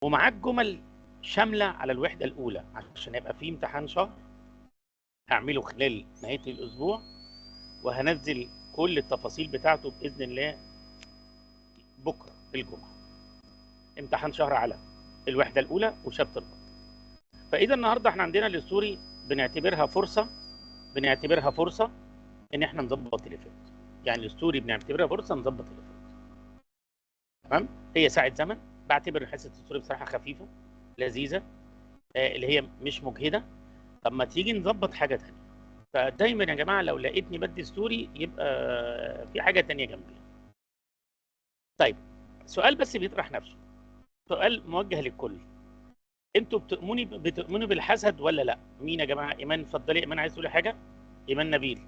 ومعاك جمل شامله على الوحده الاولى عشان يبقى في امتحان شهر هعمله خلال نهايه الاسبوع، وهنزل كل التفاصيل بتاعته باذن الله بكره الجمعه. امتحان شهر على الوحده الاولى وشابتر 1. فاذا النهارده احنا عندنا الستوري بنعتبرها فرصه ان احنا نظبط اللي فات. يعني الستوري بنعتبرها فرصه نظبط اللي فات. تمام؟ هي ساعه زمن، بعتبر حصه الستوري بصراحه خفيفه لذيذه، اللي هي مش مجهده. طب ما تيجي نظبط حاجه ثانيه. فدايما يا جماعه لو لقيتني بدي ستوري يبقى في حاجه ثانيه جنبي. طيب، سؤال بس بيطرح نفسه، سؤال موجه للكل. انتوا بتؤمنوا بالحسد ولا لا؟ مين يا جماعه؟ ايمان، اتفضلي. ايمان عايز تقولي حاجه؟ ايمان نبيل.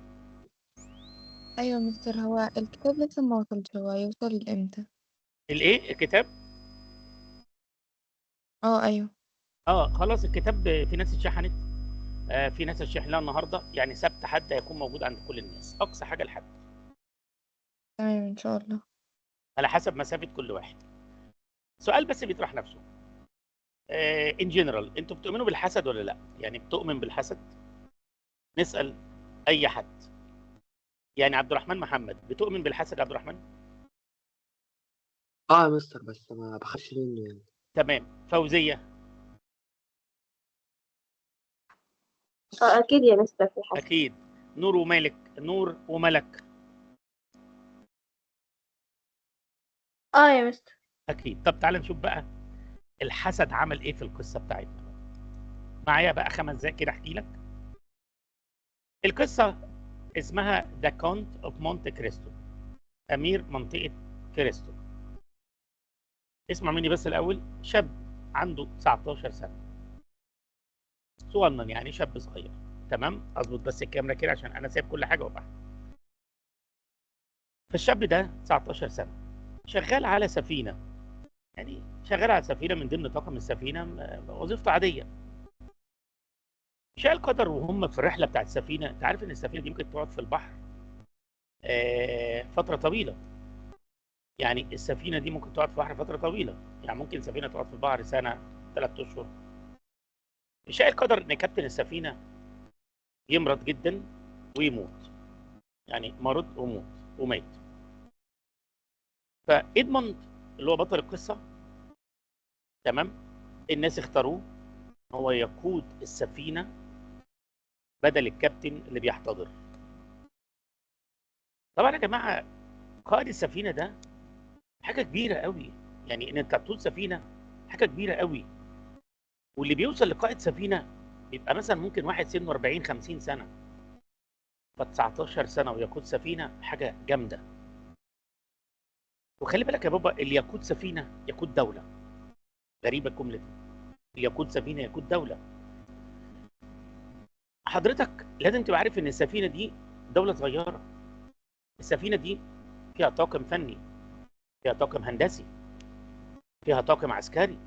أيوة مستر، هو الكتاب لسه ما وصلش، هو يوصل امتى؟ الايه؟ الكتاب؟ أيوة. خلاص، الكتاب في ناس اتشحنت، في ناس اتشحن لها النهارده، يعني سبت حد هيكون موجود عند كل الناس، اقصى حاجه لحد، تمام إن شاء الله. على حسب مسافه كل واحد. سؤال بس بيطرح نفسه، ان جنرال، انتوا بتؤمنوا بالحسد ولا لا؟ يعني بتؤمن بالحسد؟ نسال اي حد. يعني عبد الرحمن محمد، بتؤمن بالحسد يا عبد الرحمن؟ اه يا مستر، بس ما بخافش منه يعني. تمام. فوزيه؟ أكيد يا مستر في حسن. اكيد. نور ومالك، نور وملك؟ يا مستر. اكيد. طب تعالى نشوف بقى الحسد عمل ايه في القصه بتاعتنا. معايا بقى 5 دقايق كده احكي لك القصه. اسمها ذا كونت اوف مونte كريستو، امير منطقه كريستو. اسمع مني بس الاول. شاب عنده 19 سنه، صغنن يعني، شاب صغير. تمام؟ اظبط بس الكاميرا كده عشان انا سايب كل حاجه وبحث. فالشاب ده 19 سنه شغال على سفينه، يعني شغال على سفينه من ضمن طاقم السفينه، وظيفته عاديه. شاء القدر وهم في الرحله بتاعت السفينه، انت عارف ان السفينه دي ممكن تقعد في البحر فتره طويله. يعني السفينه دي ممكن تقعد في البحر فتره طويله، يعني ممكن سفينه تقعد في البحر سنه، 3 اشهر. شاء القدر ان كابتن السفينه يمرض جدا ويموت، يعني مرض ومات. فإدموند اللي هو بطل القصه، تمام، الناس اختاروه هو يقود السفينه بدل الكابتن اللي بيحتضر. طبعا يا جماعه قائد السفينه ده حاجه كبيره قوي، يعني ان انت تقود سفينه حاجه كبيره قوي. واللي بيوصل لقائد سفينه بيبقى مثلا ممكن واحد سنه 40 50 سنه، ف 19 سنه ويقود سفينه حاجه جامده. وخلي بالك يا بابا، اللي يقود سفينه يقود دوله. غريبه الجمله دي، اللي يقود سفينه يقود دوله. حضرتك لازم تبقى عارف ان السفينه دي دوله صغيره. السفينه دي فيها طاقم فني، فيها طاقم هندسي، فيها طاقم عسكري،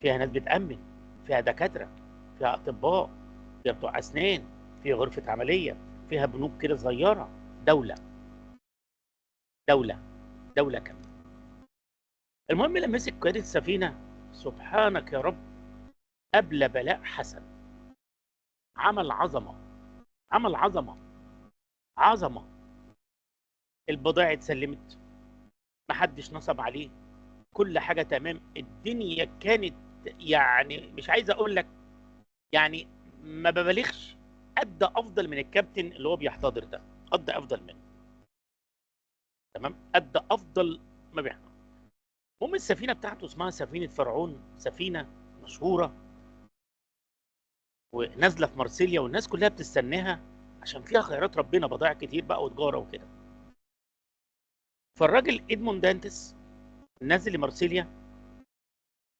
فيها ناس بتأمن، فيها دكاترة، فيها أطباء، فيها بتوع أسنان، فيها غرفة عملية، فيها بنوك كده صغيرة. دولة، دولة، دولة كاملة. المهم لما مسك قيادة السفينة، سبحانك يا رب، قبل بلاء حسن عمل عظمة، عمل عظمة، عظمة. البضائع اتسلمت، محدش نصب عليه، كل حاجة تمام. الدنيا كانت، يعني مش عايز أقول لك، يعني ما ببالغش، ادى افضل من الكابتن اللي هو بيحتضر ده، ادى افضل منه. تمام؟ ادى افضل ما بيحضر. المهم السفينه بتاعته اسمها سفينه فرعون، سفينه مشهوره ونازله في مرسيليا، والناس كلها بتستناها عشان فيها خيرات ربنا، بضائع كتير بقى وتجاره وكده. فالراجل ادموند دانتس نازل لمرسيليا،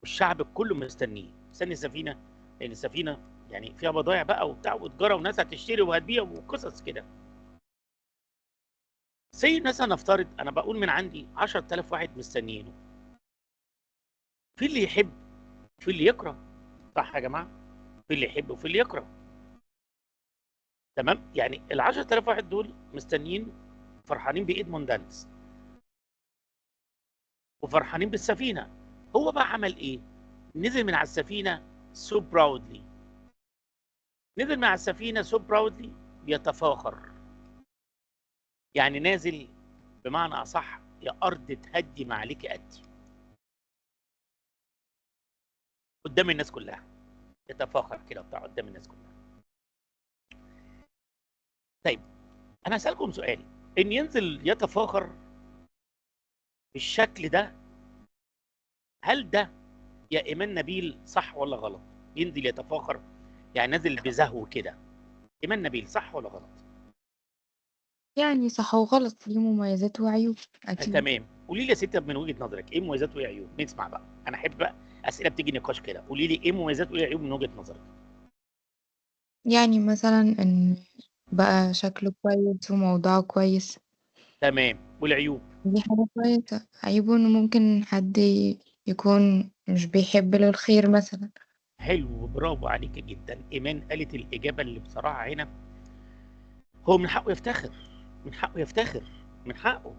والشعب كله مستنيه، مستني السفينه، لان السفينه يعني فيها بضائع بقى وبتاع وتجاره، وناس هتشتري وهتبيع وقصص كده. مثلا نفترض، انا بقول من عندي 10,000 واحد مستنيينه، في اللي يحب في اللي يكره، صح يا جماعه؟ في اللي يحب وفي اللي يكره. تمام؟ يعني ال 10,000 واحد دول مستنيين، فرحانين بإدموند دانتس وفرحانين بالسفينه، هو بقى عمل ايه؟ نزل من على السفينه سو براودلي، نزل من على السفينه سو براودلي بيتفاخر، يعني نازل بمعنى اصح يا ارض تهدي ما عليك ادي قدام الناس كلها، يتفاخر كده بتاع قدام الناس كلها. طيب انا هسالكم سؤال، ان ينزل يتفاخر بالشكل ده، هل ده يا ايمان نبيل صح ولا غلط؟ ينزل يتفاخر يعني نازل بزهو كده، ايمان نبيل صح ولا غلط؟ يعني صح وغلط، ليه مميزات وعيوب أكيد. تمام، قولي لي يا ستي من وجهه نظرك ايه مميزات وايه عيوب؟ نسمع بقى، انا احب بقى اسئله بتيجي نقاش كده، قولي لي ايه مميزات وايه عيوب من وجهه نظرك. يعني مثلا إن بقى شكله كويس وموضوعه كويس، تمام، والعيوب؟ دي حاجة كويسة. عيبه إنه ممكن حد يكون مش بيحب له الخير مثلا. حلو، برافو عليك جدا، ايمان قالت الاجابه اللي بصراحه هنا. هو من حقه يفتخر، من حقه يفتخر، من حقه.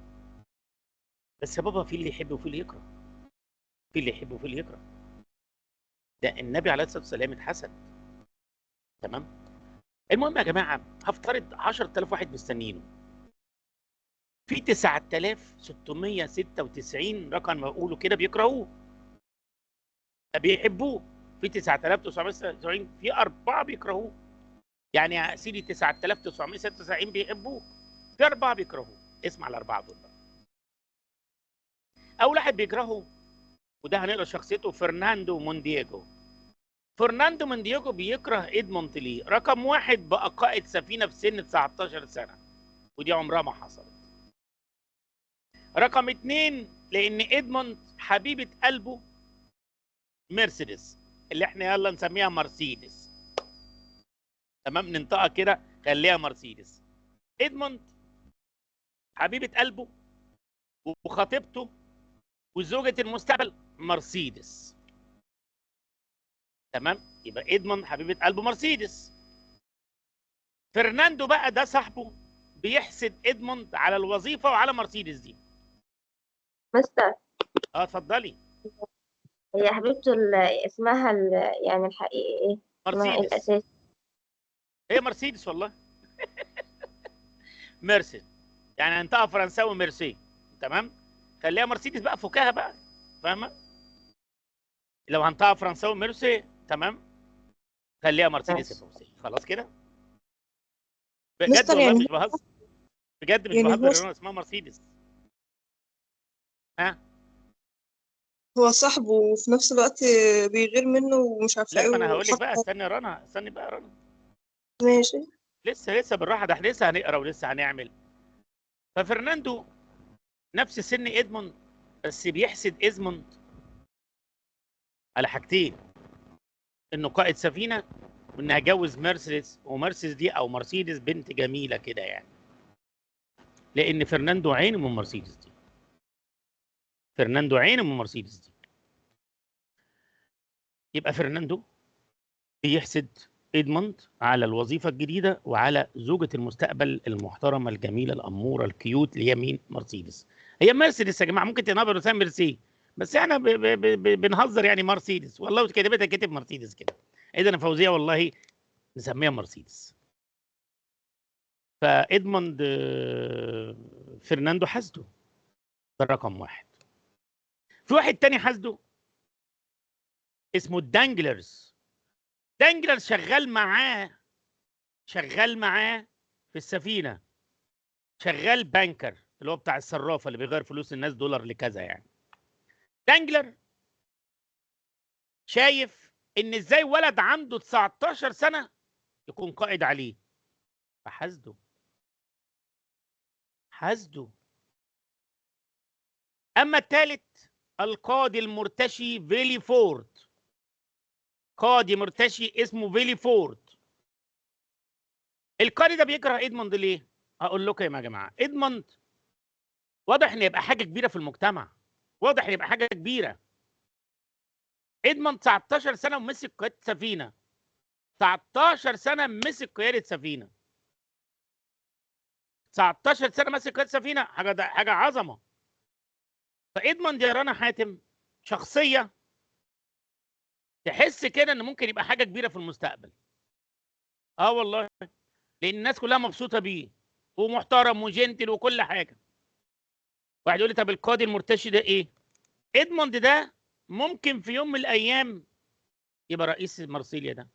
بس يا بابا في اللي يحب وفي اللي يكره، في اللي يحب وفي اللي يكره. ده النبي عليه الصلاه والسلام اتحسد. تمام. المهم يا جماعه، هفترض 10000 واحد مستنيينه، في 9696 رقم بقوله كده بيكرهوه، بيحبوه. في 9999 في 4 بيكرهوه. يعني يا سيدي 9996 بيحبوه، في 4 بيكرهوه. اسمع الأربعة دول بقى. أول واحد بيكرهه، وده هنقرا شخصيته، فرناندو موندياجو. فرناندو موندياجو بيكره إدموند ليه؟ رقم 1 بقى قائد سفينة في سن 19 سنة، ودي عمرها ما حصلت. رقم 2 لأن إدموند حبيبة قلبه مرسيدس، اللي احنا يلا نسميها مرسيدس. تمام، ننطقها كده خليها مرسيدس. إدموند حبيبة قلبه وخطيبته وزوجة المستقبل مرسيدس. تمام، يبقى إدموند حبيبة قلبه مرسيدس. فرناندو بقى ده صاحبه بيحسد إدموند على الوظيفة وعلى مرسيدس دي. مستر، اتفضلي. هي حبيبته اسمها يعني الحقيقي ايه؟ اسمها ايه مرسيدس، الأساسي؟ هي مرسيدس والله. ميرسي، يعني هنطقها فرنساوي ميرسي. تمام، خليها مرسيدس بقى، فكاهه بقى، فاهمه؟ لو هنطقها فرنساوي ميرسي، تمام، خليها مرسيدس يا ماشي. فوزي، خلاص كده. بجد مستر والله يعني مش بهزر، بجد مش يعني بهزر، يا رنا اسمها مرسيدس. ها؟ هو صاحبه وفي نفس الوقت بيغير منه ومش عارفة لا، ايه ما انا هقول لك وحط. بقى، استني يا رنا، استني بقى يا رنا. ماشي. لسه بالراحه، ده احنا لسه هنقرا ولسه هنعمل. ففرناندو نفس سن ادموند، بس بيحسد ادموند على حاجتين: انه قائد سفينه، وانه هيجوز مرسيدس، ومرسيدس دي او مرسيدس بنت جميله كده يعني، لان فرناندو عين من مرسيدس دي، فرناندو عين من مرسيدس دي. يبقى فرناندو بيحسد ادموند على الوظيفه الجديده وعلى زوجة المستقبل المحترمه الجميله الاموره الكيوت اللي هي مين؟ مرسيدس. هي مرسيدس يا جماعه، ممكن تنبر رسام ميرسي، بس احنا بنهزر يعني مرسيدس، والله كتبتها كاتب مرسيدس كده. اذا انا فوزيه والله نسميها مرسيدس. فادموند فرناندو حسده، ده رقم 1. في واحد تاني حسده اسمه دانجلرز. دانجلرز شغال معاه في السفينه، شغال بانكر، اللي هو بتاع الصرافه اللي بيغير فلوس الناس دولار لكذا يعني. دانجلر شايف ان ازاي ولد عنده 19 سنه يكون قائد عليه، فحسده، حسده. اما الثالث، القاضي المرتشي فيلي فورد، قاضي مرتشي اسمه فيلي فورد. القاضي ده بيكره ادموند ليه؟ هقول لكم يا جماعه. ادموند واضح ان يبقى حاجه كبيره في المجتمع، واضح ان يبقى حاجه كبيره. ادموند 19 سنه ومسك قياده سفينه، 19 سنه مسك قياده سفينه، 19 سنه ماسك قياده سفينه، حاجه عظمه. فادموند يا رنا حاتم شخصيه تحس كده ان ممكن يبقى حاجه كبيره في المستقبل. اه والله، لان الناس كلها مبسوطه بيه ومحترم وجنتل وكل حاجه. واحد يقول لي طب القاضي المرتشي ده ايه؟ ادموند ده ممكن في يوم من الايام يبقى رئيس مارسيليا ده.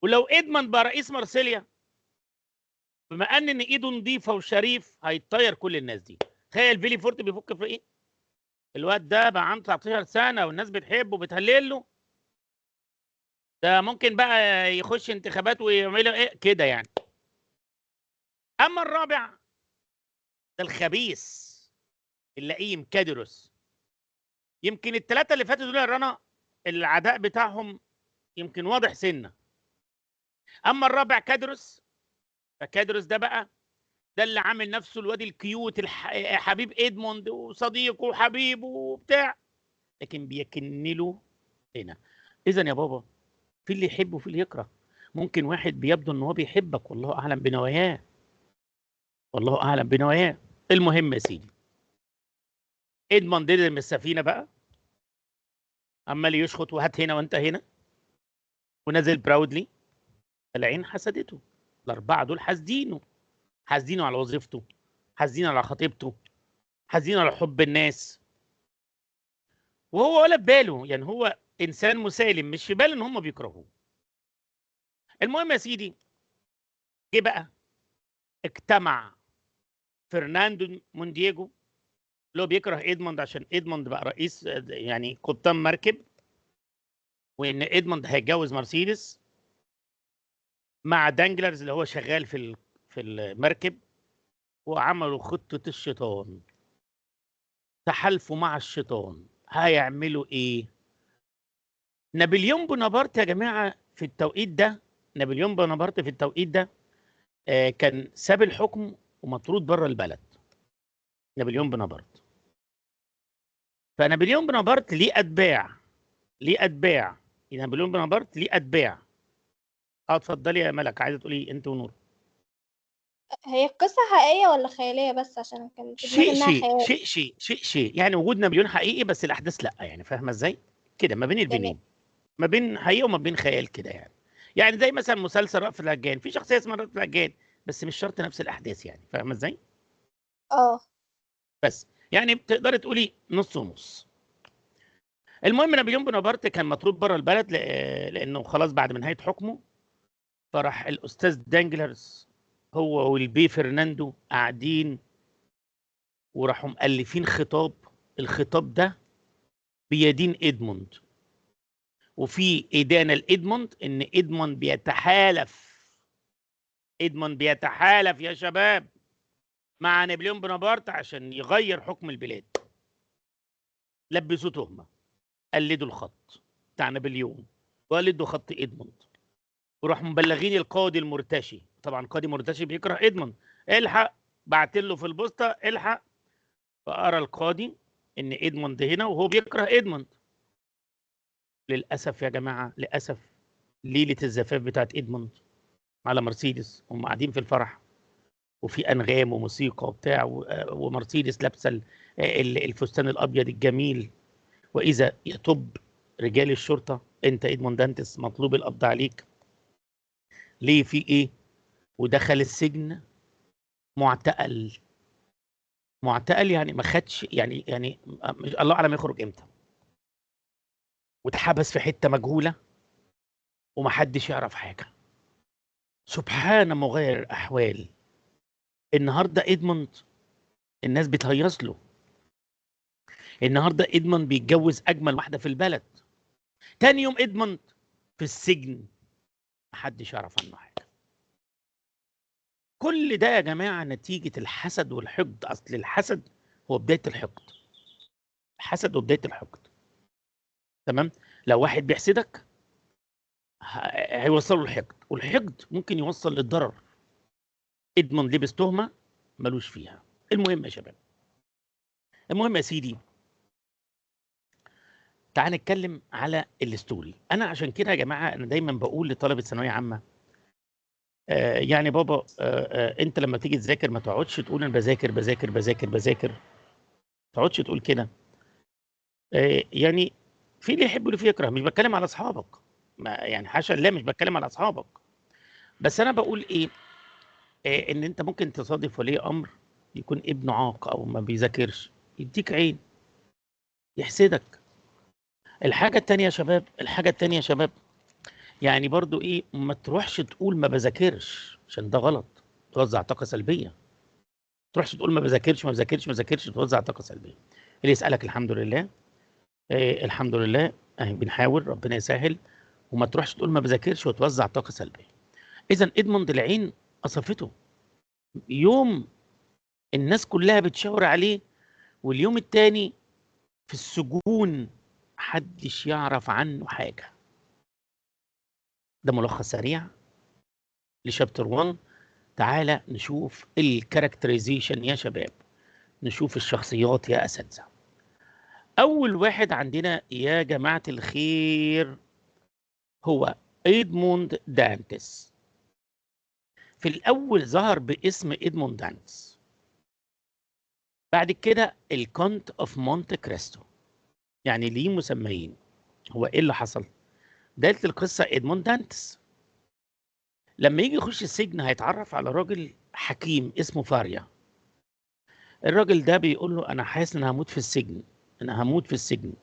ولو ادموند بقى رئيس مارسيليا، بما ان ايده نظيفه وشريف، هيطير كل الناس دي. تخيل فيلي فورت بيفك في ايه؟ الواد ده بقى عنده 19 سنه والناس بتحبه وبتهلل له. ده ممكن بقى يخش انتخابات ويعملوا ايه كده يعني. اما الرابع ده الخبيث اللئيم كادروس. يمكن الثلاثه اللي فاتوا دول يا رنا العداء بتاعهم يمكن واضح سنه. اما الرابع كادروس، فكادروس ده بقى ده اللي عامل نفسه الواد الكيوت حبيب ادموند وصديقه وحبيبه وبتاع، لكن بيكن له هنا. اذا يا بابا، في اللي يحب وفي اللي يكره. ممكن واحد بيبدو ان هو بيحبك والله اعلم بنواياه، والله اعلم بنواياه. المهم يا سيدي، ادموند من السفينه بقى عمال يشخط وهات هنا وانت هنا، ونازل براودلي. العين حسدته. الاربعه دول حاسدينه، حاسدينه على وظيفته، حاسدينه على خطيبته، حاسدينه على حب الناس، وهو ولا في باله. يعني هو انسان مسالم، مش في باله ان هم بيكرهوه. المهم يا سيدي، جه بقى اجتمع فرناندو موندييجو اللي هو بيكره ادموند عشان ادموند بقى رئيس يعني قبطان مركب، وان ادموند هيتجوز مرسيدس، مع دانجلرز اللي هو شغال في المركب. وعملوا خطة الشيطان، تحالفوا مع الشيطان. هيعملوا ايه؟ نابليون بونابرت يا جماعة في التوقيت ده، نابليون بونابرت في التوقيت ده كان ساب الحكم ومطرود بره البلد. نابليون بونابرت. فنابليون بونابرت ليه اتباع، ليه اتباع. نابليون بونابرت ليه اتباع. اتفضلي يا ملك، عايزه تقولي انت ونور. هي القصة حقيقية ولا خيالية؟ بس عشان كان في دماغي إنها خيال. شيء يعني وجود نابليون حقيقي بس الاحداث لا، يعني فاهمه ازاي كده ما بين يعني البنين، ما بين حقيقه وما بين خيال كده يعني. يعني زي مثلا مسلسل رأفت الهجان، في شخصيه اسمها رأفت الهجان بس مش شرط نفس الاحداث، يعني فاهمه ازاي. اه بس يعني بتقدري تقولي نص ونص. المهم نابليون بونابرت كان مطرود بره البلد لانه خلاص بعد ما نهايه حكمه. فراح الاستاذ دانجلرز هو والبي فرناندو قاعدين، وراحوا مؤلفين خطاب. الخطاب ده بيدين ادموند، وفي ادانه لادموند ان ادموند بيتحالف، ادموند بيتحالف يا شباب مع نابليون بونابرت عشان يغير حكم البلاد. لبسوا تهمه، قلدوا الخط بتاع نابليون وقلدوا خط ادموند، وراحوا مبلغين القاضي المرتشي. طبعا قاضي مرتشي بيكره ادموند، الحق بعت له في البوسطه الحق. فقرا القاضي ان ادموند هنا وهو بيكره ادموند. للاسف يا جماعه، للاسف ليله الزفاف بتاعت ادموند على مرسيدس، هم قاعدين في الفرح وفي انغام وموسيقى وبتاع ومرسيدس لابسه الفستان الابيض الجميل، واذا يطب رجال الشرطه انت ادموند دانتس مطلوب القبض عليك. ليه؟ في ايه؟ ودخل السجن معتقل. معتقل يعني ما خدش يعني الله اعلم يخرج امتى، واتحبس في حته مجهوله ومحدش يعرف حاجه. سبحان مغير الاحوال. النهارده ادموند الناس بتهيص له، النهارده ادموند بيتجوز اجمل واحده في البلد، تاني يوم ادموند في السجن محدش يعرف عنه حاجه. كل ده يا جماعه نتيجه الحسد والحقد. اصل الحسد هو بدايه الحقد، الحسد هو بدايه الحقد. تمام؟ لو واحد بيحسدك هيوصله الحقد، والحقد ممكن يوصل للضرر. ادموند لبس تهمه ملوش فيها. المهم يا شباب، المهم يا سيدي، تعال نتكلم على الستوري. انا عشان كده يا جماعه انا دايما بقول لطلبه ثانويه عامه يعني بابا انت لما تيجي تذاكر ما تقعدش تقول انا بذاكر بذاكر بذاكر بذاكر، ما تقعدش تقول كده. يعني في اللي يحب واللي في يكره، مش بتكلم على اصحابك، يعني حاشا لله مش بتكلم على اصحابك، بس انا بقول ايه، ان انت ممكن تصادف ولي امر يكون ابنه عاق او ما بيذاكرش، يديك عين، يحسدك. الحاجه التانيه يا شباب، يعني برضو ايه، ما تروحش تقول ما بذاكرش، عشان ده غلط، توزع طاقه سلبيه. ما تروحش تقول ما بذاكرش توزع طاقه سلبيه. اللي يسالك الحمد لله، الحمد لله، بنحاول ربنا يسهل، وما تروحش تقول ما بذاكرش وتوزع طاقه سلبيه. اذا ادموند العين قصفته يوم الناس كلها بتشاور عليه، واليوم التاني في السجون محدش يعرف عنه حاجه. ده ملخص سريع لشابتر 1. تعالى نشوف الكاركترايزيشن يا شباب، نشوف الشخصيات يا اساتذه. اول واحد عندنا يا جماعه الخير هو إدموند دانتس. في الأول ظهر باسم إدموند دانتس، بعد كده الكونت أوف مونte كريستو، يعني ليه مسميين. هو إيه اللي حصل؟ بداية القصة إدموند دانتس لما يجي يخش السجن هيتعرف على راجل حكيم اسمه فاريا. الراجل ده بيقول له أنا حاسس إن هموت في السجن، أنا هموت في السجن،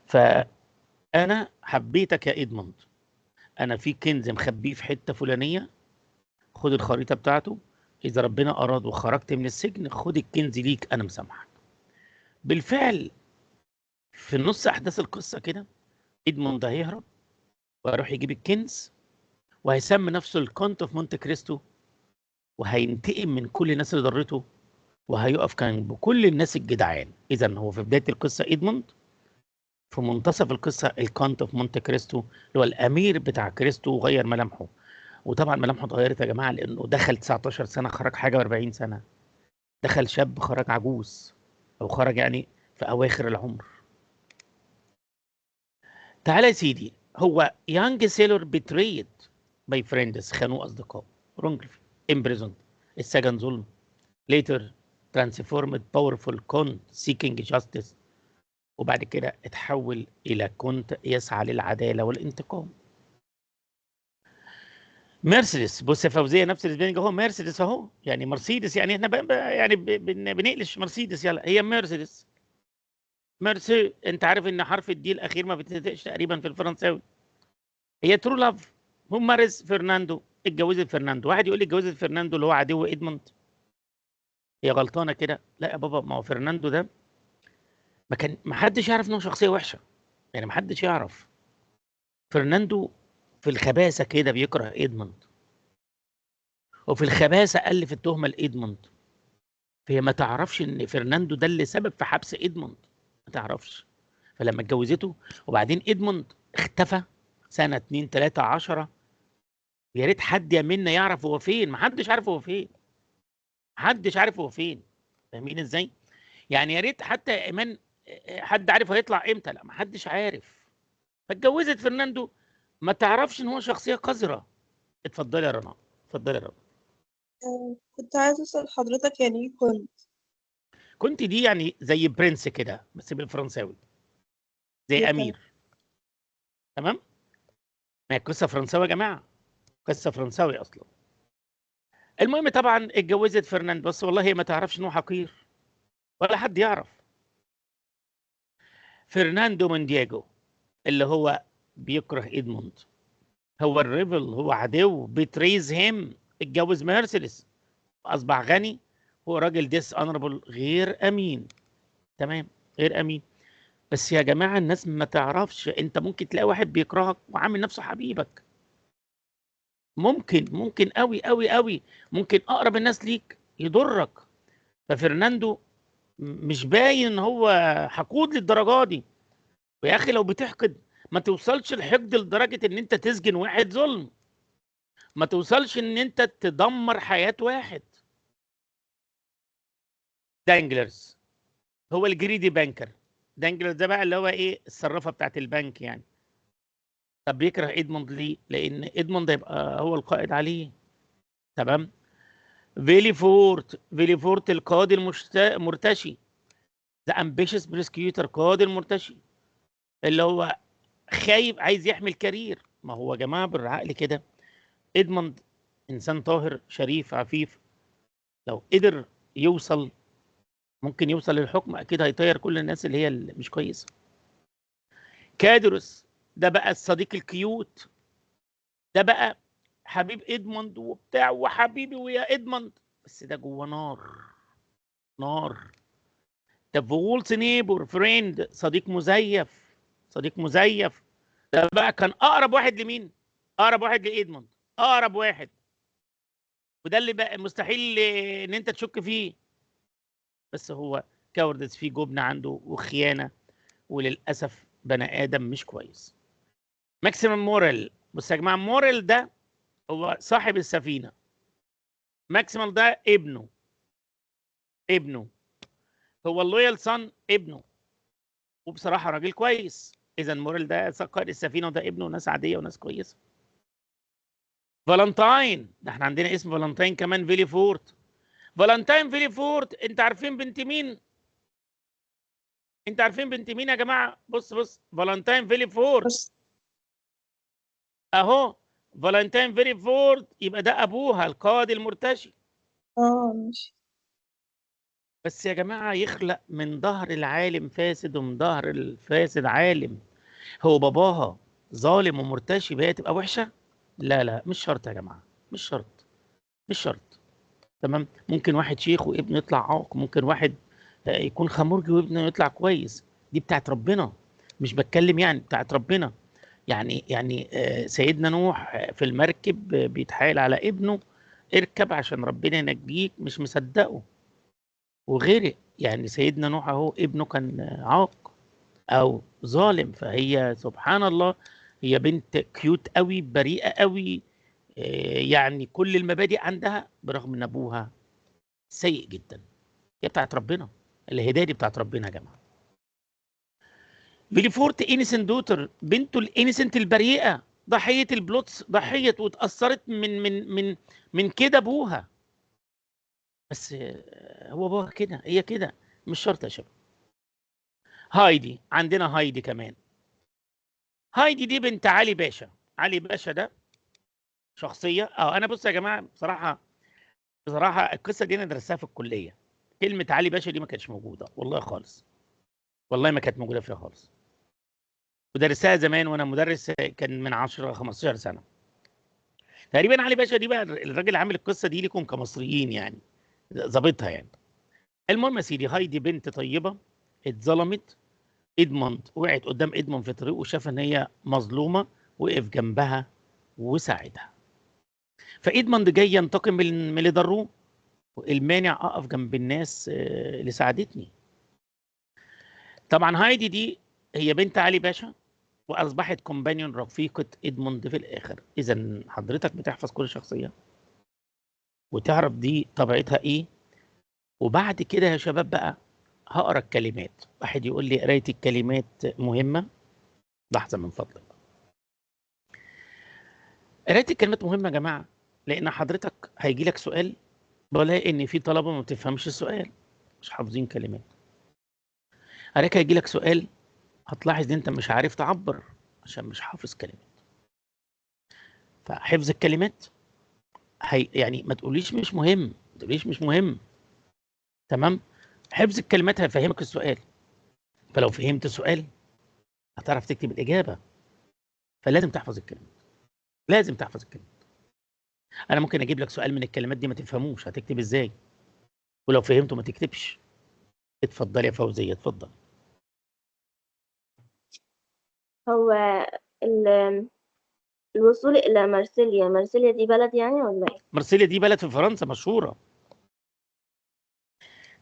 فأنا حبيتك يا إدموند، أنا في كنز مخبيه في حتة فلانية، خد الخريطة بتاعته، إذا ربنا أراد وخرجت من السجن خد الكنز ليك، أنا مسامحك. بالفعل في نص أحداث القصة كده إدموند هيهرب وهيروح يجيب الكنز، وهيسمي نفسه الكونت اوف مونte كريستو، وهينتقم من كل الناس اللي ضرته، وهيقف كان بكل الناس الجدعان. إذا هو في بداية القصة إدموند، في منتصف القصة الكونت اوف مونte كريستو اللي هو الأمير بتاع كريستو، وغير ملامحه. وطبعا ملامحه اتغيرت يا جماعة، لأنه دخل 19 سنة خرج حاجة و40 سنة، دخل شاب خرج عجوز، او خرج يعني في اواخر العمر. تعالى يا سيدي، هو يانج سيلور بتريد باي فريندز، خانوا اصدقاء، رونجلي امبريزون، السجن ظلم، ليتر ترانسفورمد باورفول كونت سيكينج جاستس، وبعد كده اتحول الى كونت يسعى للعداله والانتقام. مرسيدس، بص يا فوزيه، نفس السبيلنج اهو، مرسيدس اهو، يعني مرسيدس، يعني احنا يعني بنقلش مرسيدس، يلا هي مرسيدس. ميرسي، انت عارف ان حرف الدي الاخير ما بيتنطقش تقريبا في الفرنساوي. هي ترو لاف. هم مارس فرناندو، اتجوزت فرناندو. واحد يقول لي اتجوزت فرناندو اللي هو عدو ادموند، هي غلطانه كده. لا يا بابا، ما هو فرناندو ده ما حدش يعرف انه شخصيه وحشه، يعني ما حدش يعرف. فرناندو في الخباثه كده بيكره ادموند، وفي الخباثه الف التهمه لادموند، فهي ما تعرفش ان فرناندو ده اللي سبب في حبس ادموند، ما تعرفش. فلما اتجوزته وبعدين ادموند اختفى سنه 2 3 10، يا ريت حد يمنا يعرف هو فين، محدش عارف هو فين، محدش عارف هو فين. فاهمين ازاي؟ يعني يا ريت حتى يا ايمان حد عارف هيطلع امتى، لا محدش عارف. فاتجوزت فرناندو، ما تعرفش ان هو شخصيه قذره. اتفضلي يا رنا، اتفضلي يا رنا. كنت عايزة أسأل حضرتك يعني إيه كنت دي يعني زي برنس كده بس بالفرنساوي، زي كنت امير. تمام؟ ما هي قصه فرنساوي يا جماعه، قصه فرنساوي اصلا. المهم طبعا اتجوزت فرناندو، بس والله هي ما تعرفش ان هو حقير، ولا حد يعرف. فرناندو موندياجو اللي هو بيكره ادموند، هو الريفل، هو عدو، بيتريز هيم، اتجوز مرسيدس، اصبح غني، هو راجل ديس اونربل، غير امين. تمام، غير امين. بس يا جماعه الناس ما تعرفش، انت ممكن تلاقي واحد بيكرهك وعامل نفسه حبيبك، ممكن قوي قوي قوي، ممكن اقرب الناس ليك يضرك. ففرناندو مش باين ان هو حقود للدرجه دي. ويا اخي لو بتحقد ما توصلش الحقد لدرجه ان انت تسجن واحد ظلم، ما توصلش ان انت تدمر حياه واحد. دانجلرز هو الجريدي بانكر. دانجلرز ده بقى اللي هو ايه، الصرافه بتاعت البنك يعني. طب بيكره ادموند ليه؟ لان ادموند هيبقى هو القائد عليه. تمام. فيلي فورت القاضي المرتشي، ذا امبيشس بريسكيوتر، قائد المرتشي، اللي هو خايف عايز يحمي الكارير. ما هو يا جماعه بالعقل كده، ادموند انسان طاهر شريف عفيف، لو قدر يوصل، ممكن يوصل للحكم، اكيد هيطير كل الناس اللي هي اللي مش كويسه. كادروس ده بقى الصديق الكيوت، ده بقى حبيب ادموند وبتاع وحبيبي ويا ادموند، بس ده جوه نار، نار. ده فولس نيبور فريند، صديق مزيف، صديق مزيف. ده بقى كان اقرب واحد لمين؟ اقرب واحد لادموند، اقرب واحد، وده اللي بقى مستحيل ان انت تشك فيه. بس هو كوردس، فيه جبن عنده وخيانه، وللاسف بني ادم مش كويس. ماكسيمم موريل، بص يا جماعه، موريل ده هو صاحب السفينه، ماكسيمال ده ابنه هو اللويال صن ابنه، وبصراحه راجل كويس. اذا موريل ده قائد السفينه، وده ابنه، ناس عاديه وناس كويسه. فالنتاين، ده احنا عندنا اسم فالنتاين كمان، فيلي فورت. فالنتاين فيلي فورت، انت عارفين بنت مين؟ انت عارفين بنت مين يا جماعه؟ بص فالنتاين فيلي فورت بس اهو، فالنتاين فيلي فورت يبقى ده ابوها القائد المرتشي. ماشي. بس يا جماعه يخلق من ظهر العالم فاسد ومن ظهر الفاسد عالم. هو باباها ظالم ومرتشي بقى تبقى وحشه؟ لا لا، مش شرط يا جماعه، مش شرط، مش شرط. تمام، ممكن واحد شيخ وابنه يطلع عاق، ممكن واحد يكون خمرجي وابنه يطلع كويس، دي بتاعت ربنا، مش بتكلم يعني بتاعت ربنا. يعني سيدنا نوح في المركب بيتحايل على ابنه، اركب عشان ربنا ينجيك، مش مصدقه وغرق. يعني سيدنا نوح اهو ابنه كان عاق او ظالم، فهي سبحان الله، هي بنت كيوت قوي، بريئه قوي، يعني كل المبادئ عندها، برغم ان ابوها سيء جدا. هي بتاعت ربنا، الهدايه دي بتاعت ربنا يا جماعه. فيليفورت انيسنت دوتر، بنته الانيسنت البريئه، ضحيه البلوتس، ضحيه واتاثرت من كده ابوها. بس هو ابوها كده، هي كده، مش شرط يا شباب. هايدي، عندنا هايدي كمان. هايدي دي بنت علي باشا. علي باشا ده شخصيه، انا بص يا جماعه، بصراحه القصه دي انا درستها في الكليه. كلمه علي باشا دي ما كانتش موجوده والله خالص، والله ما كانت موجوده فيها خالص. ودرستها زمان وانا مدرس، كان من 10 15 سنه تقريبا. علي باشا دي بقى الراجل عامل القصه دي لكم كمصريين يعني، ظابطها يعني. المهم يا سيدي، هايدي بنت طيبه اتظلمت. ادموند وقعت قدام ادموند في طريقه، وشاف ان هي مظلومه، وقف جنبها وساعدها. فادموند جاي ينتقم من اللي ضروه، المانع اقف جنب الناس اللي ساعدتني. طبعا هايدي دي هي بنت علي باشا، واصبحت كومبانيون، رفيقه ادموند في الاخر. اذا حضرتك بتحفظ كل شخصيه وتعرف دي طبيعتها ايه. وبعد كده يا شباب بقى هقرا الكلمات. واحد يقول لي قرايه الكلمات مهمه؟ لحظه من فضلك. قرايه الكلمات مهمه يا جماعه، لان حضرتك هيجي لك سؤال، بلاقي ان في طلبه ما بتفهمش السؤال، مش حافظين كلمات. عليك هيجي لك سؤال، هتلاحظ ان انت مش عارف تعبر عشان مش حافظ كلمات. فحفظ الكلمات يعني ما تقوليش مش مهم، ما تقوليش مش مهم. تمام، حفظ الكلمات هيفهمك السؤال، فلو فهمت السؤال هتعرف تكتب الاجابه. فلازم تحفظ الكلمات، لازم تحفظ الكلمات. انا ممكن اجيب لك سؤال من الكلمات دي ما تفهموش، هتكتب ازاي؟ ولو فهمته ما تكتبش. اتفضلي يا فوزيه، اتفضل. هو ال- الوصول إلى مرسيليا دي بلد يعني ولا إيه؟ مرسيليا دي بلد في فرنسا مشهوره،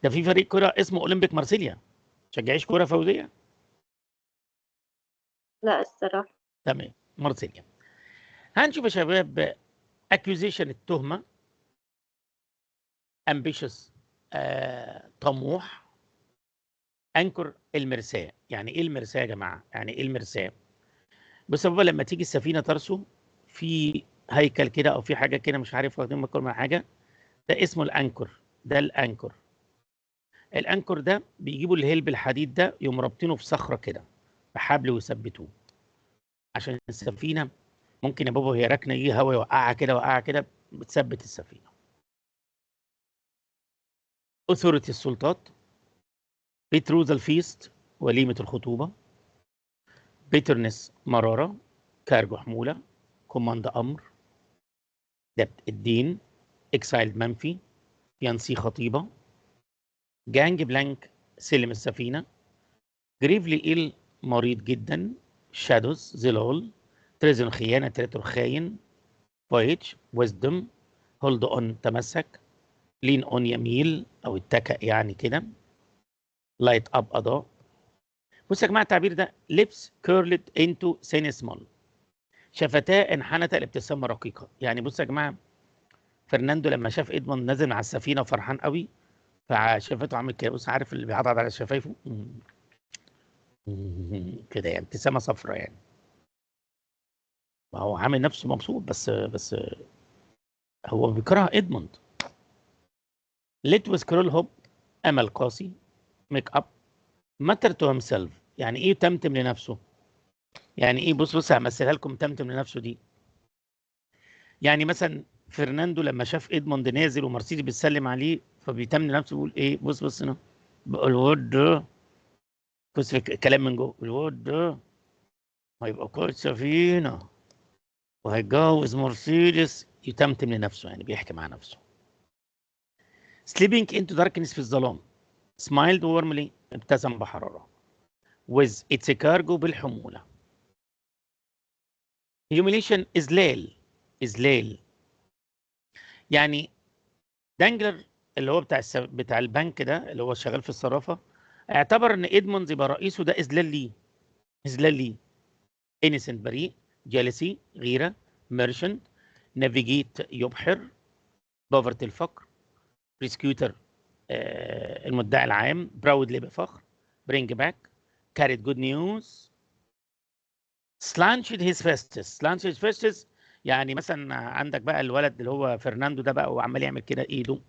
ده في فريق كره اسمه اولمبيك مرسيليا. تشجعيش كوره فوزيه؟ لا الصراحة. تمام، مرسيليا. هنشوف يا شباب، اكيوزيشن التهمه، امبيشس طموح، انكر المرساه. يعني ايه المرساه يا جماعه؟ يعني ايه المرساه؟ بص يا بابا، لما تيجي السفينه ترسو في هيكل كده او في حاجه كده، مش عارف واخدين بالكم من حاجه، ده اسمه الانكر، ده الانكر. الانكر ده بيجيبوا الهيلب الحديد ده يقوم رابطينه في صخره كده بحبل ويثبتوه، عشان السفينه ممكن يا بابا وهي راكنه يجي هوا يوقعها كده وقعها كده، بتثبت السفينه. اوثوريتي السلطات، بيتروزال فيست وليمه الخطوبه، بيترنس مراره، كارجو حموله، كوماند امر، دبت الدين، اكسايلد منفي، ينسي خطيبه، جانج بلانك سلم السفينه، جريفلي إيل مريض جدا، شادوز ظلال، تريزن خيانة تريتور خاين، فويج ويزدم، هولد اون تمسك، لين اون يميل او اتكأ يعني كده، لايت اب اضاء. بص يا جماعه التعبير ده لبس كيرلد انتو سينسمال، شفتاه انحنت الابتسامه رقيقه. يعني بص يا جماعه فرناندو لما شاف ادموند نازل على السفينه وفرحان قوي فشافته عامل كده، بص عارف اللي بيعضعض على شفايفه كده، يعني ابتسامه صفراء يعني، ما هو عامل نفسه مبسوط بس هو بيكره ادموند. ليت وسكرول هوب امل قاسي، ميك اب، ماتر تو هيم سيلف. يعني ايه تمتم لنفسه؟ يعني ايه؟ بص همثلها لكم تمتم لنفسه دي. يعني مثلا فرناندو لما شاف ادموند نازل ومرسيدس بتسلم عليه فبيتم لنفسه بيقول ايه؟ بص هنا، الواد ده، بص في كلام من جوه، الواد ده هيبقى قائد سفينه وهيتجوز مرسيدس، يتمتم لنفسه يعني بيحكي مع نفسه. سليبينج انتو داركنس في الظلام، سمايلد وورملي ابتسم بحراره، with its cargo بالحمولة. humiliation إذلال يعني دانجلر اللي هو بتاع البنك ده اللي هو شغال في الصرافة، اعتبر ان ادموند يبقى رئيسه ده إذلال ليه innocent بريء، jealousy غيرة، merchant navigate يبحر، poverty الفقر، prosecutor المدعي العام، proudly بفخر، bring back carried good news، سلانشد هيز فيستس. يعني مثلا عندك بقى الولد اللي هو فرناندو ده بقى وعمال يعمل كده ايده،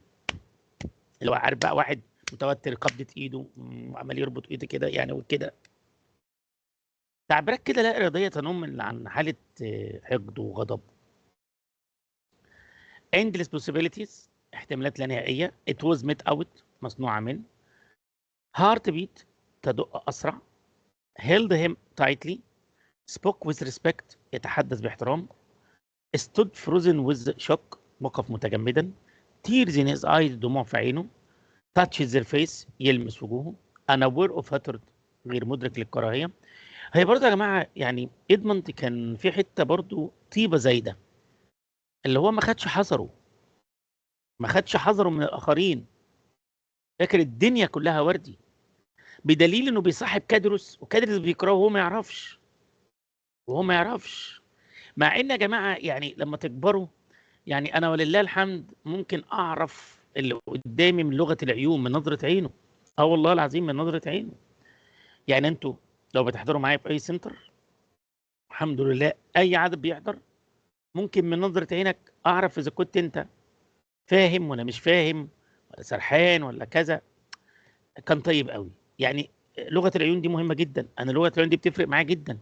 اللي هو عارف بقى واحد متوتر قبضة ايده وعمال يربط ايده كده يعني وكده، تعبيرات كده لا اراديه تنم عن حاله حقد وغضب. endless possibilities احتمالات لا نهائيه، it was made out مصنوعه من، heart beat تدق اسرع، held him tightly spoke with respect يتحدث باحترام، stood frozen with shock وقف متجمدا، tears in his eyes دموع في عينه، touches their face يلمس وجوهه، unaware of hatred غير مدرك للكراهيه. هي برضه يا جماعه يعني ادموند كان في حته برضه طيبه زايده، اللي هو ما خدش حذره من الاخرين، فاكر الدنيا كلها وردي، بدليل انه بيصاحب كادروس وكادروس بيكرهه وهو ما يعرفش. مع ان يا جماعه يعني لما تكبروا يعني انا ولله الحمد ممكن اعرف اللي قدامي من لغه العيون من نظره عينه، والله العظيم من نظره عينه. يعني انتوا لو بتحضروا معايا في اي سنتر الحمد لله اي عدد بيحضر ممكن من نظره عينك اعرف اذا كنت انت فاهم ولا مش فاهم ولا سرحان ولا كذا. كان طيب قوي يعني. لغه العيون دي مهمه جدا، انا لغه العيون دي بتفرق معايا جدا.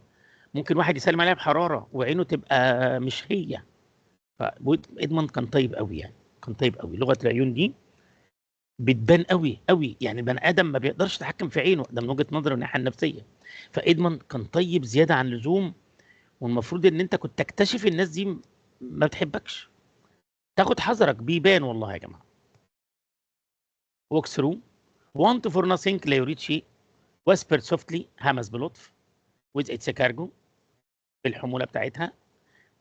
ممكن واحد يسلم عليها بحراره وعينه تبقى مش هي. فادموند كان طيب قوي يعني، كان طيب قوي. لغه العيون دي بتبان قوي قوي، يعني البني ادم ما بيقدرش يتحكم في عينه ده من وجهه نظر الناحيه النفسيه. فادموند كان طيب زياده عن اللزوم، والمفروض ان انت كنت تكتشف الناس دي ما بتحبكش، تاخد حذرك، بيبان والله يا جماعه. walk through want for nothing لا يريد شيء، whispered softly همس بلطف، with its cargo بالحموله بتاعتها،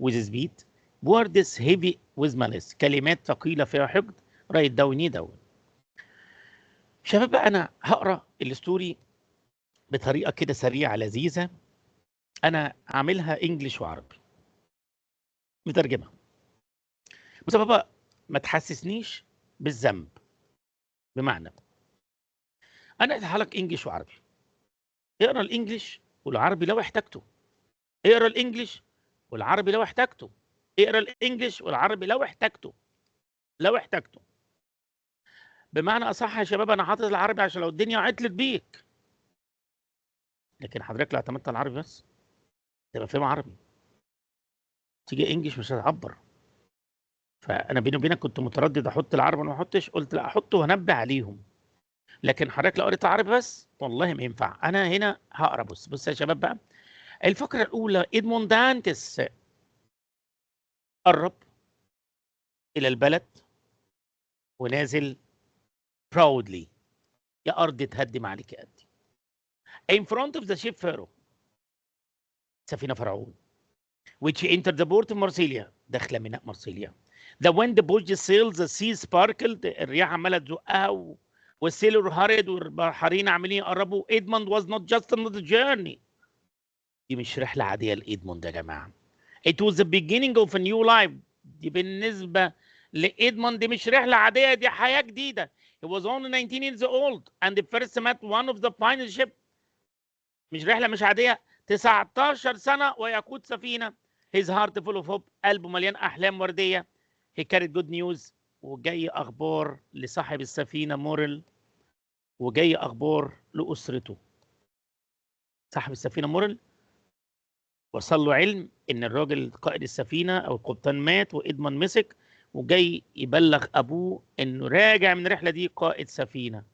with speed words heavy with malice كلمات ثقيله فيها حقد، write down. شباب بقى انا هقرا الستوري بطريقه كده سريعه لذيذه، انا عاملها انجليش وعربي مترجمه. بص يا بابا ما تحسسنيش بالذنب، بمعنى انا اديها لك انجليش وعربي، اقرا الانجليش والعربي لو احتجته، اقرا الانجليش والعربي لو احتجته، اقرا الانجليش والعربي لو احتجته. بمعنى اصح يا شباب انا حاطط العربي عشان لو الدنيا عطلت بيك، لكن حضرتك لو اعتمدت على العربي بس تبقى فاهم عربي، تيجي انجلش مش هتعبر. فانا بيني وبينك كنت متردد احط العربي ولا ما احطش، قلت لا احطه وانبه عليهم. لكن حضرتك لو قريت عربي بس والله ما ينفع. انا هنا هقرا، بص يا شباب بقى. الفقره الاولى، إدموند دانتس قرب الى البلد ونازل proudly، يا ارض تهدم عليك يا قدي. in front of the ship Pharaoh، سفينه فرعون، which entered the port of Marsilia، داخله ميناء مرسيليا. the wind pushed the sails، the sea sparkled، الرياح عماله تزقها والسيلور هارد والبحارين عاملين يقربوا. إدموند was not just another journey، دي مش رحله عاديه لإدموند يا جماعه. it was the beginning of a new life، دي بالنسبه لإدموند دي مش رحله عاديه، دي حياه جديده. he was only 19 years old and first met one of the finest ship، مش رحله مش عاديه، 19 سنه ويقود سفينه. his heart full of hope، قلبه مليان احلام ورديه. he carried good news، وجاي اخبار لصاحب السفينه موريل، وجاي اخبار لاسرته. صاحب السفينه موريل وصل له علم ان الراجل قائد السفينه او القبطان مات وإدموند مسك، وجاي يبلغ ابوه انه راجع من الرحله دي قائد سفينه.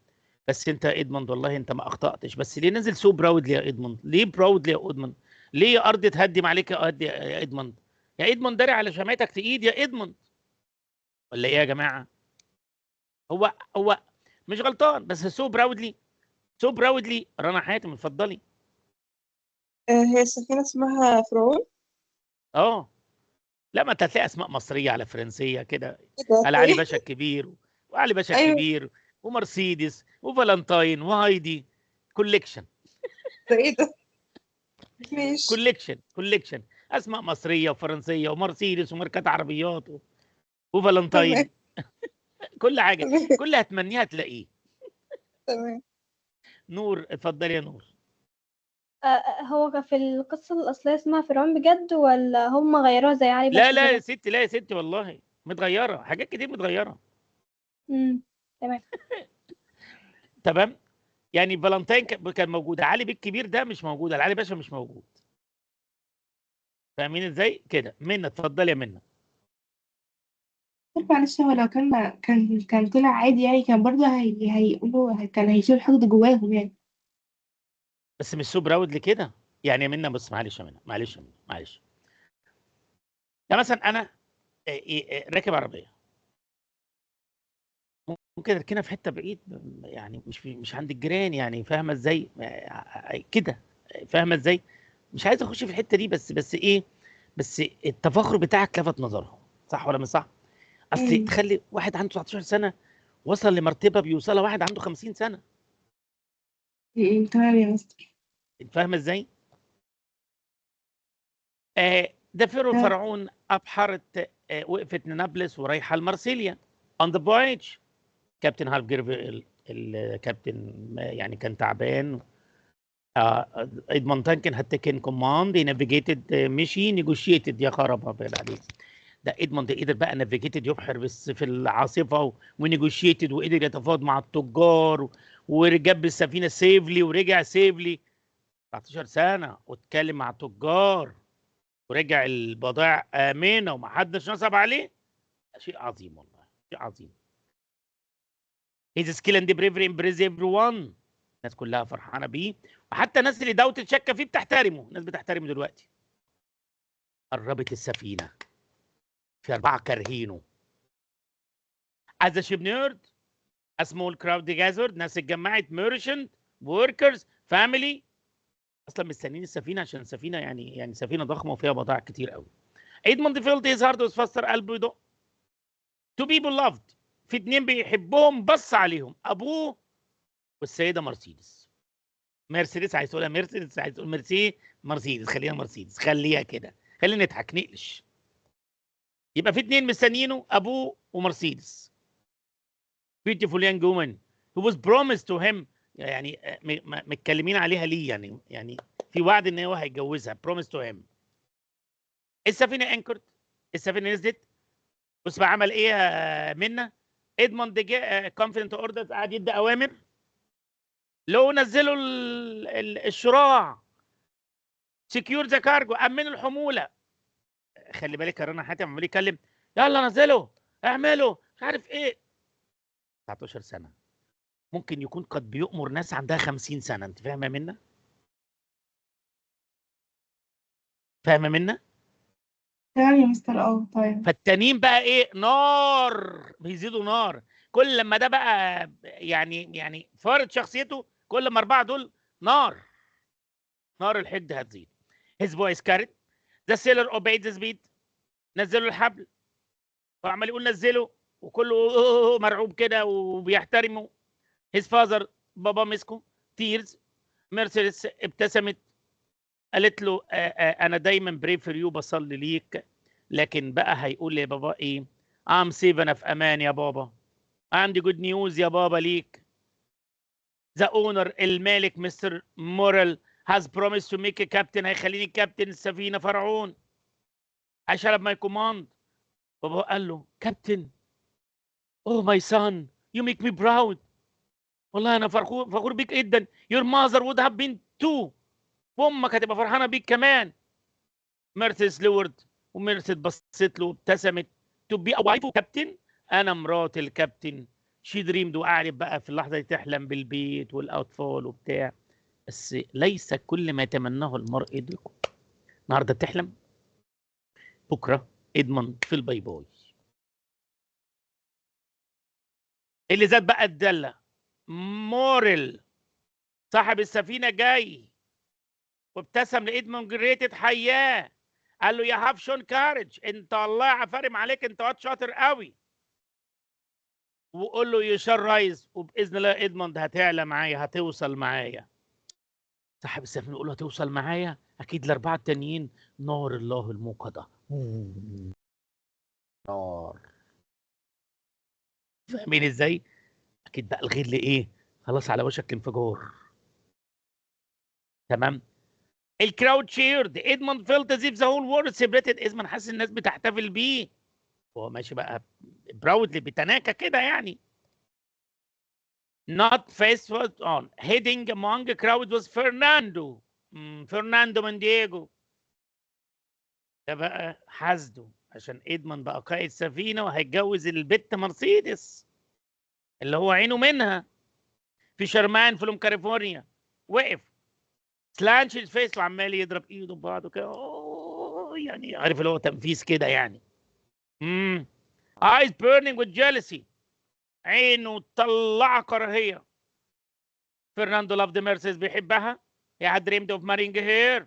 بس انت يا إدموند والله انت ما اخطاتش، بس ليه نزل سو براودلي يا إدموند؟ ليه براودلي يا إدموند؟ ليه يا ارض تهدم عليك يا إدموند؟ يا إدموند داري على شمعتك تقيد يا إدموند، ولا ايه يا جماعه؟ هو مش غلطان، بس سو براودلي، سو براودلي. رنا حاتم اتفضلي. هي السفينة اسمها فرعون. لا ما انت هتلاقي اسماء مصريه على فرنسيه كده، ايه ده؟ على علي باشا الكبير وعلي باشا ايوه الكبير ومرسيدس وفالنتاين وهايدي، كوليكشن ده ايه ده؟ ماشي كوليكشن اسماء مصريه وفرنسيه ومرسيدس وماركات عربيات تمام وفالنتاين كل حاجه، تمام كل هتمنيها تلاقيه. تمام. نور اتفضلي يا نور. هو كان في القصة الأصلية اسمها فرعون بجد ولا هم غيروها زي علي لا باشا لا يا كده؟ ستي، لا يا ستي والله متغيره، حاجات كتير متغيره. تمام. تمام. يعني فالنتاين كان موجود، علي بيه الكبير ده مش موجود، علي باشا مش موجود. فاهمين ازاي كده؟ منى اتفضلي يا منى. معلش، هو لو كان طلع عادي يعني، كان برضه هيقولوا، كان هيشيل الحقد جواهم يعني. بس مش سو براود لكده يعني يا منى. بص معلش يا منى، معلش يا منى، معلش. يعني مثلا انا راكب عربيه، ممكن اركنها في حته بعيد، يعني مش عند الجيران، يعني فاهمه ازاي كده؟ فاهمه ازاي؟ مش عايز اخش في الحته دي، بس ايه، بس التفاخر بتاعك لفت نظرهم، صح ولا مش صح؟ اصل تخلي واحد عنده 19 سنه وصل لمرتبه بيوصلها واحد عنده 50 سنه. تمام يا مستر. فاهمه ازاي؟ ده فرعون ابحرت، وقفت نابلس ورايحه لمارسيليا on the voyage. كابتن هارف جيرفي الكابتن يعني كان تعبان. إدموند كان had taken command، he navigated، مشي negotiated، يا خراب ابيض عليك. ده إدموند قدر بقى navigated، يبحر بس في العاصفه ونيجوشيتد، وقدر يتفاوض مع التجار ورجب بالسفينه سيفلي ورجع سيفلي 19 سنه واتكلم مع التجار ورجع البضائع امنه ومحدش نصب عليه. شيء عظيم والله، شيء عظيم. His skill and bravery impress everyone، الناس كلها فرحانه بيه، وحتى الناس اللي داوت تشك فيه بتحترمه، الناس بتحترمه دلوقتي. قربت السفينه، في 4 كارهينه. As the ship neared، a small crowd gathered، ناس اتجمعت، merchant workers family، اصلا مستنيين السفينه عشان السفينه يعني سفينه ضخمه وفيها بضائع كتير قوي. إدموند felt his heart was faster، قلبه يدق. Two people loved، في 2 بيحبهم، بص عليهم، ابوه والسيده مرسيدس. مرسيدس عايز تقولها مرسيدس، عايز تقول مرسيدس، خليها مرسيدس، خليها كده، خلينا نضحك نقلش. يبقى في 2 مستنيينه، ابوه ومرسيدس. beautiful young woman who was promised to him، يعني متكلمين عليها ليه، يعني في وعد ان هو هيتجوزها، promised to him. السفينه انكرت، السفينه نزلت. بص بقى عمل ايه يا منى؟ ادموند كونفيدنت اوردرز، قاعد يدي اوامر. لو نزلوا الشراع، سكيور ذا كارجو، امنوا الحموله. خلي بالك يا رنا حاتم عمال يتكلم، يلا نزلوا اعملوا مش عارف ايه. 19 سنه ممكن يكون قد بيؤمر ناس عندها 50 سنه. انت فاهمه منا؟ فاهمه منا؟ تمام يا مستر. طيب. فالتانيين بقى ايه؟ نار، بيزيدوا نار. كل لما ده بقى يعني فارض شخصيته، كل ما 4 دول نار، نار الحد هتزيد. his voice carried the sailor obeyed the speed. نزلوا الحبل، وعمال يقول نزله، وكله مرعوب كده وبيحترمه. his father، بابا مسكه. tears، ميرسيدس ابتسمت قالت له انا دايما بري فور يو، بصلي ليك. لكن بقى هيقول لبابا ايه؟ ام سيف، انا في امان يا بابا. عندي جود نيوز يا بابا ليك. ذا اونر، المالك مستر مورال has promised to make a captain، هيخليني كابتن السفينه فرعون. I shall have my command. بابا قال له كابتن، oh my son you make me proud. والله انا فخور بيك جدا. your mother would have been too، وامك هتبقى فرحانه بيك كمان. ميرسيدس لورد، وميرسيدس بصت له وابتسمت. to be a wife كابتن، انا مرات الكابتن. شي دريمد، وقعدت بقى في اللحظه دي تحلم بالبيت والاطفال وبتاع. بس ليس كل ما يتمناه المرء يدركه. النهارده بتحلم، بكره اضمن في الباي باي. اللي زاد بقى الدله، موريل صاحب السفينه جاي، وابتسم لادموند جريتد حياه. قال له يا هاف شون كارج، انت والله عفارم عليك، انت واد شاطر قوي. وقول له يو شال رايز، وباذن الله ادموند هتعلى معايا، هتوصل معايا. صاحب السفينه يقول له هتوصل معايا؟ اكيد الاربعه التانيين نار الله الموقده. نار. فاهمين ازاي؟ اكيد بقى الغل ايه؟ خلاص على وشك الانفجار. تمام. الكراود شيرد، ادموند فيلت از اف ذا هول وورلد سيبريتد. ادموند حاسس الناس بتحتفل بيه، هو ماشي بقى براودلي بتناكه كده يعني. not face was on heading among the crowd was Fernando. فرناندو من دييجو. ده بقى حاسده عشان ادموند بقى قائد سفينه وهيتجوز البت مرسيدس اللي هو عينه منها. في شرمان فلوم كاليفورنيا وقف سلانش الفيس وعمال يضرب ايده ببعضه كده، يعني عارف اللي هو تنفيذ كده يعني. eyes burning with jealousy، عينه طلع كراهيه. فرناندو لافد ميرسيدس، بيحبها. he had dreamed of marrying her.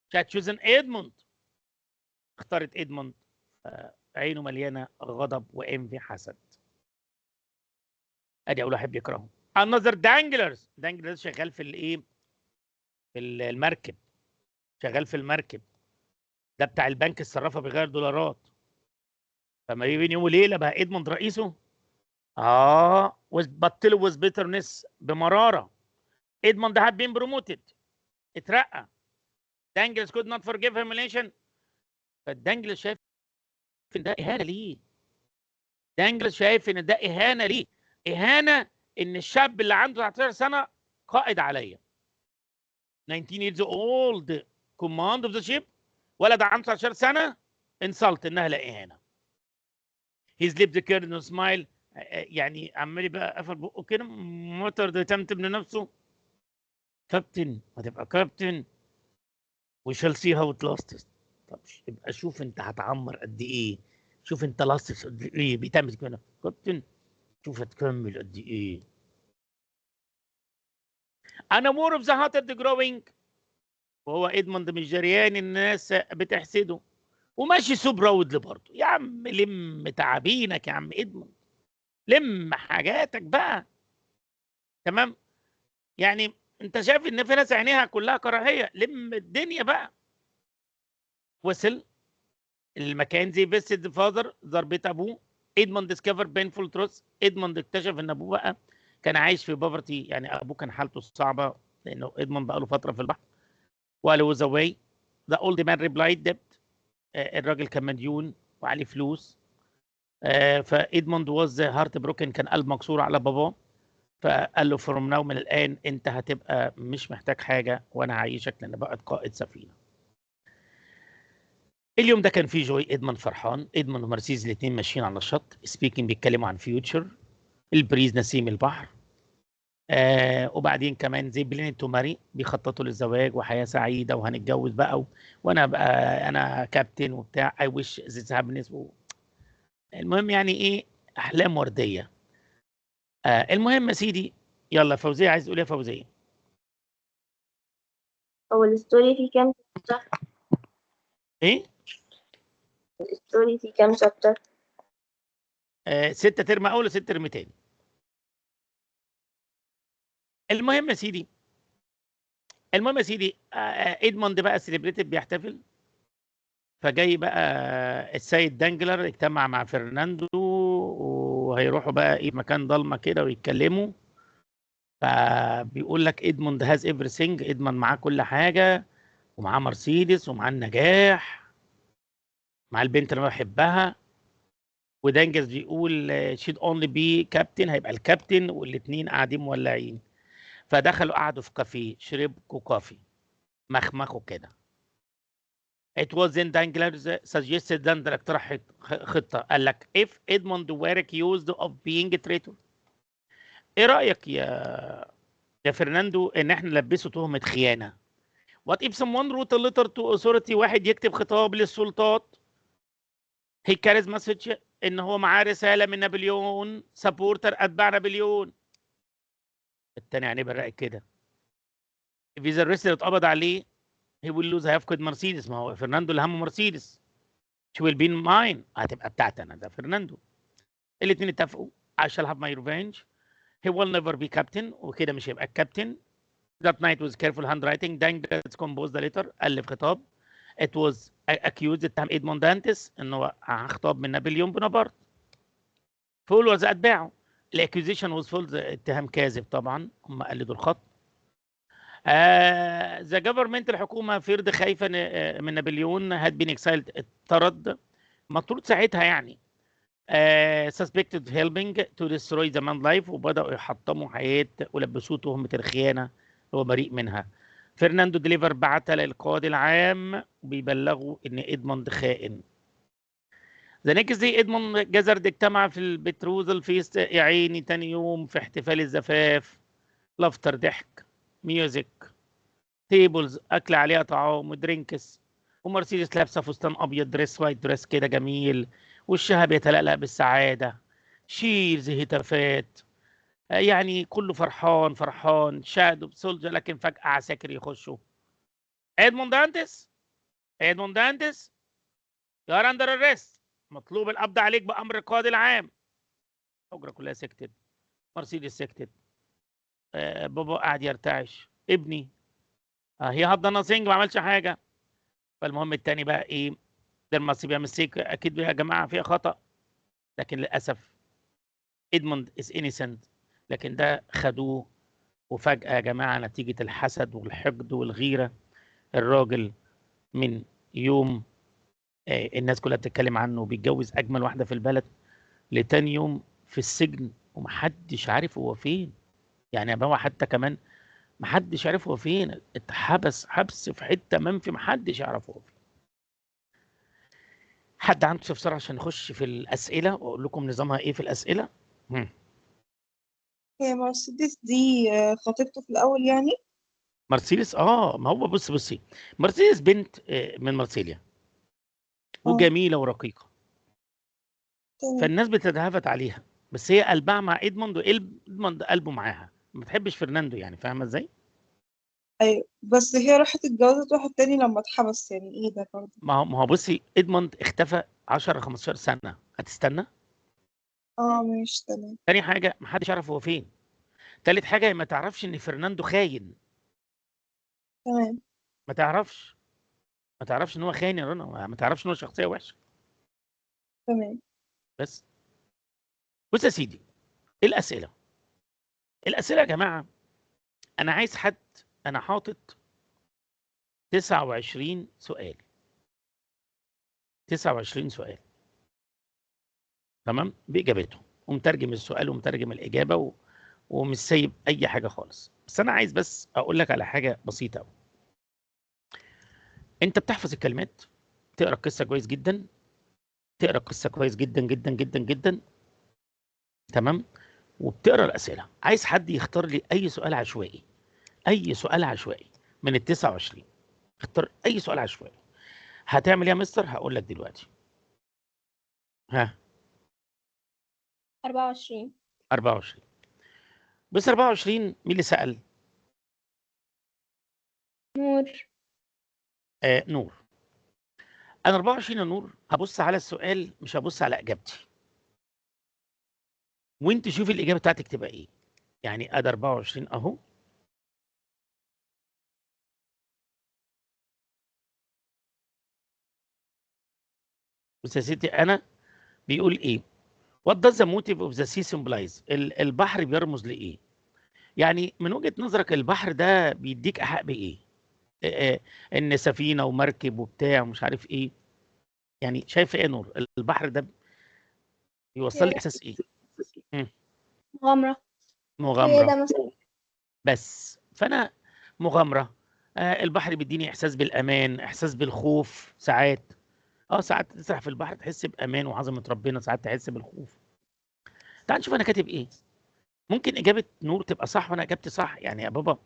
she had chosen ادموند، اختارت ادموند. عينه مليانه غضب وانفي حسد. ادي اول واحد بيكرهه. another danglers، دانجلرز شغال في الايه؟ في المركب، شغال في المركب ده بتاع البنك الصرافه بيغير دولارات. فما بين يوم وليله بقى ادموند رئيسه. بطله وز بيترنس، بمراره. ادموند had been promoted، اترقى. دانجلز could not forgive humiliation. فالدانجلز شايف ان ده اهانه ليه. دانجلز شايف ان ده اهانه ليه، اهانه ان الشاب اللي عنده 19 سنه قائد عليا. 19 years old command of the ship، ولد عنده 19 سنه insult، انها لا اهانه. his lips curled and smile، يعني عمال بقى قفل بقه كده موتر ده تمتم لنفسه. كابتن، هتبقى كابتن we shall see how it lasts. طب يبقى شوف انت هتعمر قد ايه، شوف انت لاستس قد ايه. بيتعمل كده كابتن، شوف هتكمل قد ايه. انا مور اوف ذا هاتد جروينج، وهو ادموند مش جريان الناس بتحسده، وماشي سو براودلي برضه. يا عم لم تعابينك يا عم ادموند، لم حاجاتك بقى. تمام، يعني انت شايف ان في ناس عينيها كلها كراهيه، لم الدنيا بقى. وصل المكان زي فيست فاذر، ضربه ابوه. ادموند ديسكفر بينفول تروث، ادموند اكتشف ان ابوه بقى كان عايش في بوفرتي، يعني ابوه كان حالته صعبه لانه ادموند بقى له فتره في البحر. while he was away the old man replied debt، الراجل كان مديون وعليه فلوس. فإدموند واز هارت بروكن، كان قلب مكسور على باباه، فقال له فروم ناو، من الآن أنت هتبقى مش محتاج حاجة وأنا هعيشك، لأن بقت قائد سفينة. اليوم ده كان فيه جوي إدموند فرحان، إدموند ومرسيدس الاثنين ماشيين على الشط، سبيكينج بيتكلموا عن فيوتشر، البريز نسيم البحر. وبعدين كمان زي بلين تو ماري، بيخططوا للزواج وحياة سعيدة وهنتجوز بقى وانا بقى انا كابتن وبتاع، اي ويش ذيس هابنس. المهم يعني ايه، احلام وردية. المهم يا سيدي، يلا فوزية، عايز تقول ايه يا فوزية؟ هو الستوري فيه كام شابتر؟ ايه؟ الستوري فيه كام شابتر؟ 6 ترم اول و6 ترم تاني. المهم يا سيدي، ادموند بقى سيلبريتد بيحتفل، فجاي بقى السيد دانجلر اجتمع مع فرناندو، وهيروحوا بقى ايه مكان ضلمه كده ويتكلموا. فبيقول لك ادموند هاز ايفريثينج، ادموند معاه كل حاجه، ومعاه مرسيدس ومعاه النجاح، مع البنت اللي هو بيحبها. ودانجلز بيقول شيد اونلي بي كابتن، هيبقى الكابتن، والاثنين قاعدين مولعين. فدخلوا قعدوا في كافيه، شربوا كوفي، مخمخوا كده. It was then Danglars suggested Dandler اقترح خطة، قال لك if Edmond were accused of being a traitor. ايه رأيك يا فرناندو ان احنا نلبسه تهمة خيانة؟ What if someone wrote a letter to authority، واحد يكتب خطاب للسلطات، he carries message ان هو معاه رسالة من نابليون، سبورتر اتباع نابليون. التاني يعني بالرأي كده، if he's arrested اتقبض عليه، he will lose، هيفقد مرسيدس، ما هو فرناندو اللي همه مرسيدس. she will be mine، هتبقى بتاعتي انا، ده فرناندو. الاثنين اتفقوا I shall have my revenge. He will never be captain، وكده مش هيبقى الكابتن. That night was careful handwriting. Danglars composed the letter، ألف خطاب. It was accused، اتهم إدموند دانتس إن هو خطاب من نابليون بونابرت. فولورز أتباعه. الأكيوزيشن was false، اتهام كاذب طبعا، هم قلدوا الخط. ذا جفرمنت، الحكومة فرد خايفة من نابليون، had been exiled، اتطرد، مطرود ساعتها يعني. suspected helping to destroy the man's life، وبدأوا يحطموا حياة ولبسوه تهمة الخيانة، هو بريء منها. فرناندو ديليفر بعت للقاضي العام وبيبلغوا ان ادموند خائن. ذا نيكست داي ادموند جازرد اجتمع في البتروزل فيست، يا عيني تاني يوم في احتفال الزفاف، لافتر ضحك، ميوزك، تيبلز اكل عليها طعام ودرينكس، ومرسيدس لابسه فستان ابيض، دريس وايت دريس كده جميل، وشها بيتلألأ بالسعاده، شيرز هتافات، يعني كله فرحان فرحان، شادو بسولجر. لكن فجأة عساكر يخشوا. ادموند دانتس، ادموند دانتس، يو ار اندر ارست، مطلوب القبض عليك بأمر القاضي العام. الحجرة كلها سكتت، مرسيدس سكتت، بابا قاعد يرتعش، ابني هي هاد ناثينج، ما عملش حاجة. فالمهم التاني بقى ايه، ده المصيبة مسيك، اكيد يا جماعة فيها خطأ، لكن للأسف ادموند از انيسنت، لكن ده خدوه. وفجأة يا جماعة نتيجة الحسد والحقد والغيرة، الراجل من يوم الناس كلها بتتكلم عنه بيتجوز أجمل واحدة في البلد، لتاني يوم في السجن ومحدش عارف هو فين. يعني هو حتى كمان محدش عارف هو فين، اتحبس حبس في حتة منفي، محدش يعرف هو فين. حد عنده استفسار عشان نخش في الأسئلة وأقول لكم نظامها إيه في الأسئلة؟ هي مرسيدس دي خطيبته في الأول يعني؟ مرسيدس ما هو بصي، مرسيدس بنت من مرسيليا، وجميلة ورقيقة، تمام. فالناس بتتهافت عليها، بس هي قلبها مع ادموند، وادموند قلبه معاها، ما بتحبش فرناندو، يعني فاهمه ازاي؟ أيوة، بس هي راحت اتجوزت واحد تاني لما اتحبس، يعني ايه ده برضه؟ ما هو بصي، ادموند اختفى 10 15 سنه، هتستنى؟ ماشي تمام. تاني حاجه ما حدش يعرف هو فين. تالت حاجه هي ما تعرفش ان فرناندو خاين، تمام. ما تعرفش ان هو خاين يا رنا، ما تعرفش ان هو شخصيه وحشه. تمام. بس بص يا سيدي، الاسئله يا جماعه، انا عايز حد، انا حاطط 29 سؤال، 29 سؤال. تمام، باجابته، ومترجم السؤال ومترجم الاجابه ومش سايب اي حاجه خالص. بس انا عايز بس اقول لك على حاجه بسيطه قوي. انت بتحفظ الكلمات، تقرا القصه كويس جدا، تقرا القصه كويس جدا جدا جدا جدا، تمام، وبتقرا الاسئله. عايز حد يختار لي اي سؤال عشوائي، اي سؤال عشوائي من ال 29. اختار اي سؤال عشوائي. هتعمل ايه يا مستر؟ هقول لك دلوقتي. ها 24. 24. بس 24 مين اللي سأل؟ نور. نور. انا 24 يا نور هبص على السؤال مش هبص على اجابتي، وانت شوفي الاجابه بتاعتك تبقى ايه. يعني ادي 24 اهو. بص يا ستي، انا بيقول ايه؟ What does the motive of the sea symbolize؟ البحر بيرمز لايه؟ يعني من وجهة نظرك البحر ده بيديك احق بايه؟ آه، ان سفينه ومركب وبتاع ومش عارف ايه. يعني شايفه ايه يا نور؟ البحر ده بيوصل لي احساس ايه؟ مم، مغامرة. مغامره. قيادة مثلا. بس فانا مغامره. البحر بيديني احساس بالامان، احساس بالخوف ساعات. ساعات تسرح في البحر تحس بامان وعظمه ربنا، ساعات تحس بالخوف. تعال نشوف انا كاتب ايه. ممكن اجابه نور تبقى صح وانا اجابتي صح، يعني يا بابا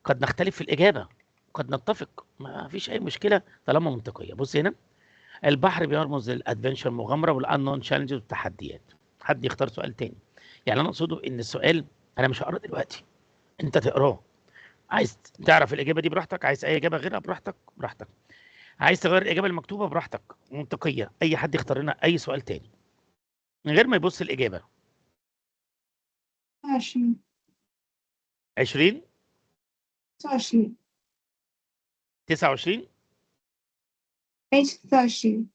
قد نختلف في الاجابه، قد نتفق، ما فيش اي مشكله طالما منطقيه. بص هنا، البحر بيرمز للادفنشر، مغامره، والانون تشالنجز والتحديات. حد يختار سؤال تاني. يعني انا اقصده ان السؤال انا مش هقراه دلوقتي، انت تقراه. عايز تعرف الاجابه دي براحتك، عايز اي اجابه غيرها براحتك براحتك، عايز تغير الاجابه المكتوبه براحتك، منطقيه. اي حد يختار لنا اي سؤال تاني من غير ما يبص الاجابه. 29. 20، 29. 29. ماشي 29.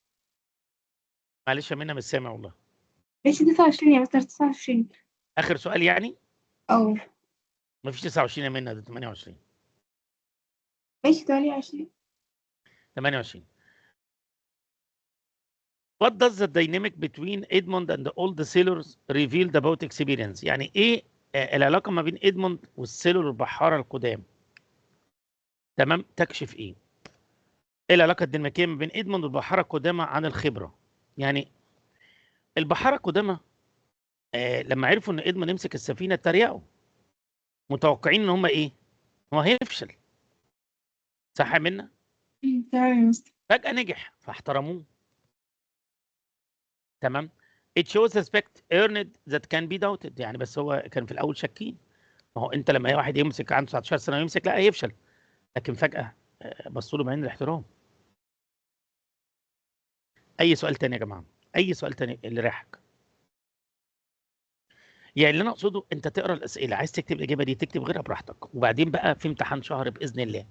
معلش يا منى مش سامع والله. ماشي 29 يا مستر 29. اخر سؤال يعني. أو مفيش 29 يا منى، ده 28. ماشي 28. 28. What does the dynamic between Edmund and all the sailors revealed about experience؟ يعني ايه العلاقه ما بين ادموند والسيلور البحاره القدام؟ تمام، تكشف ايه؟ ايه العلاقه الديناميكيه ما بين ادموند والبحاره القدامى عن الخبره؟ يعني البحاره القدامى لما عرفوا ان ادموند يمسك السفينه اتريقوا، متوقعين ان هم ايه؟ هو هيفشل، صح يا منى؟ تمام يا مستر. فجاه نجح فاحترموه. تمام. It shows respect earned that can be doubted. يعني بس هو كان في الاول شاكين. ما هو انت لما واحد يمسك عنده 19 سنه ويمسك لا هيفشل، لكن فجاه بصوا له بعين الاحترام. اي سؤال تاني يا جماعه؟ اي سؤال تاني اللي رايحك. يعني اللي انا اقصده انت تقرا الاسئله، عايز تكتب الاجابه دي تكتب غيرها براحتك، وبعدين بقى في امتحان شهر باذن الله.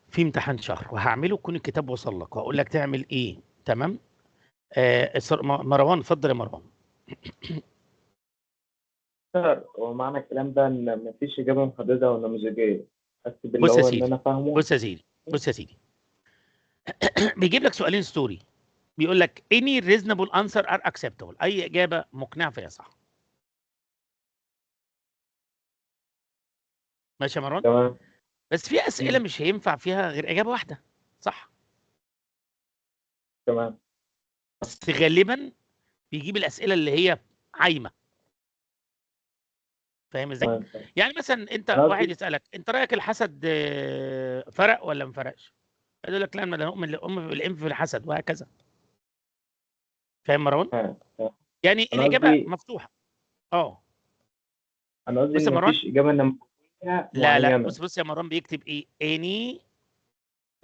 في امتحان شهر وهعمله يكون الكتاب وصل لك وهقول لك تعمل ايه. تمام. مروان اتفضل يا مروان. ومعنى الكلام ده إن مفيش إجابة محددة ونموذجية، بس باللي بص يا هو إن سيدي، أنا فاهمه. بص يا سيدي، بص يا سيدي. بيجيب لك سؤالين ستوري، بيقول لك any reasonable answer are acceptable، اي اجابه مقنعه فهي صح. ماشي يا مروان؟ تمام. بس في اسئله مش هينفع فيها غير اجابه واحده صح. تمام. بس غالبا بيجيب الاسئله اللي هي عايمه. فاهم ازاي؟ تمام. يعني مثلا انت أنا واحد قصدي يسالك انت رايك الحسد فرق ولا ما فرقش؟ يقول لك لا، ما نؤمن بالانف في الحسد وهكذا. فاهم مروان؟ يعني أنا الاجابه قصدي مفتوحه. اه أنا قصدي بص يا إن مروان، مفيش إجابة نموذجية لا معينة. بص يا مروان بيكتب ايه؟ any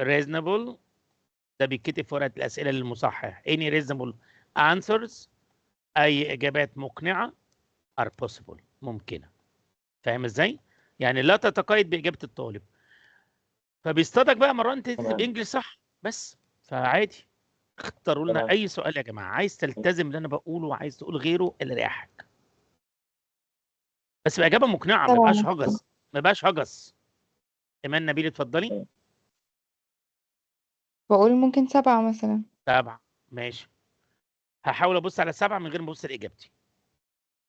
reasonable، ده بيتكتب في ورقه الاسئله للمصحح. any reasonable answers، اي اجابات مقنعه are possible، ممكنه. فاهم ازاي؟ يعني لا تتقيد باجابه الطالب. فبيصطادك بقى مروان انت تكتب تمام. انجلش صح بس، فعادي. اختاروا لنا تمام. اي سؤال يا جماعه، عايز تلتزم اللي انا بقوله وعايز تقول غيره اللي يريحك، بس باجابه مقنعه، ما يبقاش تمام. هجس، ما يبقاش هجس. ايمان نبيل اتفضلي. بقول ممكن 7 مثلا. 7 ماشي. هحاول ابص على 7 من غير ما ابص لاجابتي.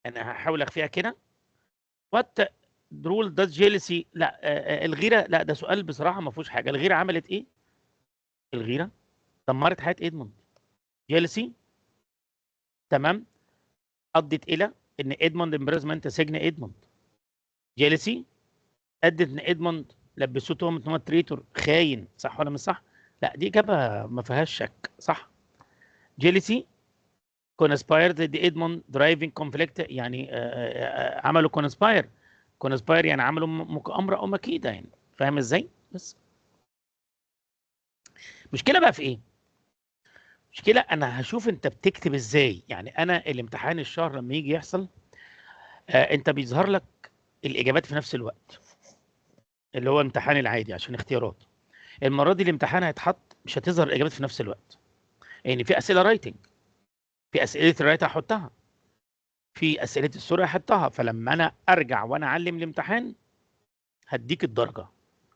انا هحاول اخفيها كده. وات رول داز جيلسي، لا الغيره، لا ده سؤال بصراحه ما فيهوش حاجه. الغيره عملت ايه؟ الغيره دمرت حياه ادموند. جيلسي تمام ادت الى ان ادموند امبريزمنت سجن ادموند. جيلسي ادت ان ادموند لبسوه تهمه ان هو تريتور خاين. صح ولا مش صح؟ لا دي اجابه ما فيهاش شك، صح. جيلسي كونسبايرد ضد ادموند درايفنج كونفليكت، يعني عملوا كونسباير يعني عملوا مؤامره او مكيده يعني. فاهم ازاي؟ بس مشكله بقى في ايه؟ مشكله انا هشوف انت بتكتب ازاي. يعني انا الامتحان الشهر لما يجي يحصل انت بيظهر لك الاجابات في نفس الوقت اللي هو امتحان العادي عشان اختيارات. المره دي الامتحان هيتحط مش هتظهر الاجابات في نفس الوقت. يعني في اسئله رايتنج، في اسئله الرايت هحطها، في اسئله السوري هحطها. فلما انا ارجع وانا اعلم الامتحان هديك الدرجه.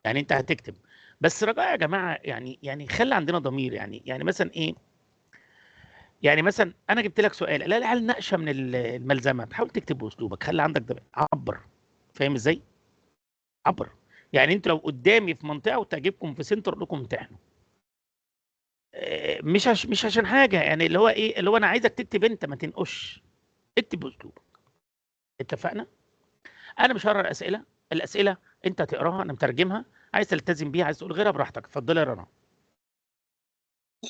يعني انت هتكتب بس رجاء يا جماعه، يعني خلي عندنا ضمير. يعني مثلا ايه؟ يعني مثلا انا جبت لك سؤال لا العيال ناقشه من الملزمه، تحاول تكتب باسلوبك، خلي عندك ده عبر. فاهم ازاي؟ عبر. يعني انتوا لو قدامي في منطقه وتعجبكم في سنتر لكم امتحنوا. مش عشان حاجه، يعني اللي هو ايه، اللي هو انا عايزك تكتب انت ما تنقش، اكتب باسلوبك. اتفقنا؟ انا مش هقرا الاسئله. الاسئله انت هتقراها، انا مترجمها، عايز تلتزم بيها عايز تقول غيرها براحتك. اتفضلي يا رنا.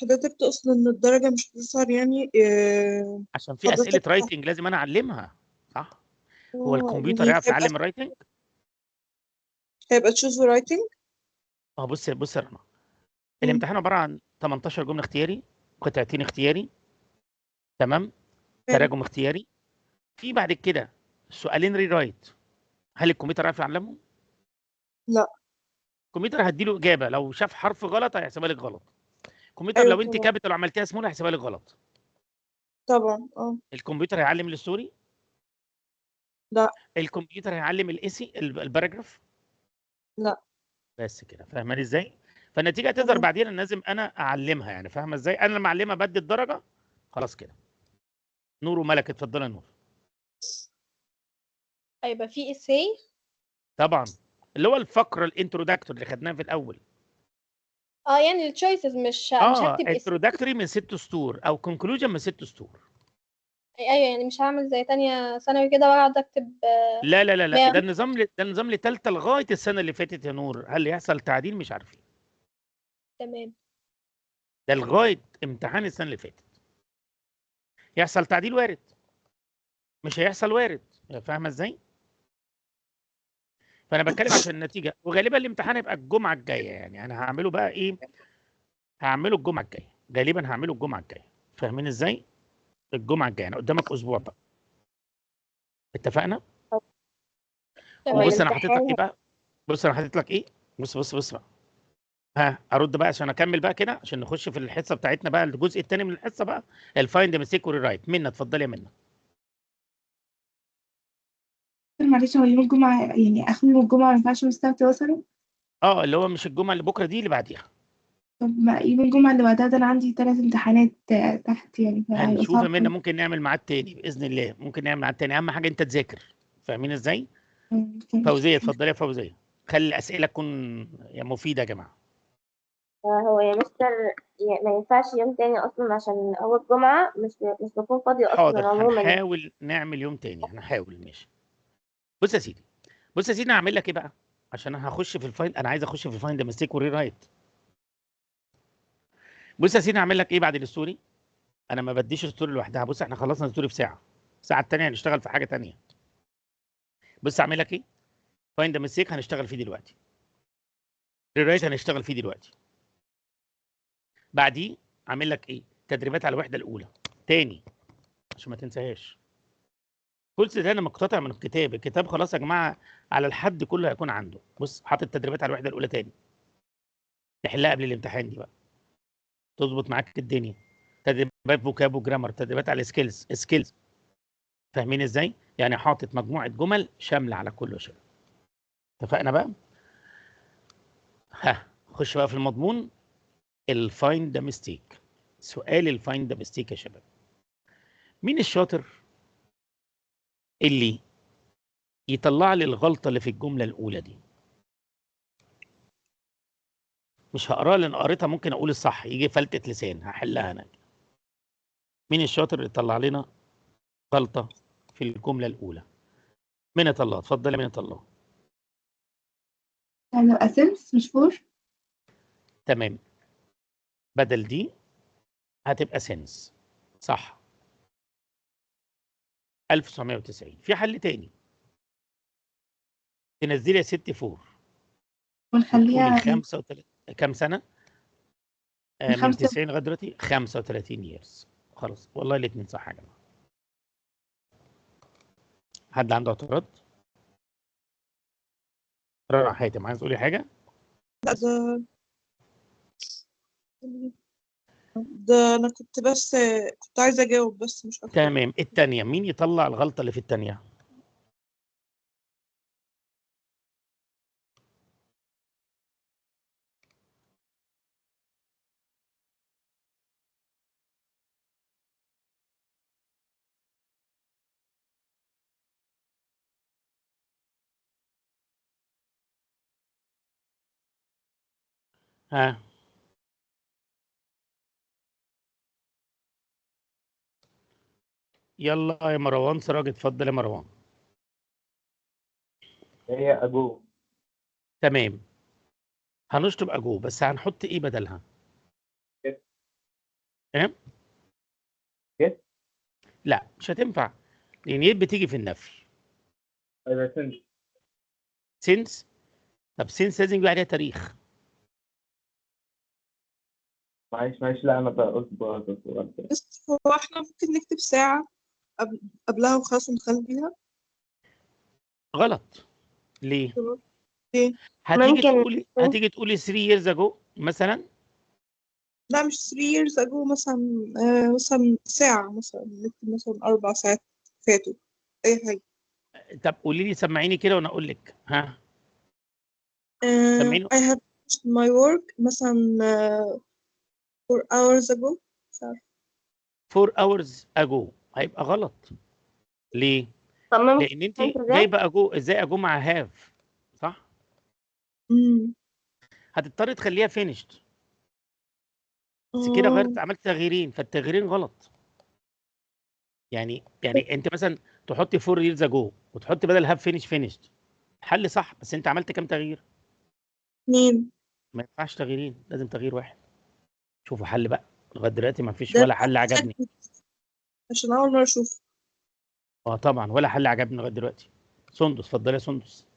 حضرتك تقصد إن الدرجة مش هتظهر يعني عشان في اسئله حضرتك رايتنج لازم انا اعلمها، صح؟ هو الكمبيوتر يعني يعرف يعلم الرايتنج؟ هيبقى تشوز رايتنج. بص يا رنا، الامتحان عباره عن 18 جمله اختياري، قطعتين اختياري، تمام، تراجم اختياري، في بعد كده سؤالين ري رايت. هل الكمبيوتر عارف يعلمهم؟ لا. الكمبيوتر هديله اجابه لو شاف حرف غلط هيحسبها لك غلط. الكمبيوتر أيوة لو انت طبعا. كابيتال وعملتيها سمول هيحسبها لك غلط. طبعا الكمبيوتر هيعلم الستوري؟ لا. الكمبيوتر هيعلم الايسي الباراجراف؟ لا. بس كده. فاهماني ازاي؟ فالنتيجه هتظهر تمام. بعدين، أنا لازم انا اعلمها. يعني فاهمه ازاي؟ انا لما اعلمها بدي الدرجه خلاص كده. نور وملك اتفضلي يا نور. هيبقى في اساي. طبعا اللي هو الفقره الانترودكتور اللي خدناها في الاول. يعني التشويسز مش هكتب اسم. انترودكتوري من 6 سطور او كونكلوجن من 6 سطور. ايوه يعني مش هعمل زي تانية ثانوي كده واقعد اكتب لا لا لا لا، 100. ده النظام لثالثه لغايه السنه اللي فاتت يا نور. هل يحصل تعديل؟ مش عارفين. تمام. ده لغايه امتحان السنه اللي فاتت. يحصل تعديل وارد، مش هيحصل وارد. فاهمه ازاي؟ فانا بتكلم عشان النتيجه، وغالبا الامتحان هيبقى الجمعه الجايه. يعني انا هعمله بقى ايه؟ هعمله الجمعه الجايه، غالبا هعمله الجمعه الجايه. فاهمين ازاي؟ الجمعه الجايه، يعني قدامك اسبوع بقى. اتفقنا؟ هو تمام. وبص انا حاطط لك ايه الامتحان بقى؟ بص انا حاطط لك ايه؟ بص بقى. ارد بقى عشان اكمل بقى كده، عشان نخش في الحصه بتاعتنا بقى، الجزء الثاني من الحصه بقى، الفايند ميستيك والرايت. منى اتفضلي يا منى. معلش هو يوم الجمعة يعني آخر يوم الجمعة ما ينفعش من السبت وصلوا؟ اللي هو مش الجمعه اللي بكره دي، اللي بعديها. طب ما يوم الجمعة اللي بعدها ده أنا عندي 3 امتحانات تحت يعني فهيبقى هنشوف يا صعب منى، أوي. ممكن نعمل ميعاد تاني باذن الله، ممكن نعمل ميعاد تاني. اهم حاجه انت تذاكر. فاهمين ازاي؟ فوزيه اتفضلي يا فوزيه. خلي الاسئله تكون يعني مفيده يا جماعه. هو يا مستر ما ينفعش يوم تاني أصلا عشان هو الجمعة مش بكون فاضية حاضر، أصلا عموما يعني. هنحاول نعمل يوم تاني، هنحاول. ماشي. بص يا سيدي، انا هعمل لك ايه بقى؟ عشان انا هخش في الفايل، انا عايز اخش في الفايند ميستيك وري رايت. بص يا سيدي هعمل لك ايه بعد الستوري؟ انا ما بديش الستوري لوحدها. بص احنا خلصنا الستوري في ساعه، الساعه الثانيه هنشتغل في حاجه ثانيه. بص اعمل لك ايه؟ فايند ميستيك هنشتغل فيه دلوقتي، ري رايت هنشتغل فيه دلوقتي. بعديه اعمل لك ايه؟ تدريبات على الوحده الاولى تاني عشان ما تنساهاش. كل ده انا مقتطع من الكتاب خلاص يا جماعه، على الحد كله هيكون عنده. بص حاطط تدريبات على الوحده الاولى تاني، تحلها قبل الامتحان دي بقى تظبط معاك الدنيا. تدريبات فوكاب وجرامر، تدريبات على سكيلز. فاهمين ازاي؟ يعني حاطط مجموعه جمل شامله على كل شيء. اتفقنا بقى؟ خش بقى في المضمون. الفايند ذا ميستيك. سؤال الفايند ذا ميستيك يا شباب. مين الشاطر اللي يطلع لي الغلطة اللي في الجملة الأولى دي؟ مش هقراها لأن قريتها ممكن أقول الصح يجي فلتة لسان، هحلها أنا. مين الشاطر اللي يطلع لنا غلطة في الجملة الأولى؟ منة الله، اتفضلي منة الله. هتبقى سنس مش فور. تمام، بدل دي هتبقى سنس، صح. 1990. في حل تاني، تنزلي يا ستي فور وتقولي ونخليها 35 كام سنة؟ من خمسة. 90 لغاية دلوقتي 35 years. خلاص والله الاثنين صح يا جماعة. حد عنده اعتراض؟ رنا حاتم عايز تقولي حاجة؟ لا ده أنا كنت عايزة أجاوب بس مش أكتر. تمام. الثانية مين يطلع الغلطة اللي في الثانية؟ ها، يلا يا مروان سراج، اتفضل يا مروان. هي أجو. تمام، هنشطب اجو بس هنحط ايه بدلها؟ كده. تمام؟ كده. لا مش هتنفع لان يد بتيجي في النفي. أيوة سنس. سينس. طب سينس لازم يبقى عليها تاريخ. معلش لا أنا بقى قلت غلط. بس هو احنا ممكن نكتب ساعة قبلها وخلاص ونخليها. غلط. ليه؟ ليه؟ ممكن هتيجي تقولي 3 years ago مثلا. لا مش 3 years ago مثلا. مثلا ساعة، مثلا نكتب مثلا 4 ساعات فاتوا، أي حاجة. طب قولي لي، سمعيني كده وانا اقول لك. ها، سمعيني. I have finished my work مثلا 4 hours ago. مش عارفة. 4 hours ago هيبقى غلط. ليه؟ طب لان انت ممكن ازاي؟ جايبه اجو، ازاي اجو مع هاف؟ صح؟ هتضطري تخليها finished. بس كده غيرت، عملت تغييرين، فالتغييرين غلط. يعني انت مثلا تحطي 4 years ago وتحطي بدل هاف finished. حل صح، بس انت عملت كام تغيير؟ 2. ما ينفعش تغييرين، لازم تغيير واحد. شوفوا حل بقى، لغايه دلوقتي ما فيش ده ولا حل عجبني. عشان أول مرة أشوف. طبعا ولا حل عجبني لغايه دلوقتي. سندس، اتفضلي يا سندس.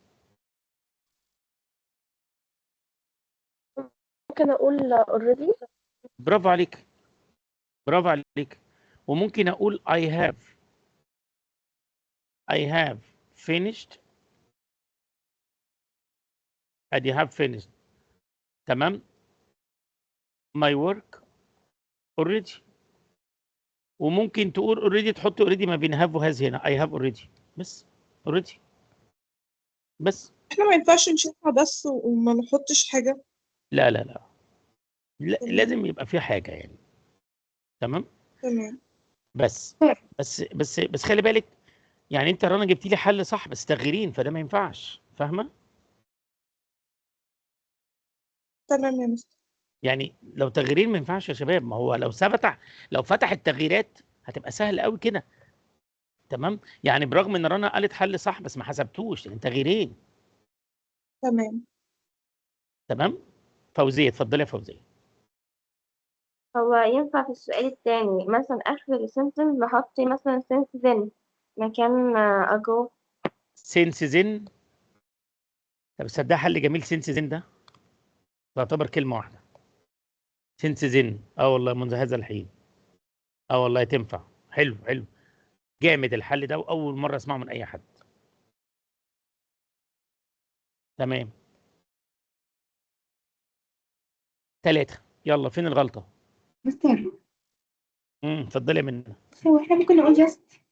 ممكن اقول already. برافو عليك، برافو عليك. وممكن اقول I have finished. ادي have finished. تمام. my work already. وممكن تقول already، تحط already ما بين have و has هنا. I have already. بس already بس. احنا ما ينفعش نشوفها بس وما نحطش حاجة. لا لا لا، تمام. لازم يبقى في حاجه يعني. تمام. تمام. بس خلي بالك، يعني انت رنا جبتي لي حل صح بس تغييرين، فده ما ينفعش، فاهمه؟ تمام يا مستر. يعني لو تغييرين ما ينفعش يا شباب. ما هو لو فتح التغييرات هتبقى سهل قوي كده. تمام. يعني برغم ان رنا قالت حل صح بس ما حسبتوش لان تغييرين. تمام. تمام. فوزيه، اتفضلي يا فوزيه. هو ينفع في السؤال التاني مثلا آخر السنتنس نحط مثلا since then مكان ago؟ سينس زين. طب صدق حل جميل، سينس زين ده تعتبر كلمه واحده. سينس زين، والله منذ هذا الحين. والله تنفع. حلو حلو، جامد الحل ده واول مره اسمعه من اي حد. تمام. 3. يلا فين الغلطه؟ مستر اتفضلي يا منى. هو احنا ممكن نقول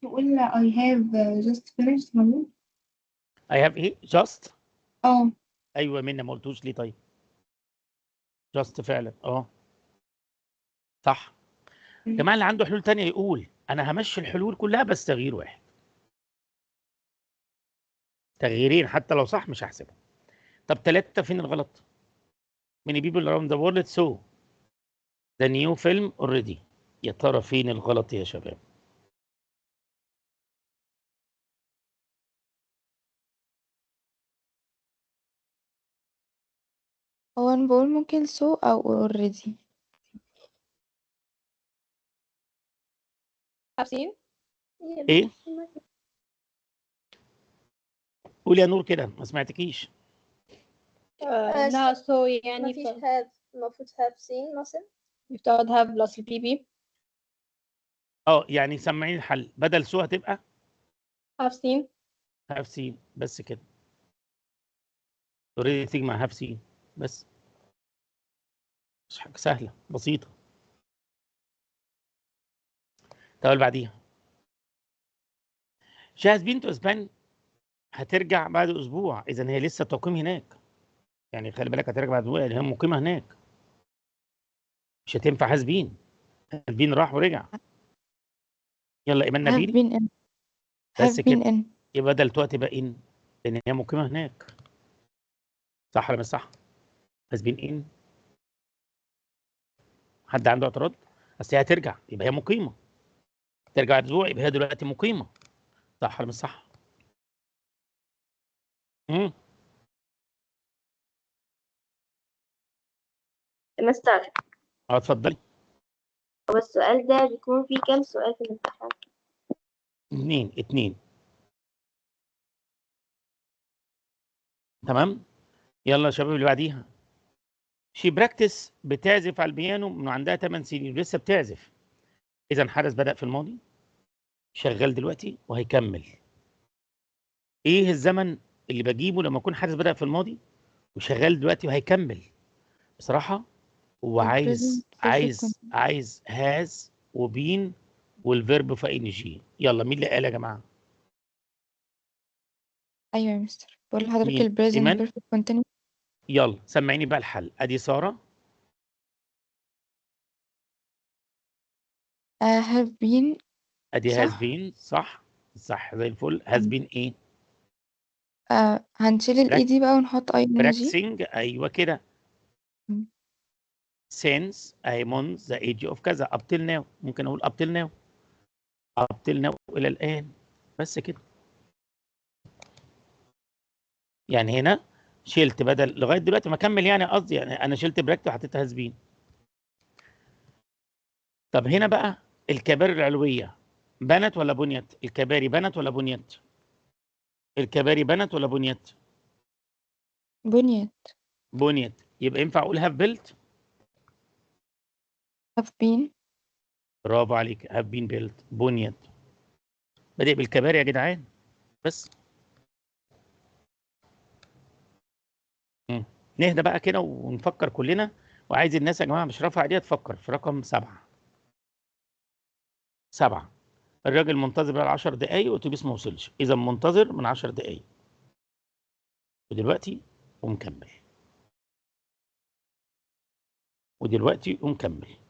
نقول I have just finished my work. I have ايه؟ just. اه ايوه منى، ما قلتوش ليه طيب؟ just فعلا صح. الجماعه اللي عنده حلول تانية يقول. انا همشي الحلول كلها بس تغيير واحد، تغييرين حتى لو صح مش هحسبها. طب 3 فين الغلط؟ many people around the world saw the new film already. يا ترى فين الغلط يا شباب؟ هو أنا بقول ممكن so أو already. have seen. ايه؟ قول يا نور كده، ما سمعتكيش. لا so يعني مفيش have، المفروض have seen مثلا. يفترض have plus البي يعني سمعيني الحل، بدل سو هتبقى have seen. هاف سين، بس كده. اوريدي تيجي مع هاف سين بس، مش حاجه سهله بسيطه. طب اللي بعديها she has been to Spain، هترجع بعد اسبوع، اذا هي لسه تقيم هناك، يعني خلي بالك هترجع بعد اسبوع لان هي مقيمه هناك، مش هتنفع has been. has been راح ورجع. يلا ايمان have نبيل، been in بس have كده. been in. يبقى بدل تو تبقى ان، لان هي مقيمه هناك. صح ولا مش صح؟ has been in. حد عنده اعتراض؟ اصل هي هترجع يبقى هي مقيمه، ترجع بعد اسبوع يبقى هي دلوقتي مقيمه. صح ولا مش صح؟ مستر، اتفضلي. هو السؤال ده بيكون فيه كام سؤال في الامتحان؟ 2. تمام. يلا يا شباب اللي بعديها. شي براكتس، بتعزف على البيانو من عندها 8 سنين ولسه بتعزف، اذا حدث بدأ في الماضي، شغال دلوقتي وهيكمل. ايه الزمن اللي بجيبه لما يكون حدث بدأ في الماضي وشغال دلوقتي وهيكمل؟ بصراحة هو عايز present perfect عايز هاز وبين والفيرب في ان جي. يلا مين اللي قال يا جماعة؟ أيوة يا مستر، بقول لحضرتك مين؟ ال present ايمان؟ perfect continuous. يلا سمعيني بقى الحل. ادي سارة have been. ادي هاز صح. بين، صح زي الفل. هاز بين ايه؟ هنشيل ال ed بقى ونحط ing. براكسنج، ايوه كده. since I'm on the age of كذا up till now، ممكن اقول up till now، up till now الى الان، بس كده. يعني هنا شلت بدل لغايه دلوقتي ما كمل، يعني قصدي يعني انا شلت براكت وحطيت هاز بين. طب هنا بقى الكباري العلويه بنت ولا بنيت؟ الكباري بنت ولا بنيت؟ الكباري بنت ولا بنيت؟ بنيت. يبقى ينفع اقول هاف بيلت. have been. برافو عليك، هاف بين بيلت، بنيت. بادئ بالكباري يا جدعان بس. نهدى بقى كده ونفكر كلنا، وعايز الناس يا جماعه مش رافعه ايديها تفكر في رقم 7. الراجل منتظر بقى 10 دقايق والاتوبيس ما وصلش، اذا منتظر من 10 دقايق ودلوقتي ومكمل، ودلوقتي ومكمل.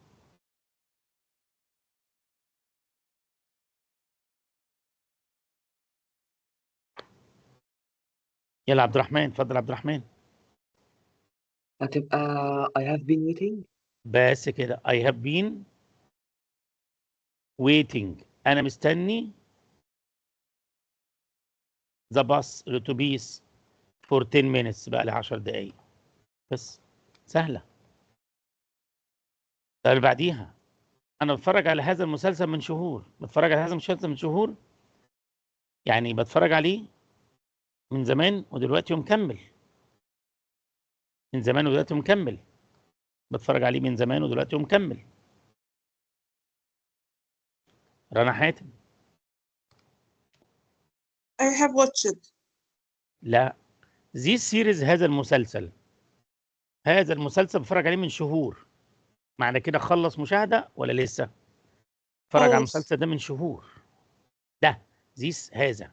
يلا عبد الرحمن، اتفضل عبد الرحمن. هتبقى I have been waiting. بس كده I have been waiting، انا مستني the bus الاتوبيس for 10 minutes، بقى لي 10 دقايق بس. سهله. طب اللي بعديها، انا بتفرج على هذا المسلسل من شهور، يعني بتفرج عليه من زمان ودلوقتي ومكمل. من زمان ودلوقتي ومكمل. بتفرج عليه من زمان ودلوقتي ومكمل. رنا حاتم. I have watched. لا، زي سيريز، هذا المسلسل بتفرج عليه من شهور، معنى كده خلص مشاهدة ولا لسه؟ اتفرج على خلاص. المسلسل ده من شهور، ده هذا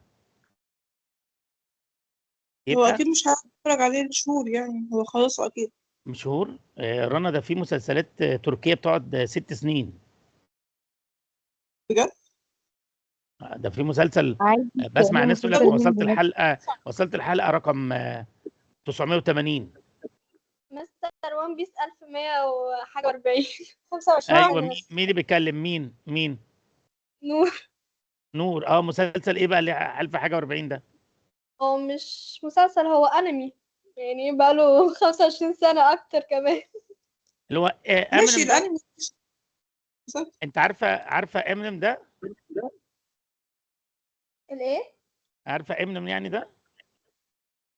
هو يبقى أكيد مش هتفرج عليه لشهور، يعني هو خلاص أكيد. من شهور. رنا ده في مسلسلات تركية بتقعد 6 سنين. بجد؟ ده في مسلسل عايز بسمع ناس تقول لك مسلسل وصلت الحلقه رقم 980. مستر وان بيس 1100 وحاجة 40 25 ايوه، مين اللي بيتكلم؟ مين؟ نور. نور. مسلسل ايه بقى اللي 1000 حاجه و40 ده؟ هو مش مسلسل، هو انمي، يعني بقاله 25 سنة اكتر كمان. اللي هو ماشي امينيم ده. الانمي. صح. انت عارفه امينيم ده؟ الايه؟ عارفه امينيم يعني ده؟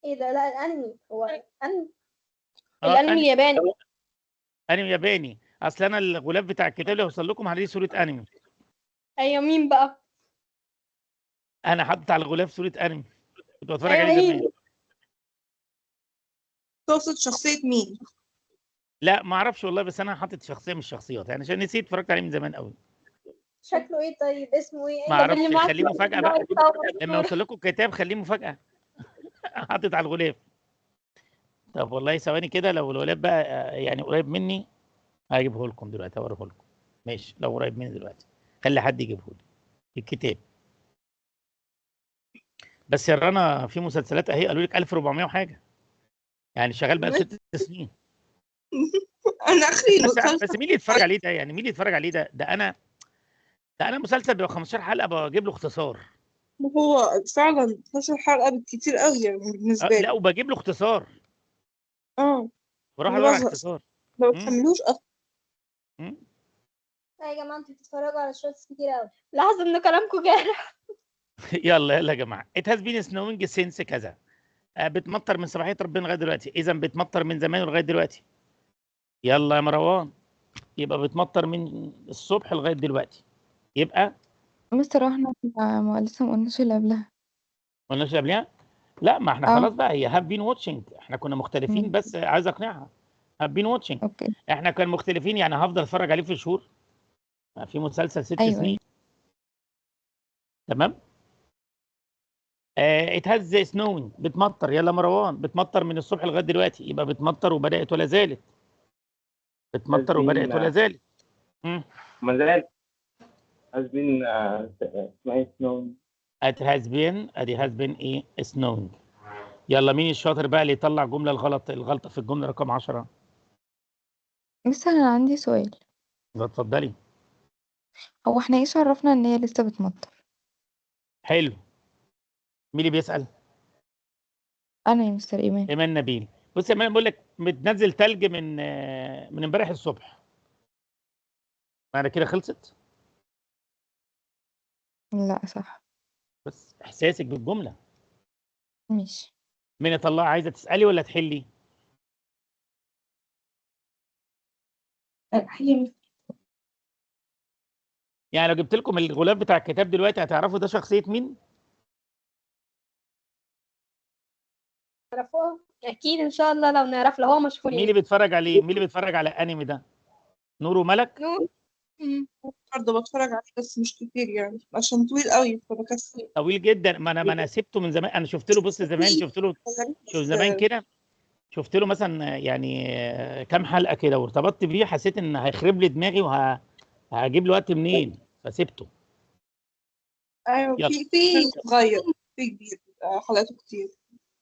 ايه ده؟ لا الانمي هو انمي. اه، الانمي الياباني. انمي ياباني. اصل انا الغلاف بتاع الكتاب اللي هوصل لكم عليه صوره انمي. ايوه مين بقى؟ انا حاطط على الغلاف صوره انمي، كنت بتفرج ايوه عليه مين؟ زمان. تقصد شخصية مين؟ لا ما اعرفش والله، بس انا حاطط شخصيه من الشخصيات يعني، عشان نسيت اتفرجت عليه من زمان قوي. شكله ايه طيب؟ اسمه ايه؟ ما طب اللي اعرفش، معاك خليه مفاجاه بقى. لما صورة. يوصل لكم الكتاب خليه مفاجاه. حاطط على الغلاف. طب والله ثواني كده، لو الغلاف بقى يعني قريب مني هجيبه لكم دلوقتي، اوريه لكم. ماشي، لو قريب مني دلوقتي خلي حد يجيبه لي الكتاب. بس يا رنا في مسلسلات اهي قالوا لك 1400 وحاجه، يعني شغال بقى 6 سنين. انا اخري بس مين اللي يتفرج عليه ده؟ يعني مين اللي يتفرج عليه ده؟ ده انا مسلسل بيبقى 15 حلقه بجيب له اختصار. هو فعلا 12 حلقة بالكتير قوي يعني بالنسبة لا، لي. وبجيب له اختصار، اه بروح انا ادور على بزهق، اختصار. ما مم. بتحملوش اصلا. مم. يا جماعة انتوا بتتفرجوا على شوتس كتير قوي، لاحظ ان كلامكم جارح. يلا يا جماعه، it has been snowing since كذا. بتمطر من صباحيه ربنا لغايه دلوقتي، اذا بتمطر من زمان لغايه دلوقتي. يلا يا مروان، يبقى بتمطر من الصبح لغايه دلوقتي، يبقى مستر احنا لسه ما قلناش اللي قبلها. ما قلناش قبلها. لا، ما احنا اه خلاص بقى، هي هاف بين واتشنج، احنا كنا مختلفين ماشي. بس عايز اقنعها. هاف بين واتشنج، اوكي. احنا كنا مختلفين يعني هفضل اتفرج عليه في شهور؟ في مسلسل 6 ايوه سنين. ايوه. تمام. ات هاز سنوينج، بتمطر. يلا مروان، بتمطر من الصبح لغايه دلوقتي، يبقى بتمطر وبدات ولا زالت. بتمطر وبدات ولا زالت. ما زال has been اسمها ايه snow. ات هاز بين، ادي هاز بين ايه سنوينج. يلا مين الشاطر بقى اللي يطلع جمله الغلطه في الجمله رقم 10؟ بس انا عندي سؤال. اتفضلي. هو احنا ايش عرفنا ان هي لسه بتمطر؟ حلو. مين اللي بيسال؟ انا يا مستر ايمان. ايمان نبيل. بص يا ايمان، بقول لك بتنزل تلج من امبارح الصبح، معنى كده خلصت. لا صح. بس احساسك بالجمله. ماشي. مين يطلع؟ عايزه تسالي ولا تحلي؟ حلو. يعني لو جبت لكم الغلاف بتاع الكتاب دلوقتي هتعرفوا ده شخصيه مين؟ تعرفوها اكيد ان شاء الله، لو نعرف لو هو مشهور مين يعني. اللي بيتفرج عليه؟ مين اللي بيتفرج على انمي ده؟ نور وملك؟ نور. برضه بتفرج عليه بس مش كتير يعني عشان طويل قوي فبكسل. طويل جدا. ما انا سبته من زمان، انا شفت له، بص زمان شفت له، شوف بس زمان كده شفت له مثلا يعني كام حلقه كده وارتبطت بيه، حسيت ان هيخرب لي دماغي وهجيب له وقت منين، فسبته. ايوه يلا. في صغير، في كبير حلقاته كتير.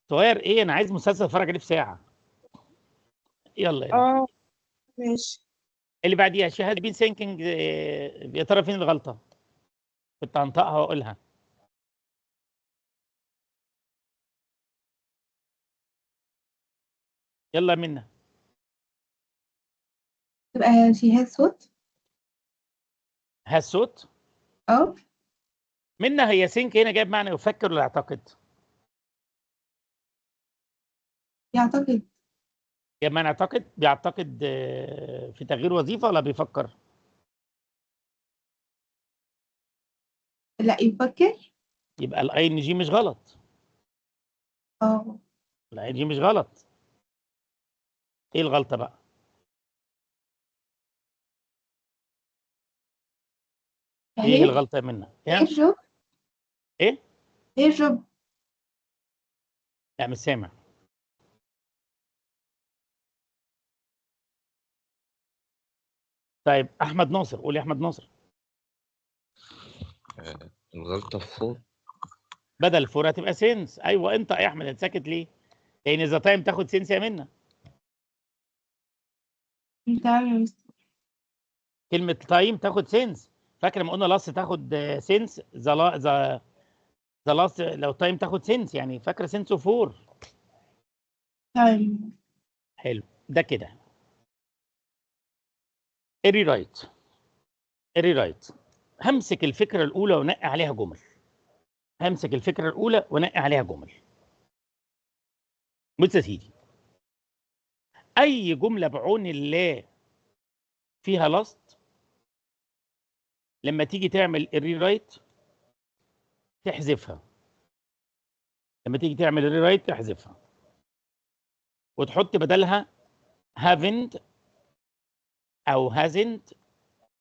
صغير ايه؟ انا عايز مسلسل اتفرج عليه في ساعه. يلا. اه ماشي. اللي بعديها شهاد بين سينكينج، يا ترى فين الغلطه؟ كنت هنطقها واقولها. يلا منى. تبقى she has صوت. هالصوت. اه منى، هي سينك هنا جايب معنى يفكر ولا يعتقد؟ يعتقد. جايب معنى يعتقد. بيعتقد في تغيير وظيفه ولا بيفكر؟ لا يفكر. يبقى الاي ان جي مش غلط. اه الاي ان جي مش غلط. ايه الغلطه بقى؟ ايه هي الغلطه منى؟ هي job. ايه؟ هي job. لا مش سامع. طيب احمد ناصر، قول يا احمد ناصر. الغلطة في 4. بدل 4 هتبقى سنس. ايوه انت يا احمد هتسكت ليه؟ لان اذا تايم تاخد سنس يا منى. تمام يا مستر. كلمه تايم تاخد سنس. فاكر لما قلنا لاست تاخد سنس، ذا لاست لو تايم تاخد سنس، يعني فاكره سنس اوف 4. تمام. حلو ده كده. اري رايت. اري رايت. همسك الفكره الاولى ونقي عليها جمل. همسك الفكره الاولى ونقي عليها جمل. بص يا سيدي، اي جمله بعون الله فيها لاست لما تيجي تعمل الري رايت تحذفها. لما تيجي تعمل الري رايت تحذفها وتحط بدلها haven't او hasn't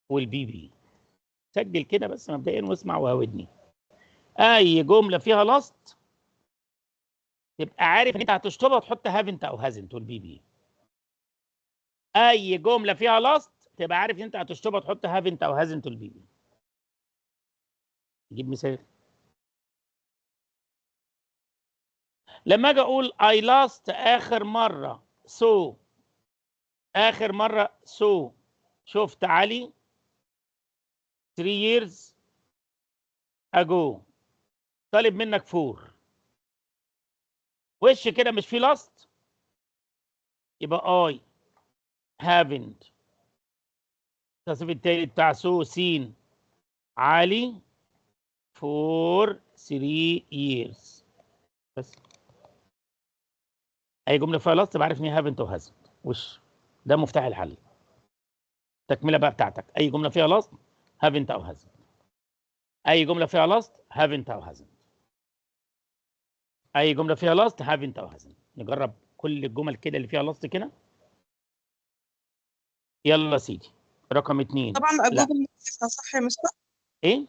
والبي بي. سجل كده بس مبدئيا واسمع وهودني. اي جمله فيها لاست تبقى عارف ان انت هتشطبها وتحط haven't او hasn't والبي بي. اي جمله فيها لاست تبقى عارف ان انت هتشطبها وتحط haven't او hasn't والبي بي. نجيب مثال. لما اجي اقول I last اخر مره so، اخر مره so شفت علي 3 years ago، طالب منك 4، وش كده مش في لاست، يبقى I haven't التصريف التاني بتاع so seen علي for 3 years. بس اي جمله فيها لاست تبقى عارف ان هي haven't و hasn't. وش ده مفتاح الحل. التكمله بقى بتاعتك، اي جمله فيها لاست haven't او hasn't. اي جمله فيها لاست haven't او hasn't. اي جمله فيها لاست haven't او hasn't. نجرب كل الجمل كده اللي فيها لاست كده. يلا يا سيدي. رقم 2. طبعا لا أجوب نحذفها صح يا مستر؟ ايه؟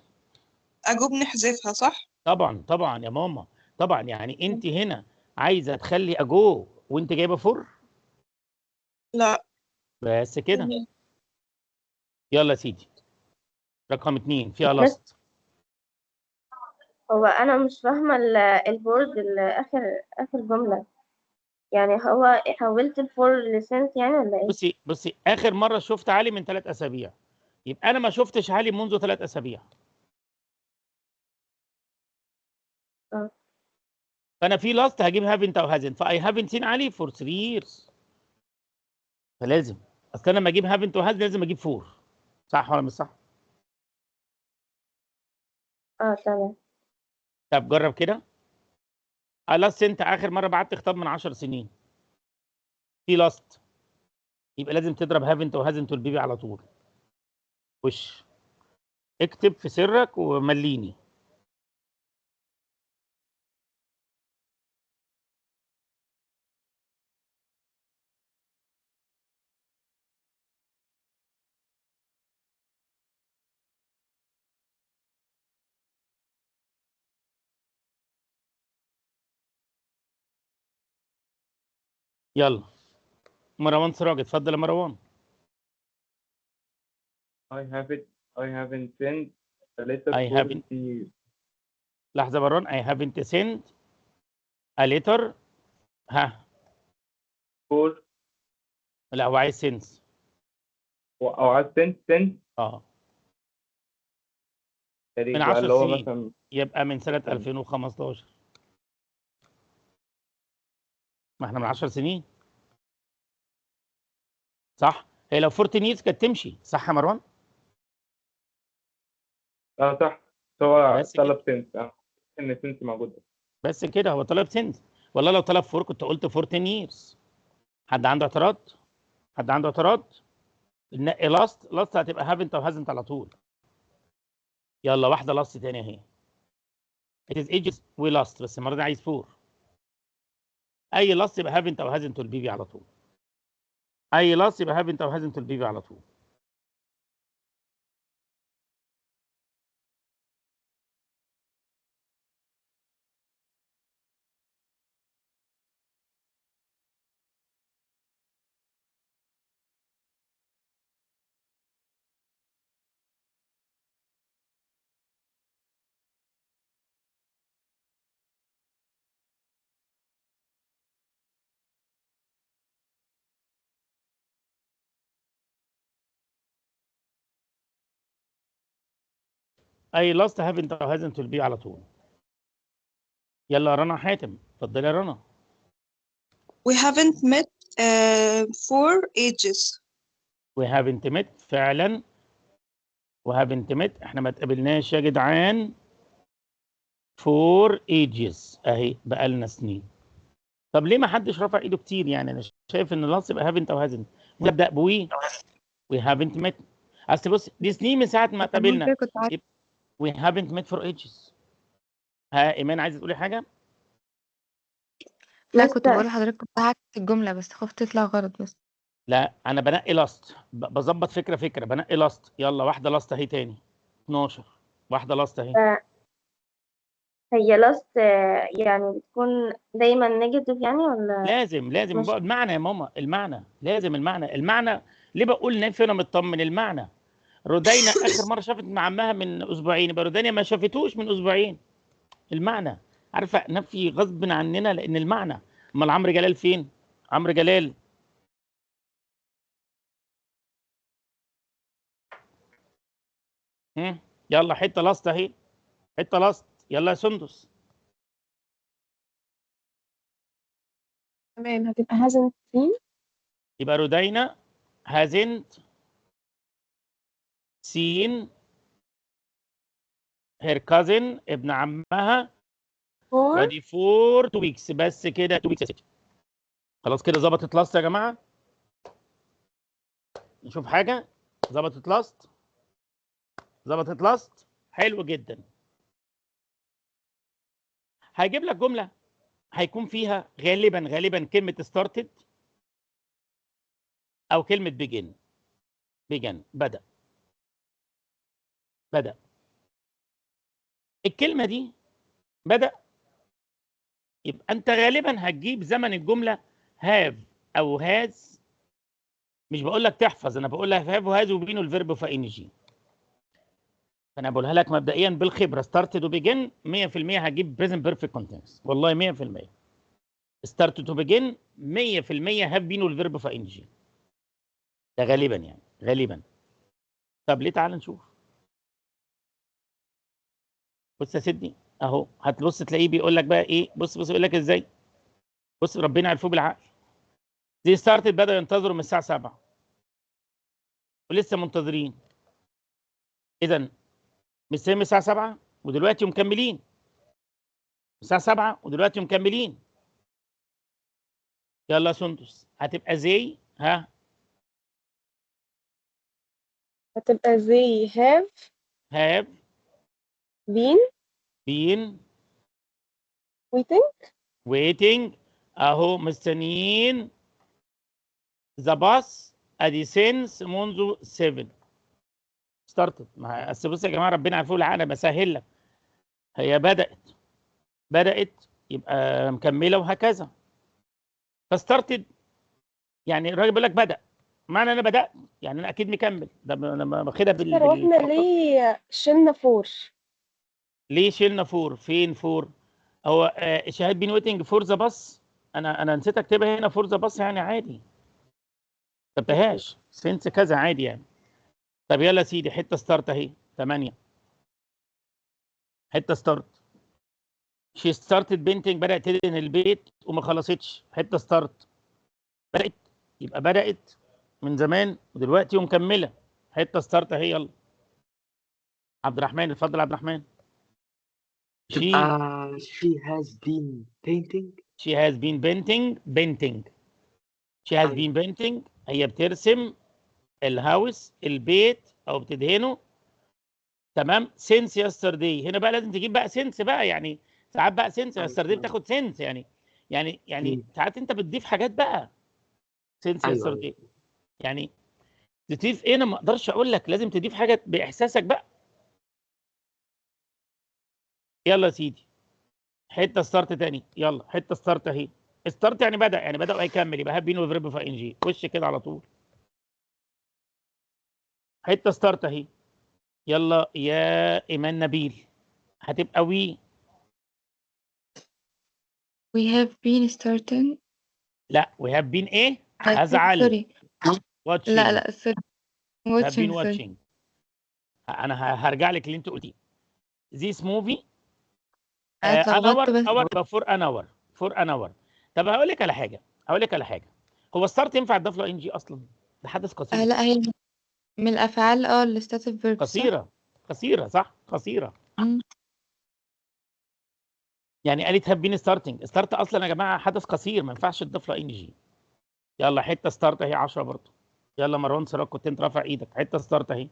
أجوب نحذفها صح؟ طبعا طبعا يا ماما، طبعا. يعني انت هنا عايزه تخلي اجو وانت جايبه 4؟ لا. بس كده. يلا يا سيدي. رقم 2 فيها بس لاست. هو أنا مش فاهمة البورد آخر جملة، يعني هو حولت الفور لسنس يعني ولا إيه؟ بصي اخر مره شفت علي من 3 اسابيع، يبقى انا ما شفتش علي منذ 3 اسابيع. اه فانا في لاست هجيب هافنت او هازن، فاي هافنت سين علي فور 3 years. فلازم اصل انا لما اجيب هافنت وهازن لازم اجيب 4. صح ولا مش صح؟ تمام. طب جرب كده. لاست انت اخر مره بعت خطاب من 10 سنين، في لاست، يبقى لازم تضرب هافنت وهازن البيبي على طول. وش اكتب في سرك ومليني. يلا مروان سراج، اتفضل يا مروان. I haven't sent a letter I for haven't. 3 years. لحظه يا مروان. I haven't sent a letter. ها for لا هو عايز سنس. أو عايز sent من تاريخ بقى 10 اللي هو سنين، مثلا يبقى من سنه 2015. ما احنا من 10 سنين صح؟ هي لو 14 years كانت تمشي صح يا مروان؟ صح. هو بس كده. طلب سنت ان سنت موجود. بس كده هو طلب سنس. والله لو طلب 4 كنت قلت 14 years. حد عنده اعتراض؟ حد عنده اعتراض؟ نقي لاست هتبقى هافنت او هازنت على طول. يلا واحده لاست تاني اهي. It is ages we lost، بس المره دي عايز 4. اي لاست يبقى هافنت او هازنت البيبي على طول. اي لاست يبقى هافنت او هازنت البيبي على طول. اي لاست هافنت او هازنت will be على طول. يلا رنا حاتم، اتفضلي يا رنا. We haven't met for ages. we haven't met فعلا، و haven't met احنا ما اتقابلناش يا جدعان for ages اهي بقالنا سنين. طب ليه ما حدش رفع ايده كتير؟ يعني انا شايف ان اللاست يبقى haven't او hasn't. نبدا بوي we haven't met. اصل بص دي سنين من ساعه ما اتقابلنا. ممكن كنت عارفة. we haven't met for ages. ها ايمان عايزه تقولي حاجه؟ لا كنت مستر بقول لحضرتك كنت هعكس الجملة بس خفت تطلع غلط بس. لا انا بنقي لاست، بظبط فكره بنقي لاست. يلا واحده لاست اهي تاني 12 واحده لاست اهي. هي لاست يعني بتكون دايما نيجاتيف يعني ولا لازم مش بقى المعنى يا ماما، المعنى لازم المعنى ليه بقول نافي وانا مطمن؟ المعنى رودينا اخر مره شافت مع عمها من اسبوعين، يبقى رودينا ما شافتوش من اسبوعين. المعنى عارفه نفي غصب عننا لان المعنى. امال عمرو جلال فين؟ عمرو جلال يلا حته لاست اهي، حته لاست. يلا يا سندس. تمام هتبقى hasn't seen. يبقى رودينا hasn't seen her cousin ابن عمها for وادي فور 2 ويكس بس كده 2 ويكس. خلاص كده ظبطت لاست يا جماعه. نشوف حاجه ظبطت لاست، ظبطت لاست حلو جدا. هيجيب لك جمله هيكون فيها غالبا كلمه started او كلمه begin بدا. الكلمه دي بدا، يبقى انت غالبا هتجيب زمن الجمله have او has. مش بقول لك تحفظ، انا بقول لك have وهاز وبينه الفيرب في ان جي. فانا بقولها لك مبدئيا بالخبره started وبيجن 100% هجيب present perfect continuous والله 100%. started وبيجن 100% have بينه الفيرب في ان جي. ده غالبا يعني غالبا. طب ليه؟ تعال نشوف. بص يا سيدني اهو، هتبص تلاقيه بيقول لك بقى ايه. بص يقول لك ازاي. بص ربنا عرفوه بالعقل. دي ستارتد بدأوا ينتظروا من الساعه 7 ولسه منتظرين. اذا مستنيين من الساعه 7 ودلوقتي مكملين. الساعه 7 ودلوقتي مكملين. يلا يا سندس هتبقى زي هتبقى they have been waiting اهو مستنيين ذا باص ادي سينس منذ 7 ستارتد. بس بص يا جماعه ربنا عارفه العقل، بسهل لك. هي بدات يبقى مكمله وهكذا. فستارتد يعني الراجل بيقول لك بدا، معنى انا بدات يعني انا اكيد مكمل. ده انا باخدها واحنا ليه شلنا فور؟ ليه شلنا فور؟ فين فور؟ هو شهاد بين ويتنج فور ذا باص. انا نسيت اكتبها هنا فور ذا باص يعني عادي، ما كتبتهاش سنس كذا عادي يعني. طب يلا يا سيدي حته ستارت اهي 8 حته ستارت. شي ستارتد بينتنج بدات تدهن البيت وما خلصتش. حته ستارت بدات، يبقى بدات من زمان ودلوقتي ومكمله. حته ستارت اهي. يلا عبد الرحمن اتفضل. عبد الرحمن. she has been painting. she has been painting هي بترسم الهاوس البيت او بتدهنه. تمام. since yesterday هنا بقى لازم تجيب بقى since بقى، يعني ساعات بقى since yesterday بتاخد since يعني ساعات انت بتضيف حاجات بقى since yesterday. يعني تضيف ايه؟ انا ما اقدرش اقول لك، لازم تضيف حاجه باحساسك بقى. يلا يا سيدي حته ستارت تاني. يلا حته ستارت اهي. ستارت يعني بدا وهيكمل، يبقى هاب بين وفيرب في ان جي. وش كده على طول. حته ستارت اهي. يلا يا ايمان نبيل هتبقى we have been starting. لا we have been ايه؟ I think هزعل. sorry. watching. لا sorry. have been watching. watching. انا هرجع لك اللي انت قلتيه. this movie أنا an hour اتلخبطت بس. يبقى for an hour. طب هقول لك على حاجه. هو ستارت ينفع تضاف له ان جي اصلا؟ ده حدث قصير. لا، هي من الأفعال الستاتيف فيرب، صح؟ قصيره صح، قصيره. مم. يعني قالت هاف بين ستارتنج. ستارت اصلا يا جماعه حدث قصير، ما ينفعش تضاف له ان جي. يلا حته ستارت اهي 10 برضه. يلا مروان سراج كنت انت رافع ايدك، حته ستارت اهي.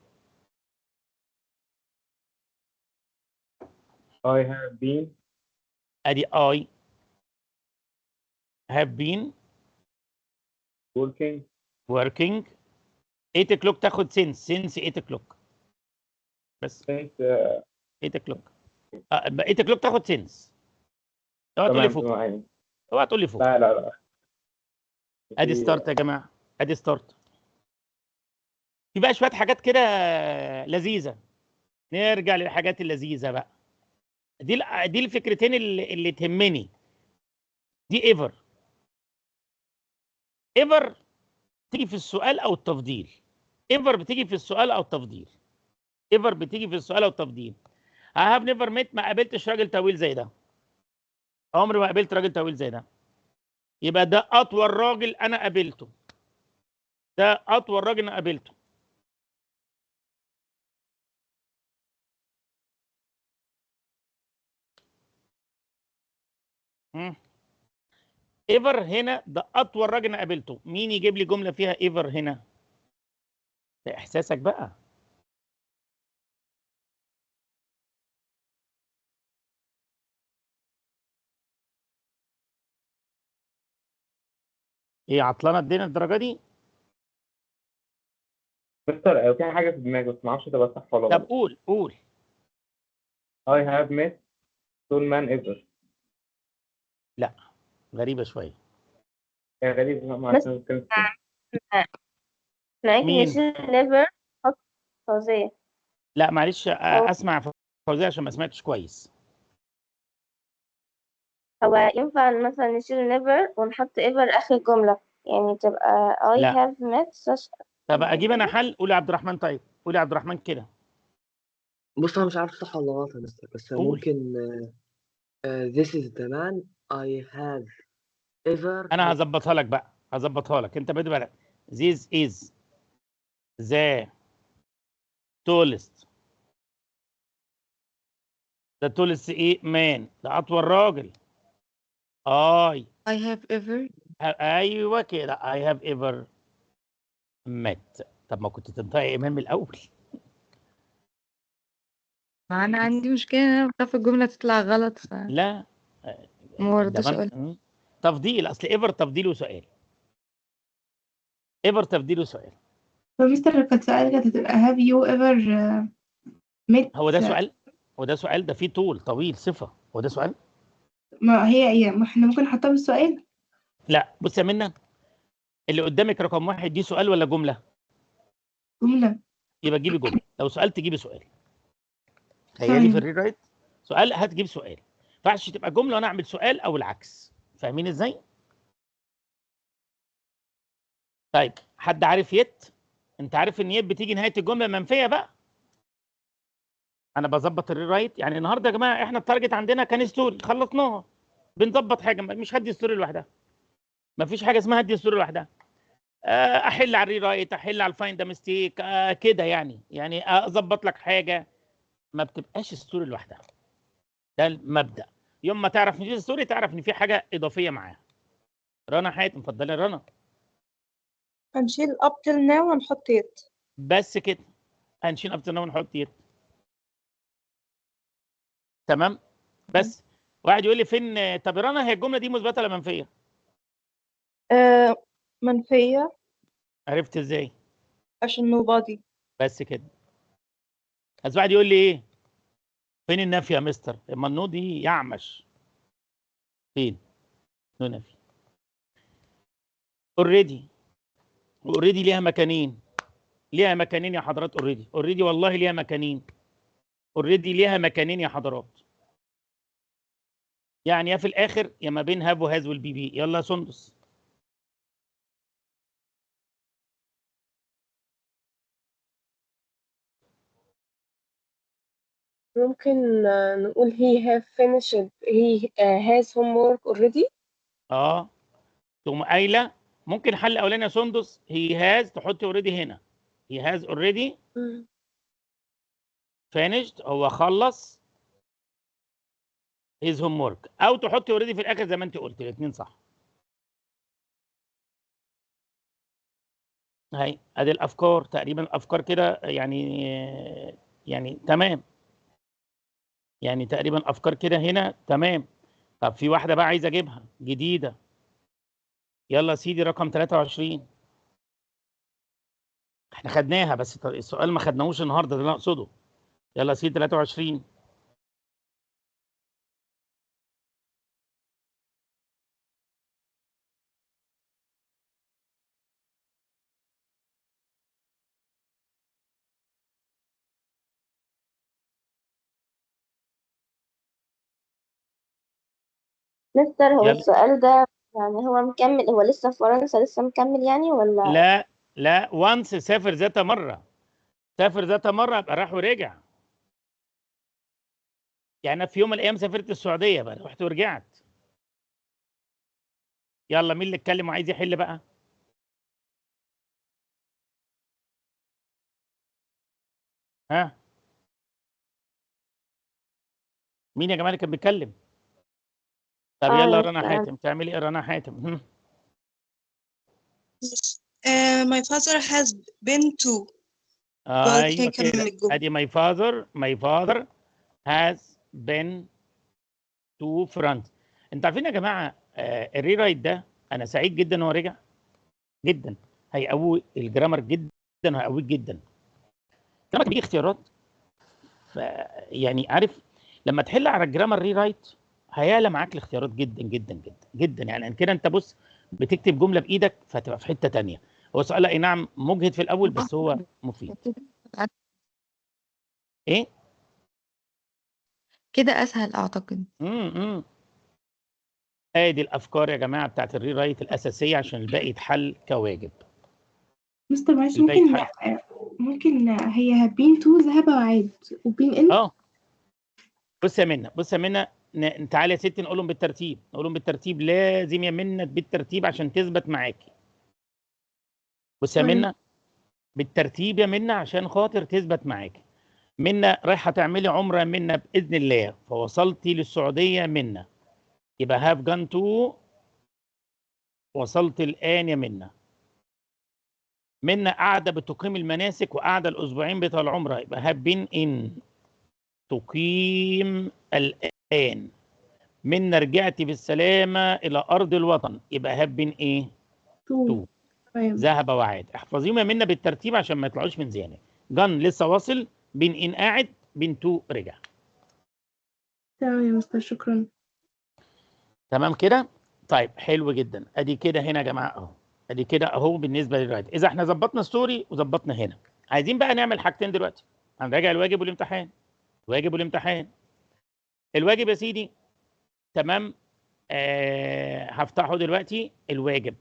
I have been ادي اي هاف بين working working 8 o'clock تاخد since 8 o'clock بس. since 8 o'clock 8 o'clock تاخد since. اوعى تقول لي تمام فوق، تمام. اوعى تقول لي فوق. لا ادي ستارت يا جماعه، ادي ستارت. في بقى شويه حاجات كده لذيذه، نرجع للحاجات اللذيذه بقى. دي الفكرتين اللي تهمني. دي ايفر تيجي في السؤال او التفضيل. ايفر بتيجي في السؤال او التفضيل. I have never met، ما قابلتش راجل طويل زي ده. عمري ما قابلت راجل طويل زي ده. يبقى ده اطول راجل انا قابلته. ايفر هنا ده اطول راجل انا قابلته. مين يجيب لي جمله فيها ايفر هنا؟ ده احساسك بقى. ايه عطلانه الدنيا الدرجه دي؟ مستر في حاجة في دماغي بس ما اعرفش تبقى صح ولا طب غلط. قول. I have met tall man ever. لا غريبه شويه. يا غريب ما بس عشان كده. ممكن مين؟ نشيل never نحط فوزية. لا معلش هو اسمع فوزيه عشان ما سمعتش كويس. ينفع مثلا نشيل never ونحط ever آخر جملة، يعني تبقى I لا. have met such طب a اجيب انا حل. قول يا عبد الرحمن. طيب قول يا عبد الرحمن كده. بص أنا مش عارف صح ولا غلط يا مستر، بس قول. ممكن this is the man I have ever انا met. هظبطها لك. انت بدي بالك. This is the tallest. ده tallest ايه مان؟ ده اطول راجل. I have ever. ايوه كده. I have ever met. طب ما كنت تنطقي ايمان من الاول. ما أنا عندي مشكلة إن أنا بخاف الجملة تطلع غلط، لا ما ده برضاش أقول. تفضيل. اصل ايفر تفضيل وسؤال. فمستر كانت سؤال كانت هتبقى have you ever met. هو ده سؤال ده فيه طويل صفه. هو ده سؤال؟ ما هي ما احنا ممكن نحطها بالسؤال. لا بص يا منى، اللي قدامك رقم واحد دي سؤال ولا جمله؟ جملة. يبقى جيبي جمله. لو سؤال تجيبي سؤال. تخيلي في طيب. الري رايت سؤال هتجيب سؤال. ما ينفعش تبقى جمله وانا اعمل سؤال او العكس. فاهمين ازاي؟ طيب حد عارف يت؟ انت عارف ان يت بتيجي نهايه الجمله منفيه بقى. انا بظبط الري رايت. يعني النهارده يا جماعه احنا التارجت عندنا كان ستوري، خلصناها. بنظبط حاجه، مش هدي ستوري لوحدها. مفيش حاجه اسمها هدي ستوري لوحدها. احل على الري رايت، احل على الفايند ميستيك كده يعني اظبط لك حاجه. ما بتبقاش ستوري لوحدها. ده المبدا. يوم ما تعرف ان دي ستوري تعرف ان في حاجه اضافيه معاها. رنا حاتم، اتفضلي رنا. هنشيل up till now ونحط yet. بس كده. هنشيل ابتنا ونحط يت. تمام. بس واحد يقول لي فين؟ طب رنا هي الجمله دي مثبته ولا منفيه؟ منفية عرفت ازاي؟ عشان nobody. بس كده. بس واحد يقول لي ايه؟ فين النفي يا مستر؟ اما النو دي يعمش. فين؟ نو نفي. اوريدي ليها مكانين. يا حضرات. اوريدي والله ليها مكانين. يا حضرات. يعني يا في الاخر يا ما بين هاف وهاز والبي بي. يلا يا سندس. ممكن نقول he has homework already. تقوم قايله ممكن حل اولاني يا سندس he has تحطي اوريدي هنا he has already finished هو خلص his homework او تحطي اوريدي في الاخر زي ما انت قلت الاثنين صح. هاي ادي الافكار تقريبا الافكار كده يعني تمام يعني تقريبا افكار كده هنا تمام. طب في واحده بقى عايز اجيبها جديده. يلا يا سيدي رقم 23 احنا خدناها بس السؤال ما خدناهوش النهارده ده اللي انا اقصده. يلا يا سيدي 23 مستر هو يلا. السؤال ده يعني هو مكمل، هو لسه في فرنسا لسه مكمل يعني ولا؟ لا وانس سافر ذات مره يبقى راح ورجع. يعني أنا في يوم من الايام سافرت السعوديه بقى رحت ورجعت. يلا مين اللي اتكلم وعايز يحل بقى؟ ها مين يا جماعه اللي كان بيتكلم؟ طب يلا رنا حاتم تعملي ايه رنا حاتم؟ My father has been to. ايوه كده ادي my father has been to France. انتوا عارفين يا جماعه الري رايت ده انا سعيد جدا ان هو رجع جدا هيقوي الجرامر جدا وهيقويك جدا. الجرامر بيجي اختيارات يعني عارف لما تحل على الجرامر ري رايت هيعلى معاك الاختيارات جدا جدا جدا جدا. يعني كده انت بص بتكتب جمله بايدك فهتبقى في حته ثانيه. هو سؤال اي نعم مجهد في الاول بس هو مفيد. ايه كده اسهل اعتقد. ادي الافكار يا جماعه بتاعت الري رايت الاساسيه عشان الباقي يتحل كواجب. مستر معلش ممكن هي بين تو ذهب وعاد وبين ان. بص يا منى تعالى يا ستي نقولهم بالترتيب لازم يا منى بالترتيب عشان تثبت معاكي. بص يا منى بالترتيب يا منى عشان خاطر تثبت معاكي. منى رايحه تعملي عمره يا منى باذن الله فوصلتي للسعوديه منى يبقى هاف جان تو وصلت الان يا منى قاعده بتقيم المناسك وقاعده الاسبوعين بتوع العمره يبقى هاف بين ان تقيم الان. منى رجعتي بالسلامه الى ارض الوطن يبقى هاف بين ايه؟ تو ذهب وعاد. احفظيهم يا منى بالترتيب عشان ما يطلعوش من ذهنك. جن لسه واصل بين ان قاعد بين تو رجع. تمام يا مستر شكرا. تمام كده طيب حلو جدا. ادي كده هنا يا جماعه اهو ادي كده اهو بالنسبه للرايت. اذا احنا ظبطنا ستوري وظبطنا هنا عايزين بقى نعمل حاجتين دلوقتي. هنراجع الواجب والامتحان. الواجب يا سيدي تمام. هفتحه دلوقتي الواجب.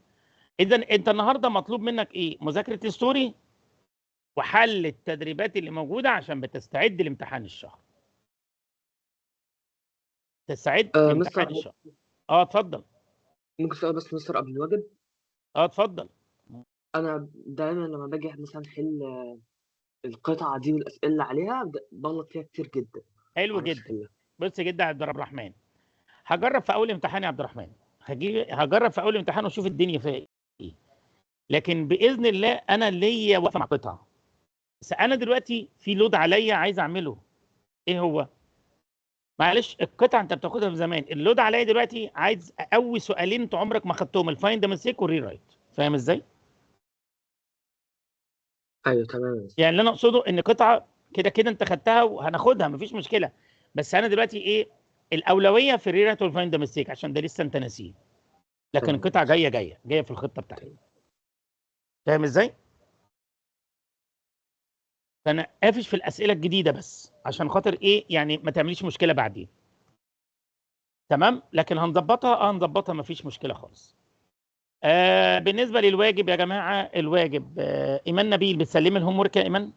اذا انت النهارده مطلوب منك ايه؟ مذاكره الستوري وحل التدريبات اللي موجوده عشان بتستعد لامتحان الشهر. تستعد لامتحان الشهر. اتفضل. ممكن سؤال بس مستر قبل الواجب؟ اتفضل. انا دايما لما باجي مثلا احل القطعه دي والاسئله اللي عليها بغلط فيها كتير جدا. حلو جدا. بص جدا يا عبد الرحمن هجرب في اول امتحان يا عبد الرحمن هجرب في اول امتحان واشوف الدنيا فيها ايه. لكن باذن الله انا ليا واقفه مع قطعه. بس انا دلوقتي في لود عليا عايز اعمله. ايه هو؟ معلش القطعه انت بتاخدها من زمان. اللود عليا دلوقتي عايز اقوي سؤالين انت عمرك ما خدتهم الفايند ميستيك والري رايت. فاهم ازاي؟ ايوه تمام. يعني اللي انا اقصده ان قطعه كده كده انت خدتها وهناخدها مفيش مشكله. بس انا دلوقتي ايه الاولويه في الري رايت والفايند ميستيك عشان ده لسه انت ناسيه. لكن القطعه جايه في الخطه بتاعتي. فاهم ازاي؟ فانا قافش في الاسئله الجديده بس عشان خاطر ايه يعني ما تعمليش مشكله بعدين. تمام لكن هنظبطها هنظبطها مفيش مشكله خالص. بالنسبه للواجب يا جماعه الواجب ايمان نبيل بتسلمي الهوم ورك يا ايمان؟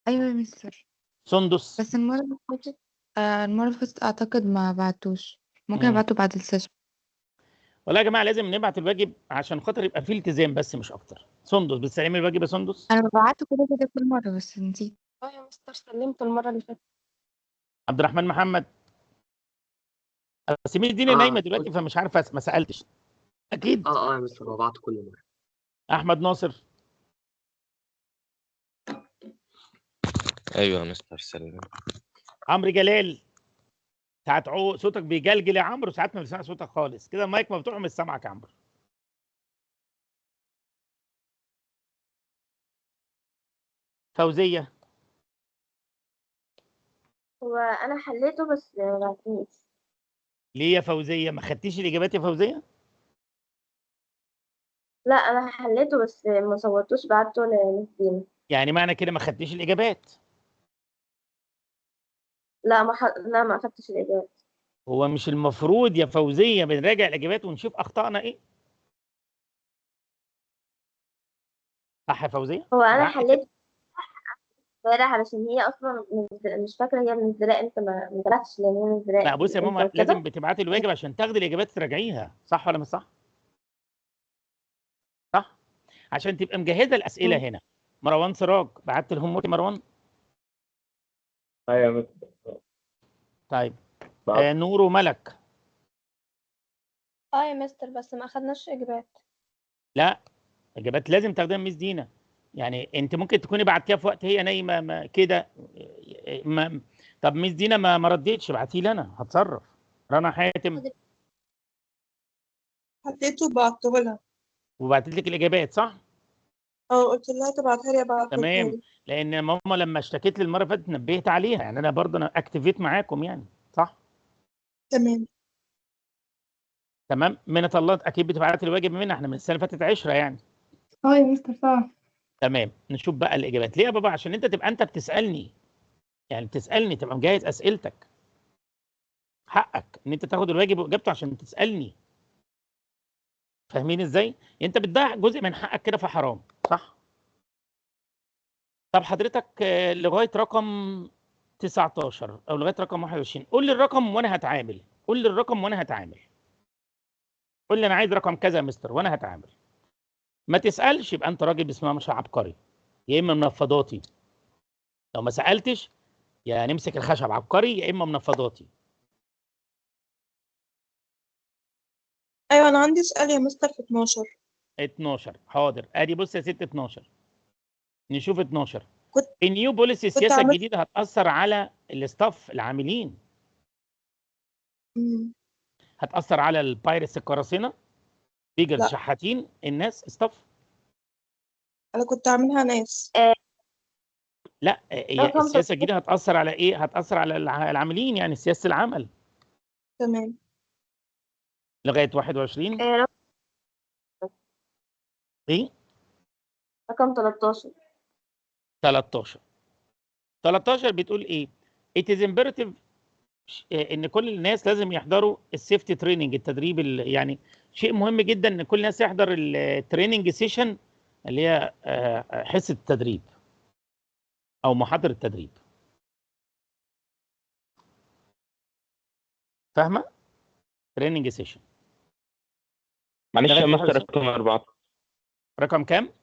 ايوه يا مستر. سندس. بس المرة اللي فاتت أعتقد ما بعتوش، ممكن مم. أبعته بعد السيشن. والله يا جماعه لازم نبعت الواجب عشان خاطر يبقى فيه التزام بس مش اكتر. سندس بتسلمي الواجب يا سندس؟ أنا ببعته كده كده كل مرة بس نسيت. يا مستر سلمته المرة اللي فاتت. عبد الرحمن محمد. بس مين الدنيا نايمه دلوقتي فمش عارفه ما سالتش. اكيد. يا مستر ببعته كل مرة. احمد ناصر. ايوه يا مستر سلم. عمرو جلال. ساعات صوتك بيجلجل يا عمرو، ساعات ما بنسمع صوتك خالص كده، المايك مفتوح ومش سامعك يا عمرو. فوزيه. هو انا حليته بس معرفتنيش. ليه يا فوزيه ما خدتيش الاجابات يا فوزيه؟ لا انا حليته بس ما صورتوش بعته لمس دينا. يعني معنى كده ما خدتيش الاجابات. لا ما اخدتش الاجابه. هو مش المفروض يا فوزيه بنراجع الاجابات ونشوف اخطائنا ايه؟ صح يا فوزيه؟ هو انا معاك كده؟ حليت امبارح علشان هي اصلا مش فاكره هي منزلاه امتى، ما طلعتش لان هي منزلاه لا بص يا امتى ماما لازم وكده. بتبعتي الواجب عشان تاخدي الاجابات تراجعيها، صح ولا مش صح؟ صح؟ عشان تبقى مجهزه الاسئله هنا. مروان سراج بعت الهوم ورك مروان؟ ايوه يا مستر. طيب. بعت. نور وملك. يا مستر بس ما اخدناش اجابات. لا اجابات لازم تاخديها من ميس دينا. يعني انت ممكن تكوني بعتيها في وقت هي نايمه كده. طب ميس دينا ما ردتش، ابعتي لي انا هتصرف. رنا حاتم. حطيته بعته لها. وبعتت لك الاجابات صح؟ قلت لها تبعتها لي ابعتها تمام. لي. لان ماما لما اشتكيت لي المره اللي فاتت نبهت عليها، يعني انا برضه اكتفيت معاكم يعني، صح؟ تمام. تمام. منة الله اكيد بتبعت الواجب منها، احنا من السنه اللي فاتت 10 يعني. يا مستر صح. تمام. نشوف بقى الاجابات. ليه يا بابا؟ عشان انت تبقى انت بتسالني، يعني بتسالني تبقى مجهز اسئلتك. حقك ان انت تاخد الواجب واجابته عشان تسالني. فاهمين ازاي؟ انت بتضيع جزء من حقك كده فحرام، صح؟ طب حضرتك لغايه رقم 19 او لغايه رقم 21 قول لي الرقم وانا هتعامل. قول لي الرقم وانا هتعامل. قول لي انا عايز رقم كذا يا مستر وانا هتعامل. ما تسالش يبقى انت راجل بسم الله ما شاء الله عبقري، يا اما منفضاتي. لو ما سالتش يا نمسك الخشب عبقري يا اما منفضاتي. ايوه انا عندي سؤال يا مستر في 12. 12 حاضر. ادي بص يا ست 12. نشوف 12. كنت النيو بوليسي كنت السياسه عملت الجديده هتاثر على الاستاف العاملين. هتاثر على البايرتس القراصنه، بيجرز لا شحاتين الناس استاف. انا كنت عاملها ناس. لا هي رقم السياسه الجديده هتاثر على ايه؟ هتاثر على العاملين، يعني سياسه العمل تمام. لغايه 21. ايه؟ رقم 13. 13 بتقول ايه؟ It is imperative ان كل الناس لازم يحضروا السيفتي تريننج، التدريب يعني شيء مهم جدا ان كل الناس يحضر التريننج سيشن اللي هي حصه التدريب او محاضره التدريب. فاهمه؟ تريننج سيشن. معلش يا لغايه مستر 21. رقم 4. رقم كام؟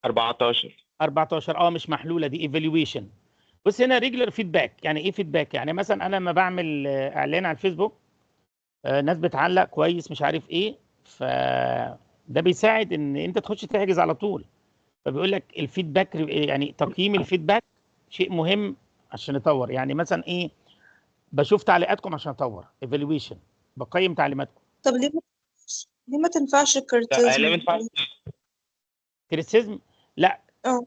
14. 14 مش محلوله دي ايفالويشن. بص هنا ريجولار فيدباك. يعني ايه فيدباك؟ يعني مثلا انا لما بعمل اعلان على الفيسبوك ناس بتعلق كويس مش عارف ايه، فده بيساعد ان انت تخش تحجز على طول. فبيقول لك الفيدباك يعني تقييم الفيدباك شيء مهم عشان نطور. يعني مثلا ايه؟ بشوف تعليقاتكم عشان اطور. ايفالويشن بقيم تعليماتكم. طب ليه ما تنفعش ليه كريتيزم؟ ما ينفعش؟ كريتيسيزم لا. اه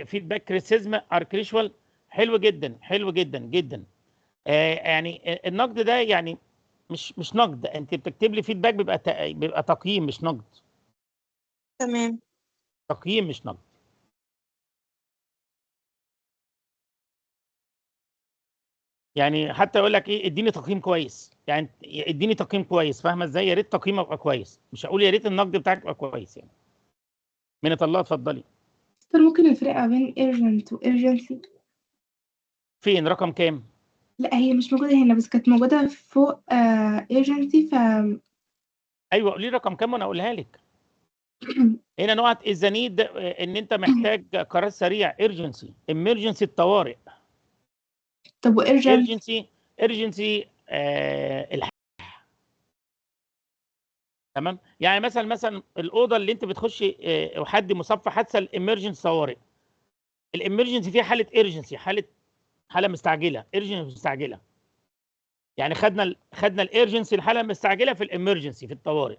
فيدباك كريتيسيزم ار كريشوال. حلو جدا حلو جدا جدا. يعني النقد ده يعني مش نقد. انت بتكتب لي فيدباك بيبقى تقييم مش نقد. تمام. تقييم مش نقد. يعني حتى يقول لك ايه؟ اديني تقييم كويس. يعني اديني تقييم كويس. فاهمه ازاي؟ يا ريت تقييمك يبقى كويس، مش هقول يا ريت النقد بتاعك يبقى كويس يعني. منة الله اتفضلي. دكتور ممكن الفرق ما بين urgent و urgency؟ فين رقم كام؟ لا هي مش موجودة هنا بس كانت موجودة فوق urgency ايوه قولي رقم كام وانا اقولها لك. هنا نقط اذا نيد ان انت محتاج قرار سريع emergency الطوارئ. طب و urgent؟ urgency تمام. يعني مثلا الاوضه اللي انت بتخشي وحد مصاب في حادثه الامرجنسي طوارئ. الامرجنسي فيها حاله ايرجنسي حاله مستعجله ايرجنسي مستعجله. يعني خدنا الايرجنسي الحاله المستعجله في الامرجنسي في الطوارئ.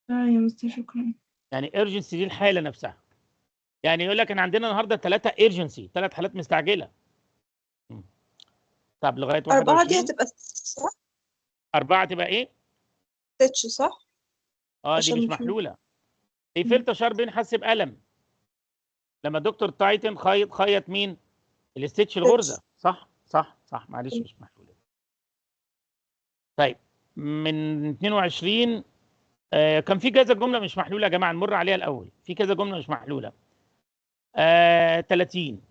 يا مستر شكرا. يعني ايرجنسي دي الحاله نفسها. يعني يقول لك ان عندنا النهارده 3 ايرجنسي 3 حالات مستعجله. طب لغايه 4 دي 21 هتبقى صح؟ 4 تبقى ايه؟ ستيتش صح؟ دي عشان مش مش محلوله. في فلتر شاربين حس بألم. لما دكتور تايتن خيط مين؟ الاستيتش الغرزه صح معلش مش محلوله. طيب من 22 كان في كذا جمله مش محلوله يا جماعه نمر عليها الاول. في كذا جمله مش محلوله. 30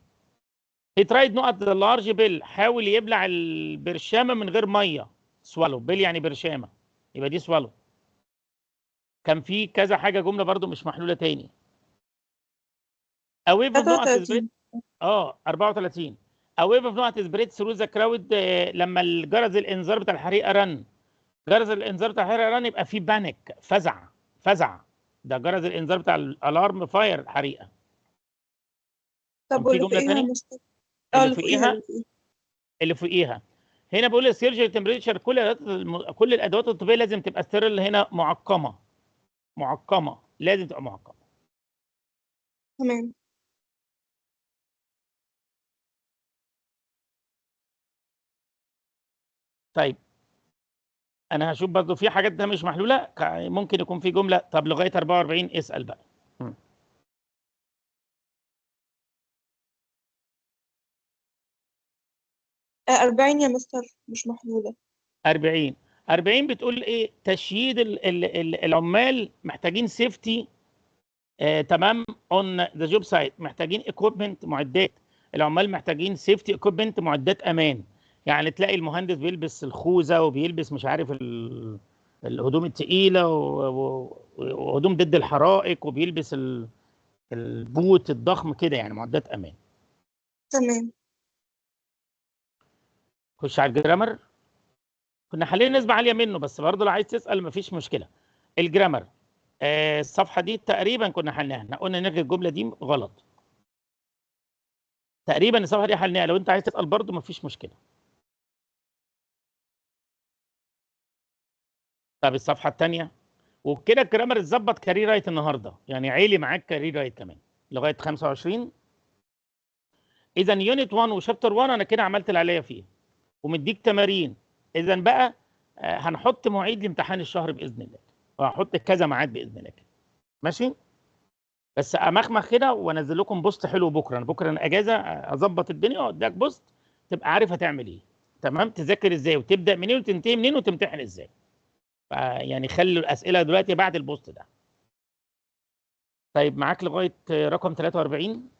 هي ترايد نقط لارج بيل حاول يبلع البرشامه من غير ميه. سوالو بيل يعني برشامه يبقى دي سوالو. كان في كذا حاجه جمله برضو مش محلوله تاني. اويف اوف نقط سبريد 34 اويف اوف نقط سبريد ثرو ذا كراود لما الجرس الانذار بتاع الحريقه رن. جرس الانذار بتاع الحريقه رن يبقى في بانيك فزع. ده جرس الانذار بتاع الالارم فاير الحريقه. طب في واللي جمله فوقيها ثانيه اللي فوقيها هنا بقول السيرجري تمبريتشر كل الادوات الطبيه لازم تبقى ستيرل هنا معقمه لازم تبقى معقمه. تمام. طيب انا هشوف برضه في حاجات ده مش محلوله ممكن يكون في جمله. طب لغايه 44 اسال بقى. 40 يا مستر مش محلولة. 40 بتقول ايه؟ تشييد العمال محتاجين سيفتي تمام اون ذا جوب سايت. محتاجين ايكويبمنت معدات. العمال محتاجين سيفتي ايكويبمنت معدات امان. يعني تلاقي المهندس بيلبس الخوذه وبيلبس مش عارف الهدوم الثقيله وهدوم ضد الحرائق وبيلبس البوت الضخم كده يعني معدات امان. تمام. خش على الجرامر. كنا حاليا نسبة عالية منه بس برضه لو عايز تسأل مفيش مشكلة. الجرامر الصفحة دي تقريبا كنا حلناها. احنا قلنا نلغي الجملة دي غلط. تقريبا الصفحة دي حلناها. لو انت عايز تسأل برضه مفيش مشكلة. طب الصفحة الثانية وبكده الجرامر اتظبط كاري رايت النهارده. يعني عيلي معاك كاري رايت كمان لغاية 25. إذا يونت 1 وشابتر 1 أنا كده عملت اللي عليا فيه ومديك تمارين. إذا بقى هنحط مواعيد لامتحان الشهر بإذن الله وهحط كذا ميعاد بإذن الله. ماشي؟ بس امخمخ كده وانزل لكم بوست حلو بكره. انا اجازه اظبط الدنيا واديك بوست تبقى عارف هتعمل ايه. تمام؟ تذاكر ازاي وتبدا منين وتنتهي منين وتمتحن ازاي. يعني خلوا الاسئله دلوقتي بعد البوست ده. طيب معاك لغايه رقم 43.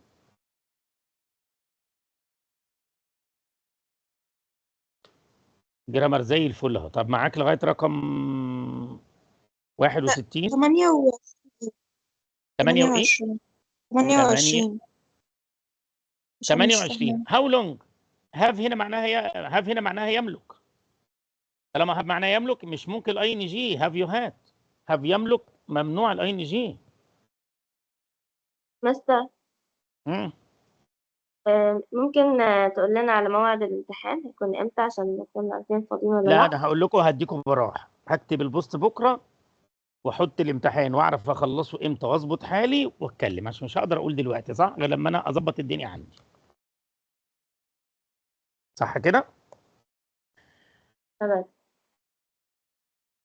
جرامر زي الفل اهو. طب معاك لغايه رقم 61. 28 هاو لونج. هاف هنا معناها يملك. طالما هاف معناها يملك مش ممكن الاي ان جي. هاف يو هات. هاف يملك ممنوع الاي ان جي. مستر ممكن تقول لنا على موعد الامتحان هيكون امتى عشان نكون عارفين فاضيين ولا لا؟ لا انا هقول لكم هديكم براح. هكتب البوست بكره واحط الامتحان واعرف اخلصه امتى واظبط حالي واتكلم عشان مش هقدر اقول دلوقتي صح غير لما انا اظبط الدنيا عندي. صح كده؟ تمام.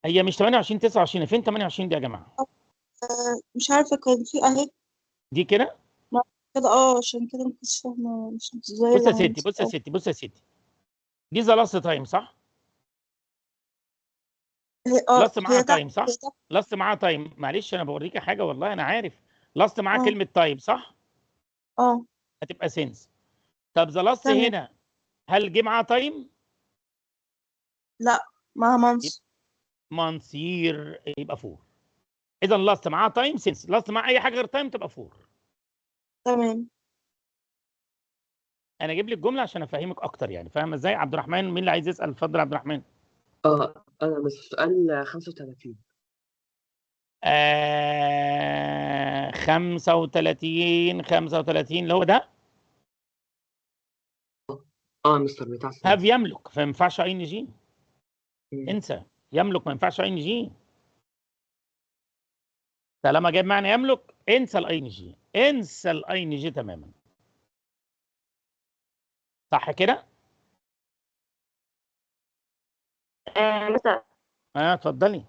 هي مش 28 29. فين 28 دي يا جماعه؟ مش عارفه كان في اهي دي كده كده عشان كده ما كنتش فاهمه مش ازاي. بص يا ستي دي ذا لاست تايم صح؟ لاست معاها تايم صح؟ لاست معاها تايم. معلش انا بوريكي حاجه والله انا عارف لاست معاه اه كلمه تايم صح؟ اه هتبقى سينس. طب ذا لاست تمام. هنا هل جه معاه تايم؟ لا مع مانس. مانث يير يبقى 4. اذا لاست معاه تايم سينس، لاست مع اي حاجه غير تايم تبقى 4. تمام. انا اجيب لك جمله عشان افهمك اكتر يعني، فاهمه ازاي؟ عبد الرحمن مين اللي عايز يسال؟ اتفضل عبد الرحمن. أنا بس سؤال 35. 35 اللي هو ده مستر بتاع هاف سينس. يملك، فما ينفعش اي ان جي. انسى يملك، ما ينفعش اي ان جي. طالما جايب معنى يملك انسى الاي ان جي، انسى الاي ان جي تماما. صح كده؟ مثلا اتفضلي.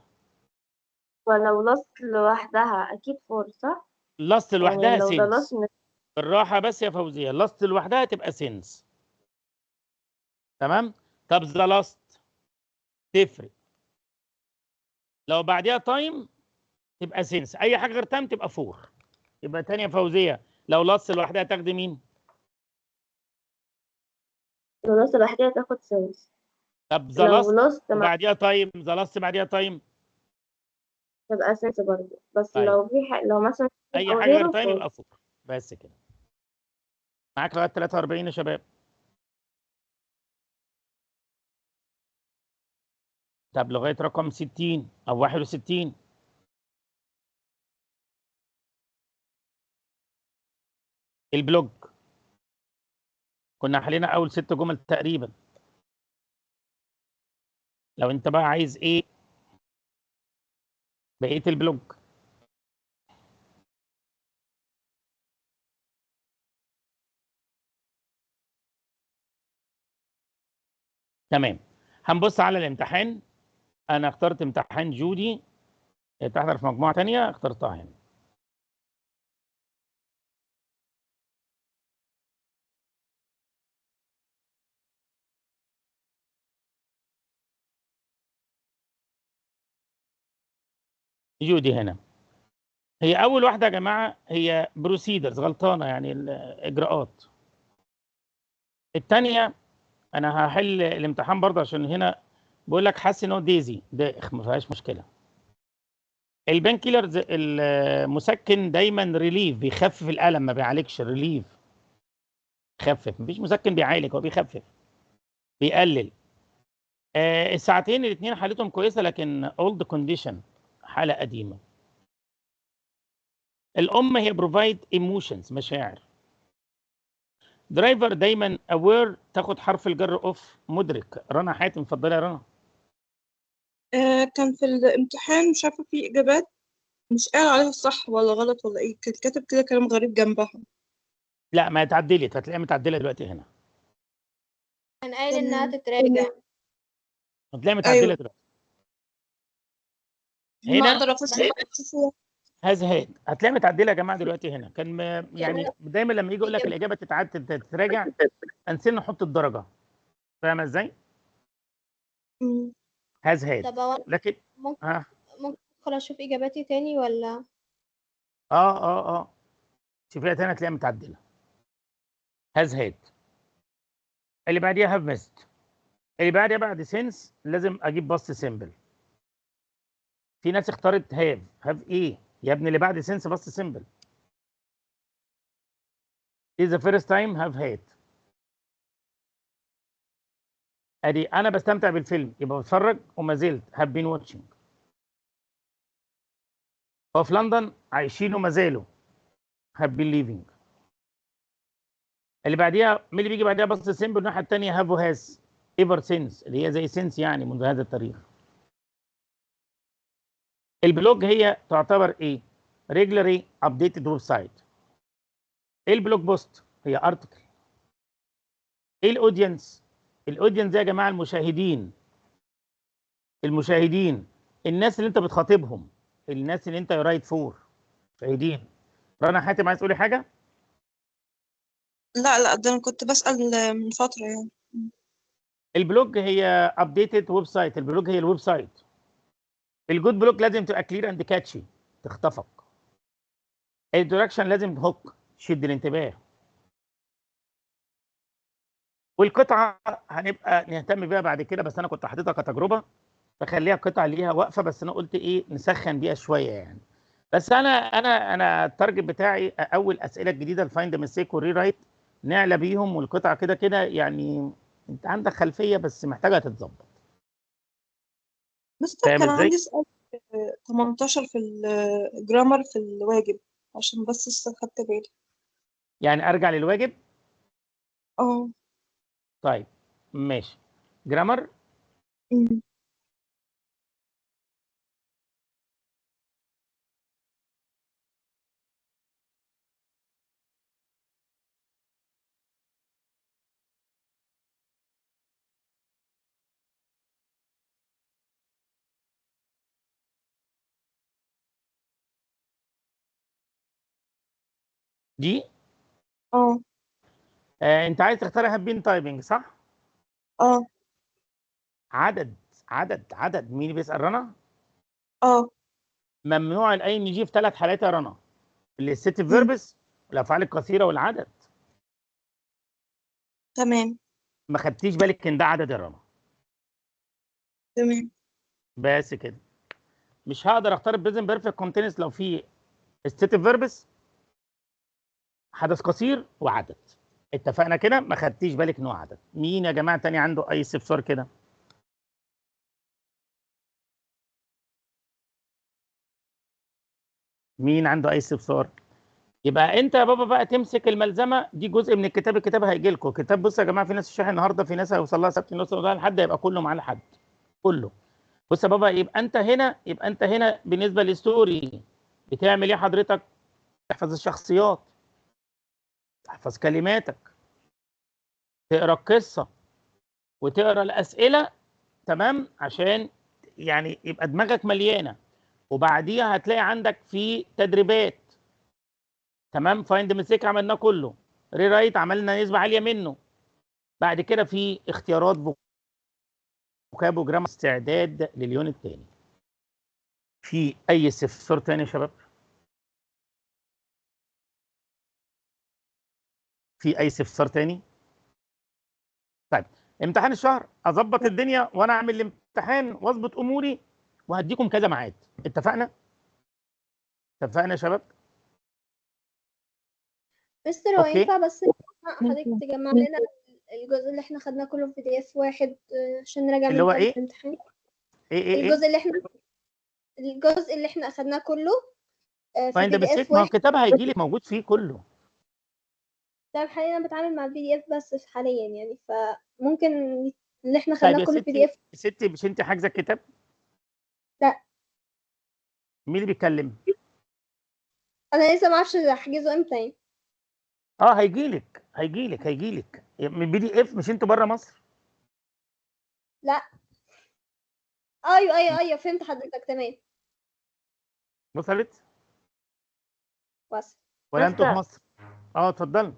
ولو لاست لوحدها أكيد فور صح؟ لاست لوحدها يعني لو ده لاست سينس. بالراحه بس يا فوزيه، لاست لوحدها تبقى سينس. تمام؟ طب ذا لاست تفرق. لو بعديها تايم تبقى سينس، اي حاجه غير تايم تبقى 4. يبقى تاني يا فوزيه، لو لاست لوحدها تاخدي مين؟ لو لاست لوحدها تاخد سنس. طب ذا لو لاست لاست مع وبعديها تايم، ذا لاست بعديها تايم تبقى سنس برضه، بس طيب لو في لو مثلا اي أو حاجه غير غيره تايم فور. يبقى 4. بس كده. معاك لغايه 43 يا شباب. طب لغايه رقم 60 او 61. البلوج كنا حلينا اول 6 جمل تقريبا. لو انت بقى عايز ايه بقيه البلوج. تمام. هنبص على الامتحان. انا اخترت امتحان جودي تحضر في مجموعه ثانيه، اخترتها هنا. جودي هنا هي اول واحده يا جماعه، هي بروسيدرز غلطانه يعني الاجراءات. الثانيه انا هحل الامتحان برضه عشان هنا بيقول لك حاسس ان هو دايزي دايخ، ما فيهاش مشكله. البين كيلرز المسكن دايما ريليف، بيخفف الالم ما بيعالجش. ريليف خفف، مفيش مسكن بيعالج، هو بيخفف بيقلل. الساعتين الاثنين حالتهم كويسه لكن اولد كونديشن، حاله قديمه. الام هي بروفايد ايموشنز، مشاعر. درايفر دايما اوير، تاخد حرف الجر اوف. مدرك. رنا حاتم اتفضلي يا رنا. كان في الامتحان مش عارفة في إجابات مش قال عليها صح ولا غلط ولا إيه، كان كاتب كده كلام غريب جنبها. لا ما اتعدلت، هتلاقيها متعدله دلوقتي هنا. كان قايل انها تمام. تتراجع. هتلاقيها متعدله أيوه دلوقتي. ما هنا أقدر أشوفه. هاز هاد هتلاقيها متعدله يا جماعه دلوقتي هنا. كان يعني دايما لما يجي يقول لك الاجابه تتراجع انسينا نحط الدرجه. فاهمه ازاي؟ هاز هاد. طب هو لكن ممكن ادخل اشوف اجاباتي تاني ولا؟ اه شوفيها تاني هتلاقيها متعدله. هاز هاد. اللي بعديها هاف ميست. اللي بعديها بعد سينس لازم اجيب باست سيمبل. في ناس اختارت هاف ايه يا ابني؟ اللي بعد سينس باست سيمبل. is the first time have had. ادي انا بستمتع بالفيلم يبقى بتفرج وما زلت have been watching. هو في لندن عايشين وما زالوا have been living. اللي بعديها مين اللي بيجي بعديها باست سيمبل الناحيه الثانيه have has ever since، اللي هي زي سينس يعني منذ هذا التاريخ. البلوج هي تعتبر ايه؟ regularly updated ويب سايت. ايه البلوج بوست؟ هي ارتكل. ايه الاودينس؟ الاودينس دي يا جماعه المشاهدين. المشاهدين الناس اللي انت بتخاطبهم، الناس اللي انت رايت فور، مشاهدين. رنا حاتم عايز تقولي حاجه؟ لا ده أنا كنت بسأل من فترة يعني. البلوج هي ابديتد ويب سايت. البلوج هي الويب سايت. الجود بلوج لازم تبقى كلير اند كاتشي، تخطفك. الدايركشن لازم هوك تشد الانتباه، والقطعه هنبقى نهتم بيها بعد كده، بس انا كنت حاططها كتجربه فخليها قطعه ليها وقفه، بس انا قلت ايه نسخن بيها شويه يعني. بس انا التارجت بتاعي اول اسئله الجديده الفايند ميستيك والري رايت نعلى بيهم، والقطعه كده كده يعني انت عندك خلفيه بس محتاجه تتظبط. مستر فاهم كان ازاي؟ عندي سؤال 18 في الجرامر في الواجب، عشان بس لسه خدت بالي. يعني ارجع للواجب. اه. طيب ماشي. جرامر. أمم. دي اه. انت عايز تختار هابين تايبنج صح؟ اه. عدد مين اللي بيسأل رنا؟ اه. ممنوع الاي ان جي في 3 حالات يا رنا، الست أمم. فيربس والافعال القصيره والعدد. تمام. ما خدتيش بالك ان ده عدد يا رنا؟ تمام. بس كده. مش هقدر اختار البريزنت بيرفكت كونتينوس لو في ستيتيف فيربس، حدث قصير وعدد. اتفقنا كده؟ ما خدتيش بالك ان هو عدد. مين يا جماعه تاني عنده اي استفسار كده؟ مين عنده اي استفسار؟ يبقى انت يا بابا بقى تمسك الملزمه دي، جزء من الكتاب، الكتاب هيجي لكم كتاب. بصوا يا جماعه، في ناس الشرح النهارده، في ناس هيوصل لها سبت نص لحد يبقى كله معاه لحد كله. بص يا بابا، يبقى انت هنا بالنسبه للستوري بتعمل ايه حضرتك؟ تحفظ الشخصيات، تحفظ كلماتك، تقرا القصه وتقرا الاسئله، تمام؟ عشان يعني يبقى دماغك مليانه. وبعديها هتلاقي عندك في تدريبات، تمام؟ فايند ميستيك عملناه كله، ري رايت عملنا نسبه عاليه منه. بعد كده في اختيارات فوكاب وجرامر، استعداد لليون الثاني. في اي استفسار تاني يا شباب؟ في اي استفسار تاني؟ طيب، امتحان الشهر اظبط الدنيا وانا اعمل الامتحان واظبط اموري وهديكم كذا ميعاد. اتفقنا؟ اتفقنا يا شباب؟ مستر هو اوكي. ينفع بس حضرتك تجمع لنا الجزء اللي احنا خدناه كله في PDF واحد عشان نراجع اللي من هو تاني ايه؟ في الامتحان؟ ايه؟ الجزء اللي احنا أخدناه كله في فايند PDF ميستيك، ما هو واحد. الكتاب هيجي لك موجود فيه كله. طيب حاليا أنا بتعامل مع PDF بس حاليا يعني، فممكن اللي احنا طيب خدناه يا كله في ستي، PDF. مش انت حاجزه الكتاب؟ لا، مين اللي بيتكلم؟ أنا لسه معرفش أحجزه امتى يعني. اه هيجي لك من PDF. مش انتوا بره مصر؟ لا، أيوه فهمت حضرتك، تمام. وصلت بس ولا انتوا في مستر، مصر؟ اه اتفضلي.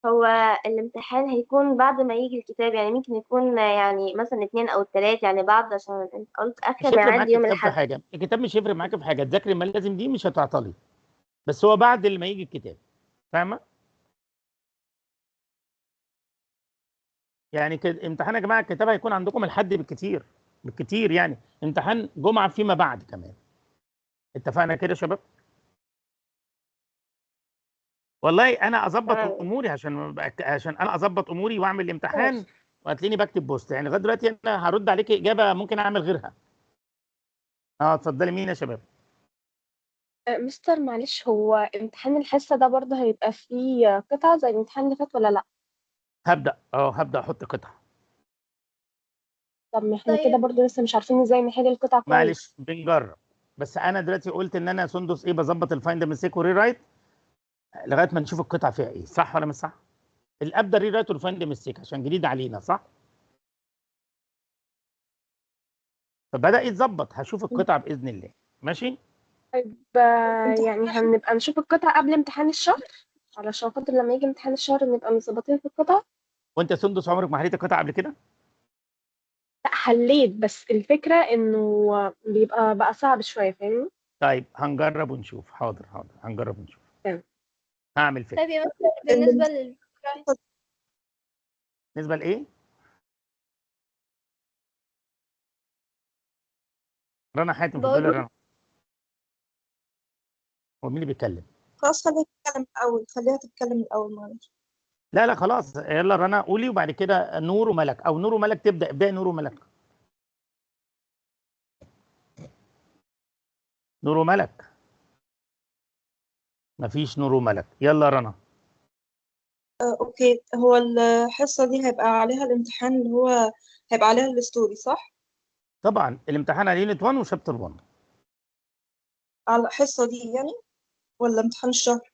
هو الامتحان هيكون بعد ما يجي الكتاب، يعني ممكن يكون يعني مثلا 2 أو 3 يعني بعد، عشان انت قلت مش آخر هيفرق ميعاد معاك يوم الكتاب في الأحد. حاجه، الكتاب مش هيفرق معاك في حاجه، تذاكري ما لازم دي مش هتعطلي، بس هو بعد ما يجي الكتاب. فاهمه؟ يعني كده امتحان يا جماعه الكتاب هيكون عندكم الحد بالكتير، بالكتير يعني امتحان جمعه فيما بعد كمان. اتفقنا كده يا شباب؟ والله انا اظبط تمام. اموري عشان انا اظبط اموري واعمل الامتحان، ماشي. وهتلاقيني بكتب بوست. يعني لغايه دلوقتي انا هرد عليك اجابه ممكن اعمل غيرها. اه اتفضلي. مين يا شباب؟ مستر معلش، هو امتحان الحصة ده برضه هيبقى فيه قطعة زي الامتحان اللي فات ولا لأ؟ هبدا احط قطعه. طب ما احنا كده طيب برضه لسه مش عارفين ازاي نحل القطعة معلش كويس. بنجرب. بس انا دلوقتي قلت ان انا سندس ايه بظبط الفايند ميستيك وري رايت لغايه ما نشوف القطعه فيها ايه، صح ولا مش صح؟ الابدا ري رايت والفايند ميستيك عشان جديد علينا، صح؟ فبدا يتظبط، هشوف القطعه باذن الله. ماشي. طيب يعني هنبقى نشوف القطعة قبل امتحان الشهر علشان خاطر لما يجي امتحان الشهر نبقى مظبطين في القطعة. وانت يا سندس عمرك ما حليت القطعه قبل كده؟ لا حليت، بس الفكرة انه بيبقى بقى صعب شوية، فاهمني؟ طيب هنجرب ونشوف. حاضر حاضر، هنجرب ونشوف. تمام. هعمل فكره. طيب يا مستر بالنسبة بالنسبه لايه؟ رنا حاتم، اتفضلي يا رنا. هو مين اللي بيتكلم؟ خلاص خليها تتكلم الأول، خليها تتكلم الأول معلش. لا لا خلاص، يلا رنا قولي، وبعد كده نور وملك، او نور وملك تبدا. ابداي نور وملك. نور وملك. مفيش نور وملك. يلا رنا. أوكي، هو الحصة دي هيبقى عليها الامتحان اللي هو هيبقى عليها الستوري صح؟ طبعا الامتحان على يونت 1 وشابتر 1. على الحصة دي يعني ولا امتحان الشهر؟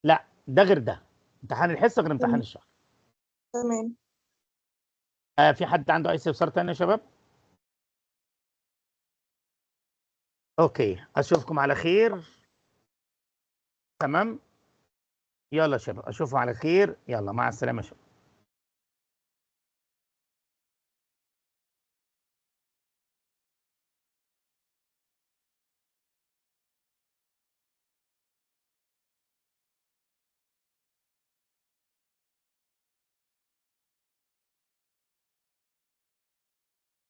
لا ده غير ده، امتحان الحصه غير امتحان الشهر. تمام. في حد عنده اي استفسار تاني يا شباب؟ اوكي، اشوفكم على خير. تمام، يلا يا شباب اشوفكم على خير. يلا مع السلامه يا شباب.